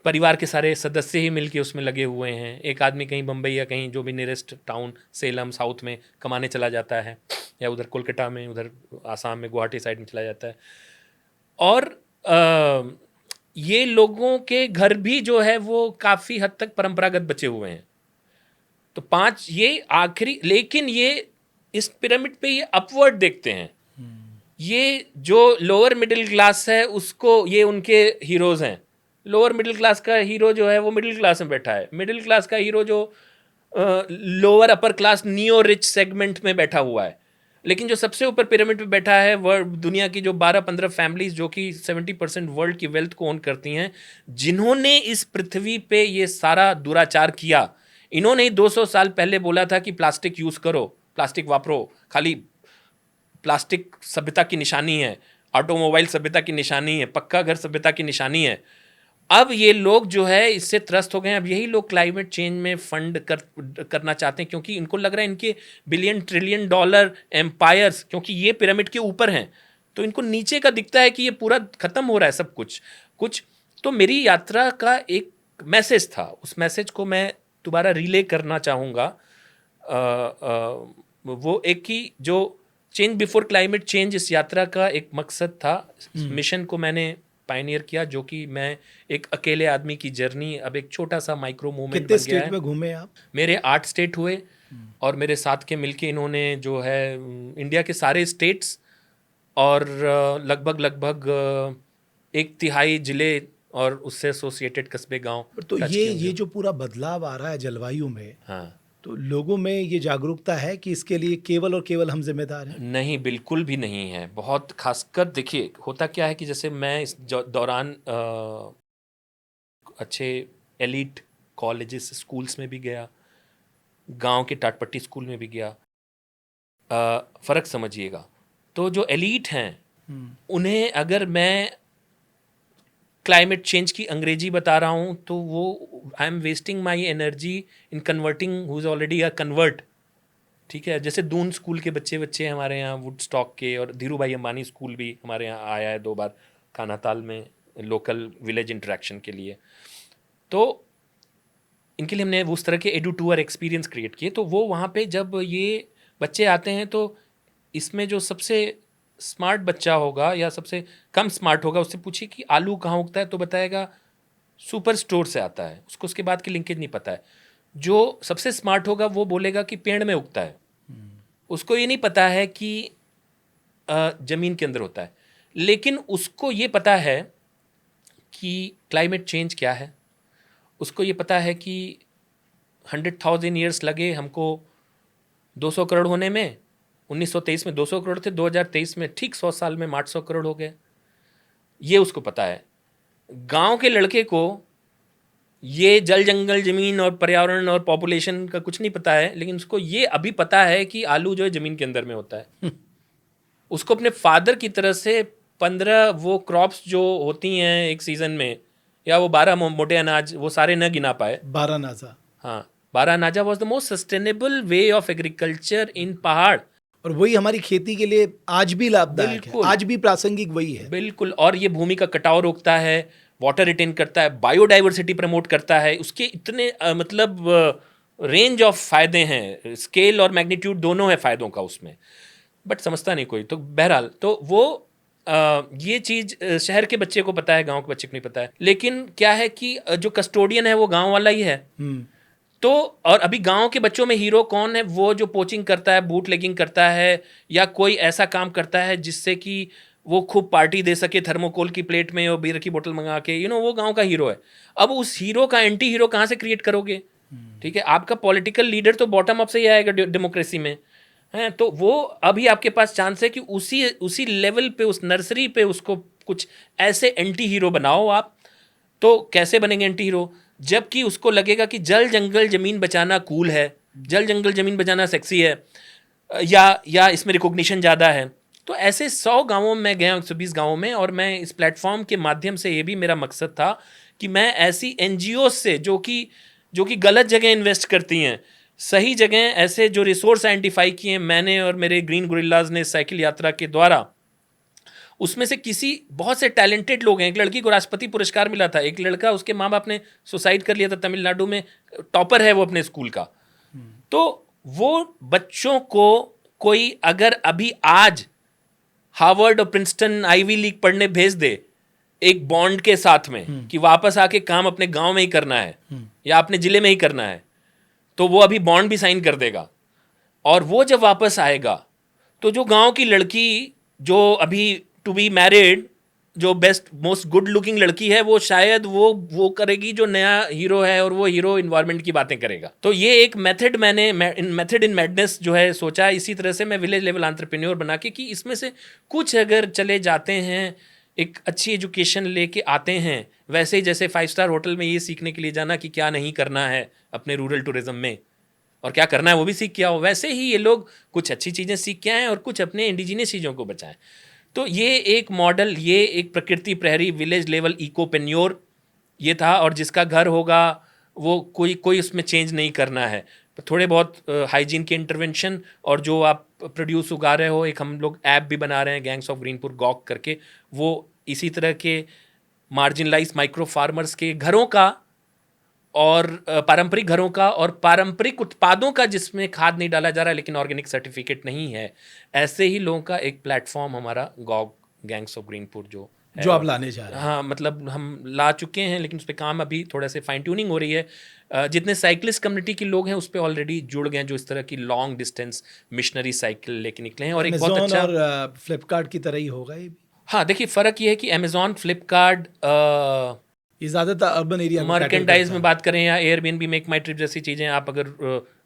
परिवार के सारे सदस्य ही मिलके उसमें लगे हुए हैं। एक आदमी कहीं बम्बई या कहीं जो भी नियरेस्ट टाउन सेलम साउथ में कमाने चला जाता है, या उधर कोलकाता में, उधर आसाम में गुवाहाटी साइड में चला जाता है। और ये लोगों के घर भी जो है वो काफ़ी हद तक परंपरागत बचे हुए हैं। तो 5 ये आखिरी, लेकिन ये इस पिरामिड पे ये अपवर्ड देखते हैं। ये जो लोअर मिडिल क्लास है उसको, ये उनके हीरोज़ हैं। लोअर मिडिल क्लास का हीरो जो है वो मिडिल क्लास में बैठा है। मिडिल क्लास का हीरो जो lower upper class neo rich segment में बैठा हुआ है। लेकिन जो सबसे ऊपर पिरामिड पे बैठा है वह दुनिया की जो 12-15 फैमिलीज जो कि 70% वर्ल्ड की वेल्थ को ओन करती हैं, जिन्होंने इस पृथ्वी पे ये सारा दुराचार किया। इन्होंने ही 200 साल पहले बोला था कि प्लास्टिक यूज़ करो, प्लास्टिक वापरो, खाली प्लास्टिक सभ्यता की निशानी है, ऑटोमोबाइल सभ्यता की निशानी है, पक्का घर सभ्यता की निशानी है। अब ये लोग जो है इससे त्रस्त हो गए हैं। अब यही लोग क्लाइमेट चेंज में फंड करना चाहते हैं, क्योंकि इनको लग रहा है इनके बिलियन ट्रिलियन डॉलर एम्पायर्स, क्योंकि ये पिरामिड के ऊपर हैं, तो इनको नीचे का दिखता है कि ये पूरा ख़त्म हो रहा है सब कुछ। तो मेरी यात्रा का एक मैसेज था, उस मैसेज को मैं दोबारा रिले करना चाहूँगा। वो एक कि जो चेंज बिफोर क्लाइमेट चेंज इस यात्रा का एक मकसद था। मिशन को मैंने पायनियर किया, जो कि मैं एक अकेले आदमी की जर्नी अब एक छोटा सा माइक्रो मूवमेंट बन गया है। कितने स्टेट में घूमे आप? मेरे 8 स्टेट हुए, और मेरे साथ के मिलके इन्होंने जो है इंडिया के सारे स्टेट्स और लगभग 1/3 जिले और उससे एसोसिएटेड कस्बे गांव। तो ये जो पूरा बदलाव आ रहा है जलवायु में, हाँ, तो लोगों में ये जागरूकता है कि इसके लिए केवल और केवल हम जिम्मेदार हैं? नहीं, बिल्कुल भी नहीं है। बहुत खासकर देखिए, होता क्या है कि जैसे मैं इस दौरान अच्छे एलीट कॉलेजेस स्कूल्स में भी गया, गांव के टाटपट्टी स्कूल में भी गया। फ़र्क समझिएगा, तो जो एलीट हैं उन्हें अगर मैं क्लाइमेट चेंज की अंग्रेजी बता रहा हूँ तो वो I am wasting my energy in converting who is already a convert. ठीक है, जैसे दून स्कूल के बच्चे हमारे यहाँ, वुडस्टॉक के, और धीरू भाई अंबानी स्कूल भी हमारे यहाँ आया है 2 बार कानाताल में लोकल विलेज इंटरेक्शन के लिए। तो इनके लिए हमने उस तरह के एडू टूर एक्सपीरियंस क्रिएट किए। तो वो वहाँ पे जब ये बच्चे आते हैं तो इसमें जो सबसे स्मार्ट बच्चा होगा या सबसे कम स्मार्ट होगा, उससे पूछिए कि आलू कहाँ उगता है, तो बताएगा सुपर स्टोर से आता है, उसको उसके बाद की लिंकेज नहीं पता है। जो सबसे स्मार्ट होगा वो बोलेगा कि पेड़ में उगता है, उसको ये नहीं पता है कि ज़मीन के अंदर होता है। लेकिन उसको ये पता है कि क्लाइमेट चेंज क्या है, उसको ये पता है कि 100,000 ईयर्स लगे हमको 200 करोड़ होने में। 1923 में 200 करोड़ थे, 2023 में ठीक 100 साल में 800 करोड़ हो गए। ये उसको पता है। गांव के लड़के को ये जल जंगल ज़मीन और पर्यावरण और पॉपुलेशन का कुछ नहीं पता है, लेकिन उसको ये अभी पता है कि आलू जो है ज़मीन के अंदर में होता है। उसको अपने फादर की तरह से 15 वो क्रॉप्स जो होती हैं एक सीज़न में, या वो 12 मोटे अनाज, वो सारे न गिना पाए। 12 नाजा। हाँ, 12 नाजा was the most sustainable way of agriculture in पहाड़। और वही हमारी खेती के लिए आज भी लाभदायक है, आज भी प्रासंगिक वही है। बिल्कुल। और ये भूमि का कटाव रोकता है, वाटर रिटेन करता है, बायोडाइवर्सिटी प्रमोट करता है। उसके इतने मतलब रेंज ऑफ फ़ायदे हैं, स्केल और मैग्नीट्यूड दोनों है फ़ायदों का उसमें, बट समझता नहीं कोई। तो बहरहाल, तो वो ये चीज़ शहर के बच्चे को पता है, गांव के बच्चे को नहीं पता है। लेकिन क्या है कि जो कस्टोडियन है वो गांव वाला ही है। तो और अभी गांव के बच्चों में हीरो कौन है? वो जो पोचिंग करता है, बूट लेगिंग करता है, या कोई ऐसा काम करता है जिससे कि वो खूब पार्टी दे सके थर्मोकोल की प्लेट में और बीयर की बोतल मंगा के, वो गांव का हीरो है। अब उस हीरो का एंटी हीरो कहाँ से क्रिएट करोगे? ठीक है, आपका पॉलिटिकल लीडर तो बॉटम अप से ही आएगा डेमोक्रेसी में, है। तो वो अभी आपके पास चांस है कि उसी लेवल पे, उस नर्सरी पे उसको कुछ ऐसे एंटी हीरो बनाओ आप। तो कैसे बनेंगे एंटी हीरो? जबकि उसको लगेगा कि जल जंगल ज़मीन बचाना कूल है, जल जंगल ज़मीन बचाना सेक्सी है, या इसमें रिकॉग्निशन ज़्यादा है। तो ऐसे 100 गांवों में गया, 120 गांवों में, और मैं इस प्लेटफॉर्म के माध्यम से, ये भी मेरा मकसद था कि मैं ऐसी एनजीओ से जो कि गलत जगह इन्वेस्ट करती हैं, सही जगह ऐसे जो रिसोर्स आइडेंटिफाई किए हैं मैंने और मेरे ग्रीन गोरिल्लाज ने साइकिल यात्रा के द्वारा, उसमें से किसी बहुत से टैलेंटेड लोग हैं। एक लड़की को राष्ट्रपति पुरस्कार मिला था, एक लड़का उसके माँ बाप ने सुसाइड कर लिया था तमिलनाडु में, टॉपर है वो अपने स्कूल का। तो वो बच्चों को कोई अगर अभी आज हार्वर्ड और प्रिंसटन आईवी लीग पढ़ने भेज दे एक बॉन्ड के साथ में कि वापस आके काम अपने गांव में ही करना है या अपने जिले में ही करना है, तो वो अभी बॉन्ड भी साइन कर देगा। और वो जब वापस आएगा तो जो गांव की लड़की जो अभी टू बी मैरिड, जो बेस्ट मोस्ट गुड लुकिंग लड़की है, वो शायद वो करेगी जो नया हीरो है और वो हीरो इन्वायरमेंट की बातें करेगा। तो ये एक मेथड मैंने मेथड इन मैडनेस जो है सोचा। इसी तरह से मैं विलेज लेवल एंटरप्रेन्योर बना के कि इसमें से कुछ अगर चले जाते हैं, एक अच्छी एजुकेशन लेके आते हैं, वैसे ही जैसे 5 स्टार होटल में ये सीखने के लिए जाना कि क्या नहीं करना है अपने रूरल टूरिज्म में और क्या करना है वो भी सीख के आओ, वैसे ही ये लोग कुछ अच्छी चीज़ें सीख के आएँ और कुछ अपने इंडिजिनियस चीज़ों को बचाएं। तो ये एक मॉडल, ये एक प्रकृति प्रहरी विलेज लेवल इकोपेन्योर ये था। और जिसका घर होगा वो कोई उसमें चेंज नहीं करना है, थोड़े बहुत हाइजीन के इंटरवेंशन, और जो आप प्रोड्यूस उगा रहे हो, एक हम लोग ऐप भी बना रहे हैं गैंग्स ऑफ ग्रीनपुर गॉक करके, वो इसी तरह के मार्जिनलाइज माइक्रो फार्मर्स के घरों का और पारंपरिक घरों का और पारंपरिक उत्पादों का जिसमें खाद नहीं डाला जा रहा है लेकिन ऑर्गेनिक सर्टिफिकेट नहीं है, ऐसे ही लोगों का एक प्लेटफॉर्म हमारा गॉग गैंग्स ऑफ ग्रीनपुर जो है, जो आप लाने जा रहे हैं। हाँ, मतलब हम ला चुके हैं लेकिन उस पर काम अभी थोड़ा से फाइन ट्यूनिंग हो रही है। जितने साइकिलिस्ट कम्युनिटी के लोग हैं उस पर ऑलरेडी जुड़ गए हैं, जो इस तरह की लॉन्ग डिस्टेंस मिशनरी साइकिल लेके निकले हैं। और एक बहुत अच्छा और फ्लिपकार्ट की तरह ही होगा ये भी। हाँ, देखिए फ़र्क ये है कि अमेजॉन, फ्लिपकार्ट, ये ज़्यादातर अर्बन एरिया में मर्केंडाइज में बात करें या एयरबीएनबी, मेक माई ट्रिप जैसी चीज़ें, आप अगर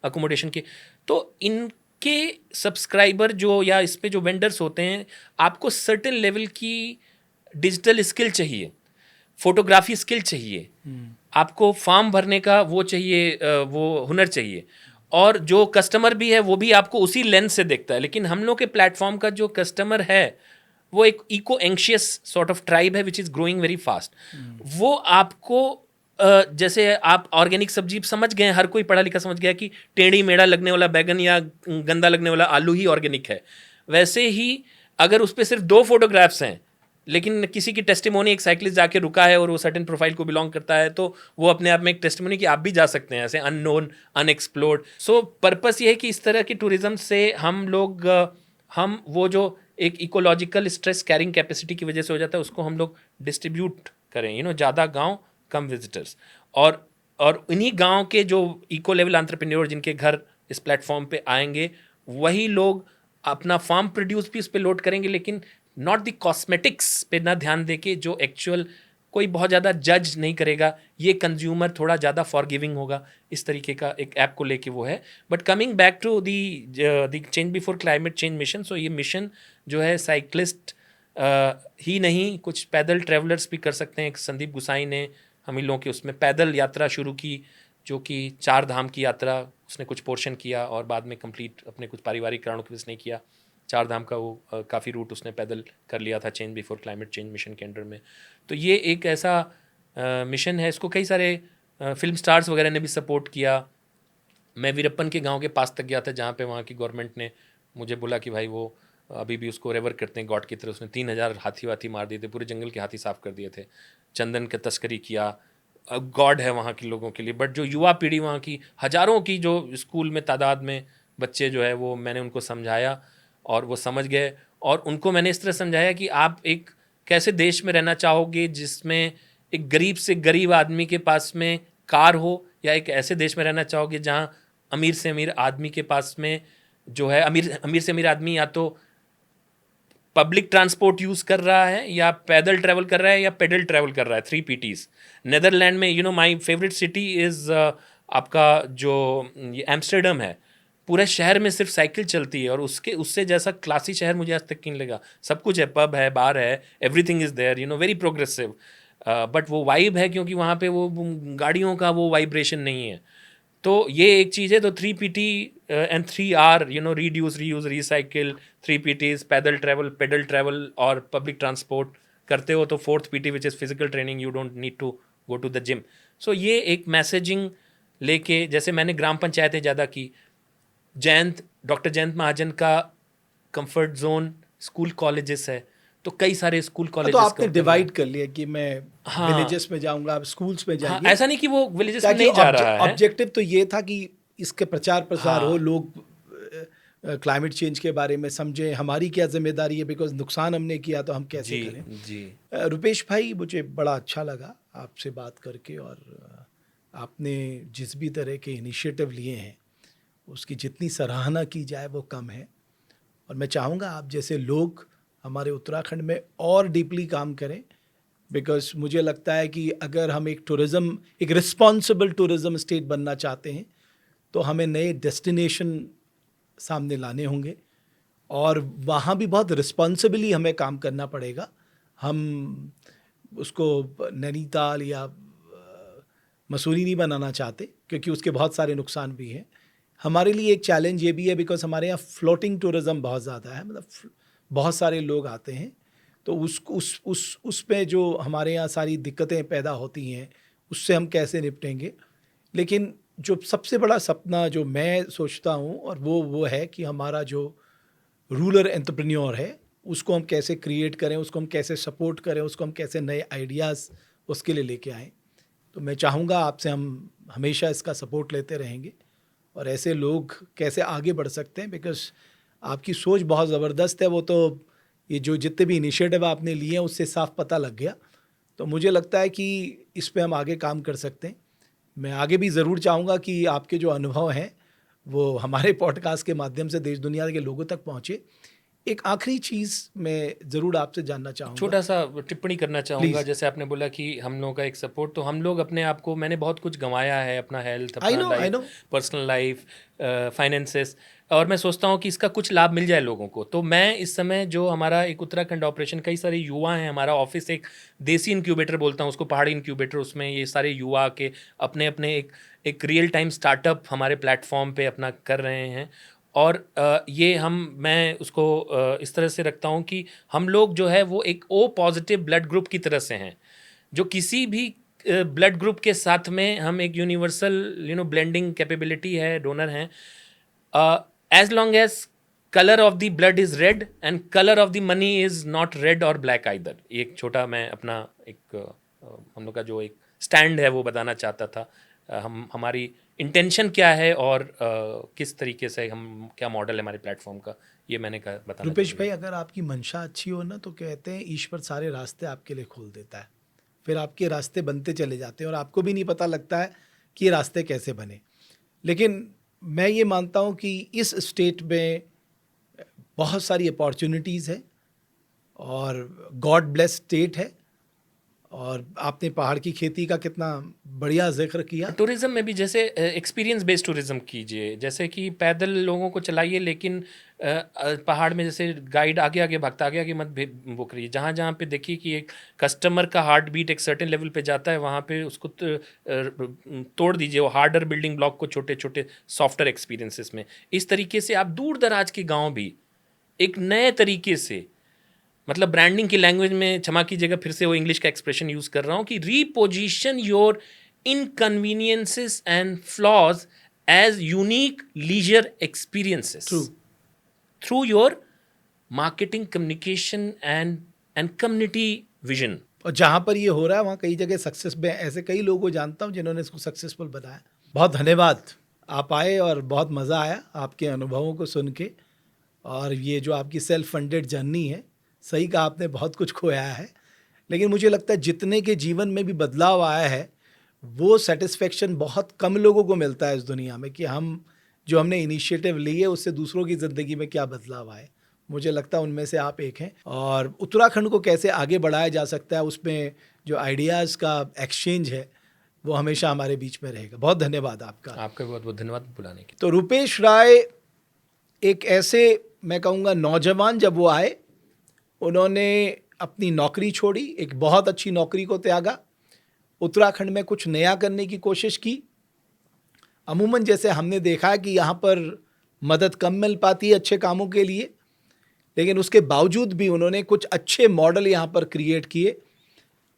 अकोमोडेशन के, तो इनके सब्सक्राइबर जो या इस पे जो वेंडर्स होते हैं, आपको सर्टेन लेवल की डिजिटल स्किल चाहिए, फोटोग्राफी स्किल चाहिए, आपको फॉर्म भरने का वो चाहिए, वो हुनर चाहिए। और जो कस्टमर भी है वो भी आपको उसी लेंस से देखता है। लेकिन हम लोग के प्लेटफॉर्म का जो कस्टमर है वो एक eco anxious sort of tribe है which is growing very fast. वो आपको जैसे आप ऑर्गेनिक सब्जी समझ गए, हर कोई पढ़ा लिखा समझ गया कि टेढ़ी मेढ़ा लगने वाला बैगन या गंदा लगने वाला आलू ही ऑर्गेनिक है। वैसे ही अगर उस पर सिर्फ 2 फोटोग्राफ्स हैं लेकिन किसी की टेस्टिमोनी, एक साइकिलिस्ट जाके रुका है और वो सर्टेन प्रोफाइल को बिलोंग करता है, तो वो अपने आप में एक टेस्टिमोनी कि आप भी जा सकते हैं ऐसे अननोन, अनएक्सप्लोर्ड। सो पर्पस ये है कि इस तरह की टूरिज्म से हम लोग हम वो जो एक इकोलॉजिकल स्ट्रेस कैरिंग कैपेसिटी की वजह से हो जाता है उसको हम लोग डिस्ट्रीब्यूट करें, ज़्यादा गांव कम विजिटर्स। और इन्हीं गांव के जो इको लेवल एंटरप्रेन्योर जिनके घर इस प्लेटफॉर्म पे आएंगे, वही लोग अपना फार्म प्रोड्यूस भी उस पर लोड करेंगे, लेकिन नॉट द कॉस्मेटिक्स पे ना ध्यान दे के जो एक्चुअल कोई बहुत ज़्यादा जज नहीं करेगा, ये कंज्यूमर थोड़ा ज़्यादा फॉरगिविंग होगा, इस तरीके का एक ऐप को लेके वो है। But coming back to the change before climate change mission, so ये मिशन जो है साइकिलिस्ट ही नहीं, कुछ पैदल ट्रैवलर्स भी कर सकते हैं। एक संदीप गुसाई ने हम इन लोगों के उसमें पैदल यात्रा शुरू की, जो कि 4 धाम की यात्रा उसने कुछ पोर्शन किया और बाद में कंप्लीट अपने कुछ पारिवारिक कारणों की वजह से नहीं किया। 4 धाम का वो काफ़ी रूट उसने पैदल कर लिया था change before climate change mission के अंडर में। तो ये एक ऐसा मिशन है, इसको कई सारे फिल्म स्टार्स वगैरह ने भी सपोर्ट किया। मैं वीरप्पन के गांव के पास तक गया था जहाँ पे वहाँ की गवर्नमेंट ने मुझे बोला कि भाई वो अभी भी उसको रेवर करते हैं गॉड की तरह। उसने 3000 हाथी वाथी मार दिए थे, पूरे जंगल के हाथी साफ कर दिए थे, चंदन की तस्करी किया। गॉड है वहाँ के लोगों के लिए। बट जो युवा पीढ़ी वहाँ की हज़ारों की जो स्कूल में तादाद में बच्चे जो है, वो मैंने उनको समझाया और वो समझ गए। और उनको मैंने इस तरह समझाया कि आप एक कैसे देश में रहना चाहोगे जिसमें एक गरीब से गरीब आदमी के पास में कार हो, या एक ऐसे देश में रहना चाहोगे जहाँ अमीर से अमीर आदमी के पास में जो है, अमीर से अमीर आदमी या तो पब्लिक ट्रांसपोर्ट यूज़ कर रहा है या पैदल ट्रैवल कर रहा है या पेडल ट्रैवल कर रहा है, 3 PTs। नेदरलैंड में माई फेवरेट सिटी इज़ आपका जो एम्स्टर्डम है, पूरे शहर में सिर्फ साइकिल चलती है और उससे जैसा क्लासी शहर मुझे आज तक नहीं लगा। सब कुछ है, पब है, बार है, everything is there, very progressive. But वो वाइब है क्योंकि वहाँ पे वो गाड़ियों का वो वाइब्रेशन नहीं है। तो ये एक चीज़ है। तो 3 PT and 3R, reduce, reuse, recycle, 3 PTs, पैदल ट्रैवल, पेडल ट्रैवल और पब्लिक ट्रांसपोर्ट करते हो तो 4th PT which is physical training, you don't need to go to the gym. So ये एक मैसेजिंग लेके, जैसे मैंने ग्राम पंचायतें ज़्यादा की, डॉक्टर जयंत महाजन का कंफर्ट जोन स्कूल कॉलेजेस है, तो कई सारे स्कूल तो कॉलेजेस आपने डिवाइड कर लिया कि मैं हाँ विलेजेस में जाऊंगा, आप स्कूल्स में हाँ, जाइए, ऐसा नहीं कि वो विलेजेस में ताकि नहीं जा रहा है। ऑब्जेक्टिव तो ये था कि इसके प्रचार प्रसार हो, हाँ लोग क्लाइमेट चेंज के बारे में समझें, हमारी क्या जिम्मेदारी है, बिकॉज नुकसान हमने किया तो हम कैसे जी करें। जी रुपेश भाई, मुझे बड़ा अच्छा लगा आपसे बात करके, और आपने जिस भी तरह के इनिशिएटिव लिए हैं उसकी जितनी सराहना की जाए वो कम है, और मैं चाहूँगा आप जैसे लोग हमारे उत्तराखंड में और डीपली काम करें, बिकॉज मुझे लगता है कि अगर हम एक रिस्पॉन्सिबल टूरिज़्म स्टेट बनना चाहते हैं तो हमें नए डेस्टिनेशन सामने लाने होंगे, और वहाँ भी बहुत रिस्पॉन्सिबली हमें काम करना पड़ेगा। हम उसको नैनीताल या मसूरी नहीं बनाना चाहते, क्योंकि उसके बहुत सारे नुकसान भी हैं। हमारे लिए एक चैलेंज ये भी है, बिकॉज हमारे यहाँ फ्लोटिंग टूरिज़्म बहुत ज़्यादा है, मतलब बहुत सारे लोग आते हैं, तो उस पे जो हमारे यहाँ सारी दिक्कतें पैदा होती हैं उससे हम कैसे निपटेंगे। लेकिन जो सबसे बड़ा सपना जो मैं सोचता हूँ, और वो है कि हमारा जो रूरल एंटरप्रेन्योर है उसको हम कैसे क्रिएट करें, उसको हम कैसे सपोर्ट करें, उसको हम कैसे नए आइडियाज़ उसके लिए लेके आएँ। तो मैं चाहूँगा आपसे, हम हमेशा इसका सपोर्ट लेते रहेंगे, और ऐसे लोग कैसे आगे बढ़ सकते हैं, बिकॉज आपकी सोच बहुत ज़बरदस्त है। वो तो ये जो जितने भी इनिशिएटिव आपने लिए हैं उससे साफ पता लग गया, तो मुझे लगता है कि इस पे हम आगे काम कर सकते हैं। मैं आगे भी ज़रूर चाहूँगा कि आपके जो अनुभव हैं वो हमारे पॉडकास्ट के माध्यम से देश दुनिया के लोगों तक पहुँचे। एक आखिरी चीज़ मैं ज़रूर आपसे जानना चाहूँगा। छोटा सा टिप्पणी करना चाहूँगा। प्लीज़। जैसे आपने बोला कि हम लोगों का एक सपोर्ट, तो हम लोग अपने आप को, मैंने बहुत कुछ गंवाया है, अपना हेल्थ, आई अपना no, I life, no. Personal life, finances, और मैं सोचता हूँ कि इसका कुछ लाभ मिल जाए लोगों को। तो मैं इस समय जो हमारा एक उत्तराखंड ऑपरेशन, कई सारे युवा हैं, हमारा ऑफिस एक देसी इंक्यूबेटर बोलता हूँ उसको, पहाड़ी इंक्यूबेटर, उसमें ये सारे युवा के अपने अपने एक रियल टाइम स्टार्टअप हमारे प्लेटफॉर्म पे अपना कर रहे हैं। और मैं उसको इस तरह से रखता हूँ कि हम लोग जो है वो एक ओ पॉजिटिव ब्लड ग्रुप की तरह से हैं, जो किसी भी ब्लड ग्रुप के साथ में हम एक यूनिवर्सल ब्लेंडिंग कैपेबिलिटी है, डोनर हैं। As long as colour of the blood is red and colour of the money is not red or black either. एक छोटा मैं अपना हम लोग का जो एक स्टैंड है वो बताना चाहता था। हमारी इंटेंशन क्या है, और किस तरीके से हम, क्या मॉडल है हमारे प्लेटफॉर्म का, ये मैंने बताना रुपेश जरूरी भाई, अगर आपकी मंशा अच्छी हो ना, तो कहते हैं ईश्वर सारे रास्ते आपके लिए खोल देता है, फिर आपके रास्ते बनते चले जाते हैं और आपको भी नहीं पता लगता है कि ये रास्ते कैसे बने। लेकिन मैं ये मानता हूँ कि इस स्टेट में बहुत सारी अपॉर्चुनिटीज़ है, और गॉड ब्लेस स्टेट है, और आपने पहाड़ की खेती का कितना बढ़िया जिक्र किया। है। टूरिज्म में भी जैसे एक्सपीरियंस बेस्ड टूरिज्म कीजिए, जैसे कि पैदल लोगों को चलाइए, लेकिन पहाड़ में जैसे गाइड आगे आगे भागता, आगे आगे मत वो करिए। जहाँ जहाँ पे देखिए कि एक कस्टमर का हार्ट बीट एक सर्टेन लेवल पे जाता है, वहाँ पे उसको तोड़ दीजिए वो हार्डर बिल्डिंग ब्लॉक को, छोटे छोटे सॉफ्टवेयर एक्सपीरियंसेस में। इस तरीके से आप दूर दराज के गाँव भी एक नए तरीके से, मतलब ब्रांडिंग की लैंग्वेज में क्षमा कीजिएगा, फिर से वो इंग्लिश का एक्सप्रेशन यूज कर रहा हूँ, कि reposition your inconveniences and flaws as unique leisure experiences true. Through your marketing, communication and community vision. और जहाँ पर ये हो रहा है वहाँ कई जगह सक्सेस में, ऐसे कई लोगों को जानता हूँ जिन्होंने इसको सक्सेसफुल बनाया। बहुत धन्यवाद, आप आए और बहुत मज़ा आया आपके अनुभवों को सुन के, और ये जो आपकी सेल्फ फंडेड जर्नी है, सही कहा आपने, बहुत कुछ खोया है, लेकिन मुझे लगता है जितने के जीवन में भी बदलाव आया है वो सेटिस्फेक्शन बहुत कम लोगों को मिलता है इस दुनिया में, कि हमने इनिशिएटिव लिए उससे दूसरों की ज़िंदगी में क्या बदलाव आए। मुझे लगता है उनमें से आप एक हैं, और उत्तराखंड को कैसे आगे बढ़ाया जा सकता है उसमें जो आइडियाज़ का एक्सचेंज है वो हमेशा हमारे बीच में रहेगा। बहुत धन्यवाद आपका। आपका बहुत बहुत धन्यवाद बुलाने के। तो रुपेश राय एक ऐसे, मैं कहूँगा, नौजवान, जब वो आए उन्होंने अपनी नौकरी छोड़ी, एक बहुत अच्छी नौकरी को त्यागा, उत्तराखंड में कुछ नया करने की कोशिश की। अमूमन जैसे हमने देखा है कि यहाँ पर मदद कम मिल पाती है अच्छे कामों के लिए, लेकिन उसके बावजूद भी उन्होंने कुछ अच्छे मॉडल यहाँ पर क्रिएट किए,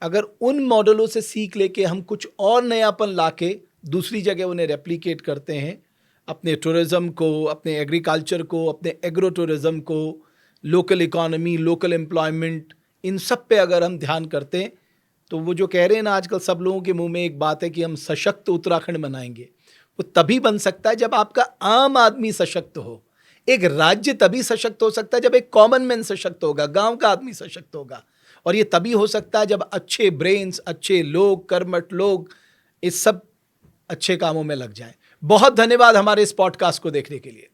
अगर उन मॉडलों से सीख लेके हम कुछ और नयापन लाके दूसरी जगह उन्हें रेप्लिकेट करते हैं, अपने टूरिज़्म को, अपने एग्रीकल्चर को, अपने एग्रो टूरिज़्म को, लोकल इकोनॉमी, लोकल एम्प्लॉयमेंट, इन सब पे अगर हम ध्यान करते हैं, तो वो जो कह रहे हैं ना आजकल सब लोगों के मुंह में एक बात है कि हम सशक्त उत्तराखंड बनाएंगे, वो तभी बन सकता है जब आपका आम आदमी सशक्त हो। एक राज्य तभी सशक्त हो सकता है जब एक कॉमन मैन सशक्त होगा, गांव का आदमी सशक्त होगा। और ये तभी हो सकता है जब अच्छे ब्रेन्स, अच्छे लोग, कर्मठ लोग इस सब अच्छे कामों में लग जाएं। बहुत धन्यवाद हमारे इस पॉडकास्ट को देखने के लिए।